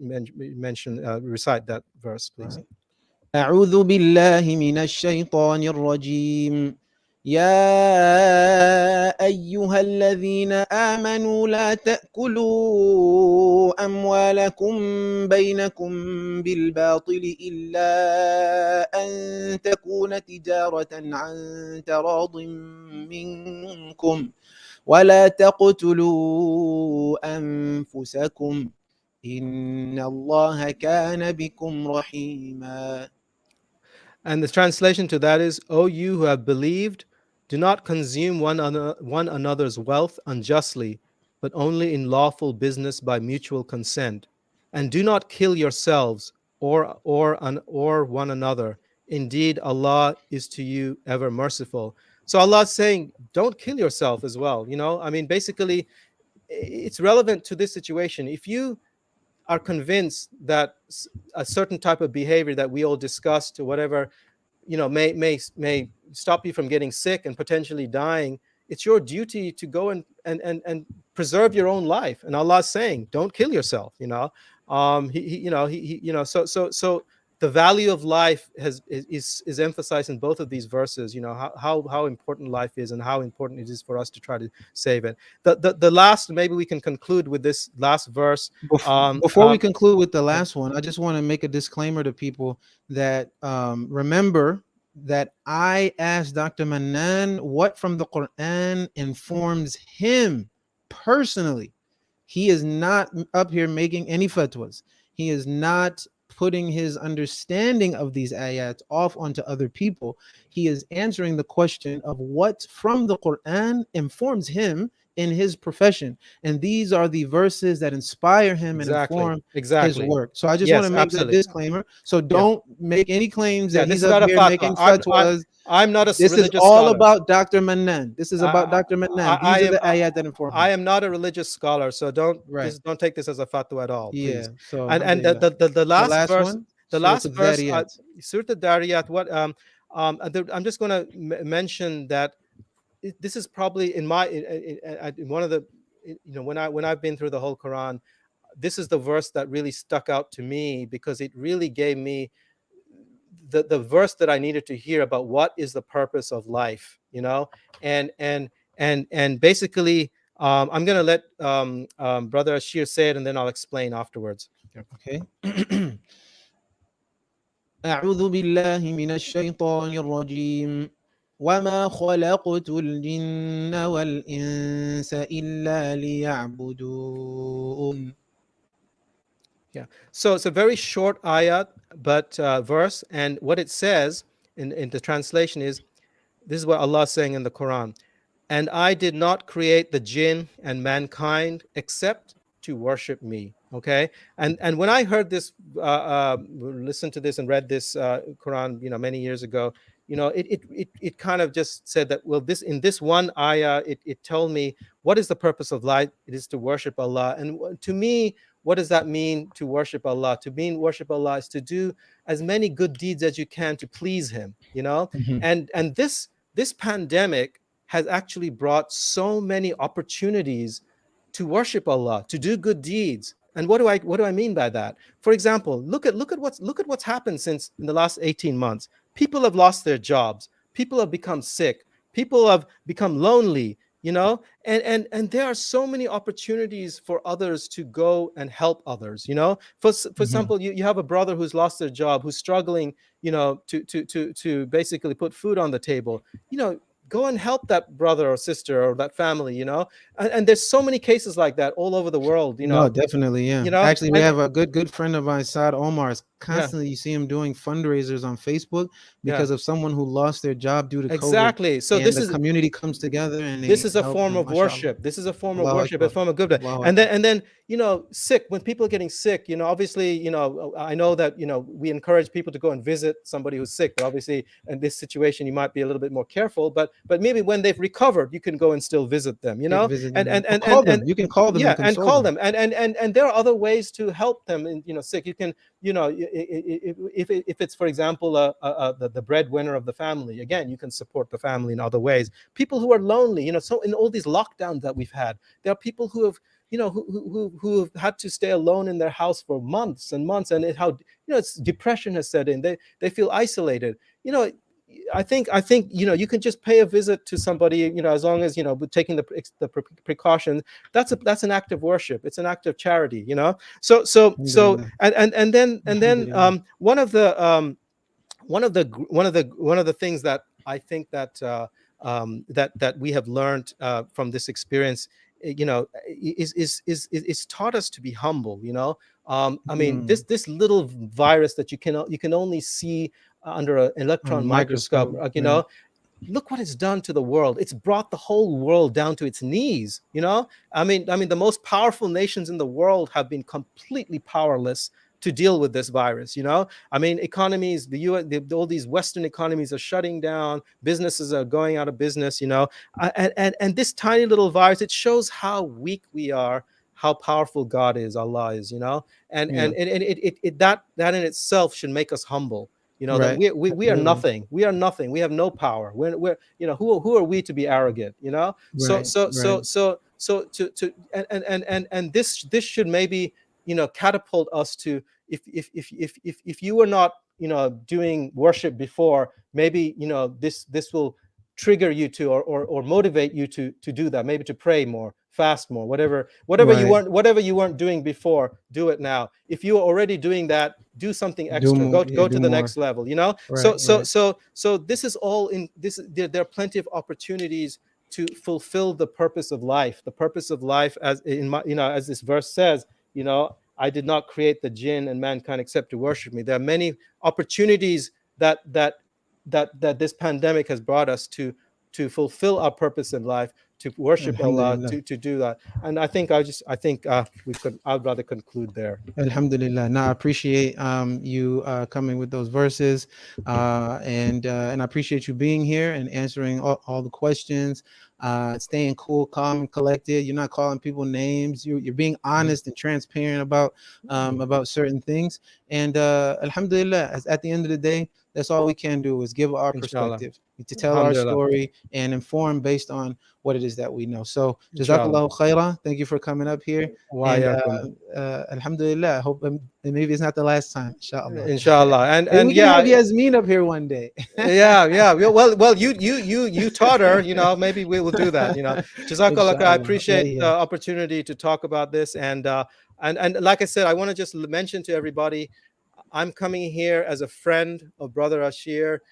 recite that verse, please. Right. أعوذ بالله من الشيطان الرجيم. يا أيها الذين آمنوا لا تأكلوا أموالكم بينكم بالباطل إلا أن تكون تجارة عن تراض منكم ولا تقتلوا أنفسكم إن الله كان بكم رحيما. And the translation to that is, O you who have believed, do not consume one another's wealth unjustly, but only in lawful business by mutual consent. And do not kill yourselves or one another. Indeed, Allah is to you ever merciful. So Allah is saying, don't kill yourself as well. I mean, basically, it's relevant to this situation. If you are convinced that a certain type of behavior that we all discussed or whatever, may stop you from getting sick and potentially dying, it's your duty to go and preserve your own life. And Allah is saying, don't kill yourself. So the value of life is emphasized in both of these verses. How important life is and how important it is for us to try to save it. The last, maybe we can conclude with this last verse. Before we conclude with the last one, I just want to make a disclaimer to people that remember that I asked Dr. Mannan what from the Quran informs him personally. He is not up here making any fatwas. He is not putting his understanding of these ayats off onto other people. He is answering the question of what from the Quran informs him in his profession. And these are the verses that inspire him and inform his work. So I just want to make that disclaimer. So don't make any claims that he's up here making fatwas. I'm not a This religious is all scholar. About Dr. Mannan. This is about Dr. Mannan. These are the ayat that inform him. I am not a religious scholar, so don't take this as a fatwa at all, please. Yeah. So and the last verse, one, the last verse, Surah Dariyat. What I'm just going to mention that this is probably in one of the when I've been through the whole Quran, this is the verse that really stuck out to me because it really gave me the verse that I needed to hear about what is the purpose of life, and basically I'm going to let Brother Ashir say it, and then I'll explain afterwards. Okay. أعوذ بالله من الشيطان الرجيم وما خلقت الجن والإنس إلا ليعبدون. Yeah. So it's a very short ayat, but verse, and what it says in the translation is, this is what Allah is saying in the Quran: and I did not create the jinn and mankind except to worship me. Okay. And when I heard this, listened to this and read this Quran, many years ago, it kind of just said that, well, this in this one ayah, it told me what is the purpose of life. It is to worship Allah. And to me, what does that mean, to worship Allah? To mean worship Allah is to do as many good deeds as you can to please Him, Mm-hmm. and this pandemic has actually brought so many opportunities to worship Allah, to do good deeds. And what do I mean by that? For example, look at what's happened since in the last 18 months. People have lost their jobs. People have become sick. People have become lonely, and there are so many opportunities for others to go and help others. For example, you have a brother who's lost their job, who's struggling, to basically put food on the table. Go and help that brother or sister or that family, and there's so many cases like that all over the world, No, definitely, yeah. Actually, we have a good friend of mine, Saad Omar. Constantly, you see him doing fundraisers on Facebook because of someone who lost their job due to COVID. So and the community comes together and this is a form of worship. This is a form of worship, a form of good. And then sick, when people are getting sick, obviously, I know that we encourage people to go and visit somebody who's sick, but obviously in this situation you might be a little bit more careful. But maybe when they've recovered, you can go and still visit them. And call them. You can call them. Yeah, and call them. And there are other ways to help them. Sick. You can if it's, for example, the breadwinner of the family, again, you can support the family in other ways. People who are lonely, so in all these lockdowns that we've had, there are people who have who have had to stay alone in their house for months and months, and it's depression has set in. They feel isolated. I think you can just pay a visit to somebody, as long as taking the precautions. That's an act of worship. It's an act of charity. So and then one of the things that I think that that we have learned from this experience, is taught us to be humble. I mean, this little virus that you can only see under an electron microscope, look what it's done to the world. It's brought the whole world down to its knees. You know, I mean, the most powerful nations in the world have been completely powerless to deal with this virus. You know, I mean, economies, the U.S., all these Western economies are shutting down. Businesses are going out of business. You know, and this tiny little virus, it shows how weak we are, how powerful God is, Allah is. You know, Yeah. that in itself should make us humble. You know, that Right. we are Absolutely. nothing. We are nothing. We have no power. We're you know, who are we to be arrogant? You know, Right. Right. and this should maybe, you know, catapult us to, if you were not, you know, doing worship before, maybe, you know, this will trigger you to, or motivate you to do that, maybe to pray more, fast more, Right. whatever you weren't doing before, do it now. If you are already doing that, do something Do extra, more. Yeah. go Do to the more. next level, you know. Right. Right. So this is all in this. There are plenty of opportunities to fulfill the purpose of life. The purpose of life, as in my, you know, as this verse says, you know, I did not create the jinn and mankind except to worship me. There are many opportunities that this pandemic has brought us to fulfill our purpose in life, to worship Allah, Alhamdulillah. to do that. And I think I'd rather conclude there. Alhamdulillah. Now I appreciate you coming with those verses, and I appreciate you being here and answering all the questions. Staying cool, calm, and collected. You're not calling people names. You're being honest and transparent about certain things. And Alhamdulillah, as at the end of the day, that's all we can do is give our Inshallah. perspective, to tell our Alhamdulillah. story and inform based on what it is that we know. So Inshallah. Jazakallahu khairah. Thank you for coming up here. Wa And yakum. Alhamdulillah, I hope maybe it's not the last time, inshallah. Inshallah. Maybe And we can have yeah, Yasmin up here one day. yeah. Well, you taught her. You know, maybe we will do that. You know, Jazakallah. I Inshallah. appreciate the opportunity to talk about this. And like I said, I want to just mention to everybody, I'm coming here as a friend of Brother Ashir.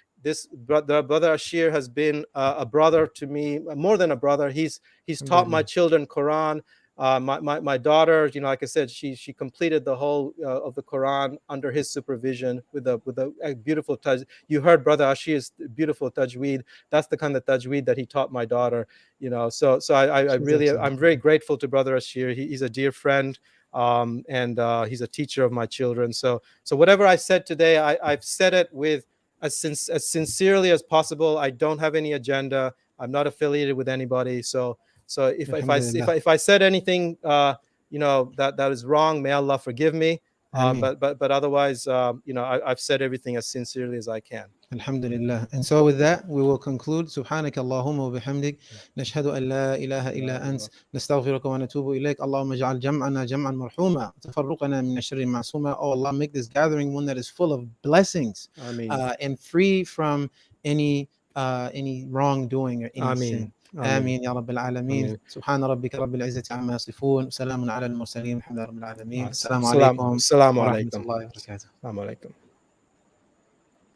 Brother Ashir has been a brother to me, more than a brother. He's taught my children Quran. My daughter, you know, like I said, she completed the whole of the Quran under his supervision with a beautiful taj. You heard Brother Ashir's beautiful tajweed. That's the kind of tajweed that he taught my daughter. You know, so I'm very grateful to Brother Ashir. He's a dear friend. And he's a teacher of my children. So whatever I said today, I've said it with as sincerely as possible. I don't have any agenda. I'm not affiliated with anybody. So if I said anything, you know, that is wrong, may Allah forgive me. But otherwise, you know, I've said everything as sincerely as I can. Alhamdulillah. And so with that, we will conclude. Subhanaka Allahumma wa bihamdik. Nashhadu an la ilaha illa ant. Nastaghfiruka wa natubu ilayk. Allahumma ja'al jam'ana jam'an marhuma. Tafarruqana min ash-sharri ma'suma. Oh Allah, make this gathering one that is full of blessings. And free from any wrongdoing or any sin. آمين يا رب العالمين. سبحان ربك رب العزة عما يصفون. سلام على المرسلين. الحمد لله رب العالمين. السلام عليكم ورحمة الله وبركاته. السلام عليكم.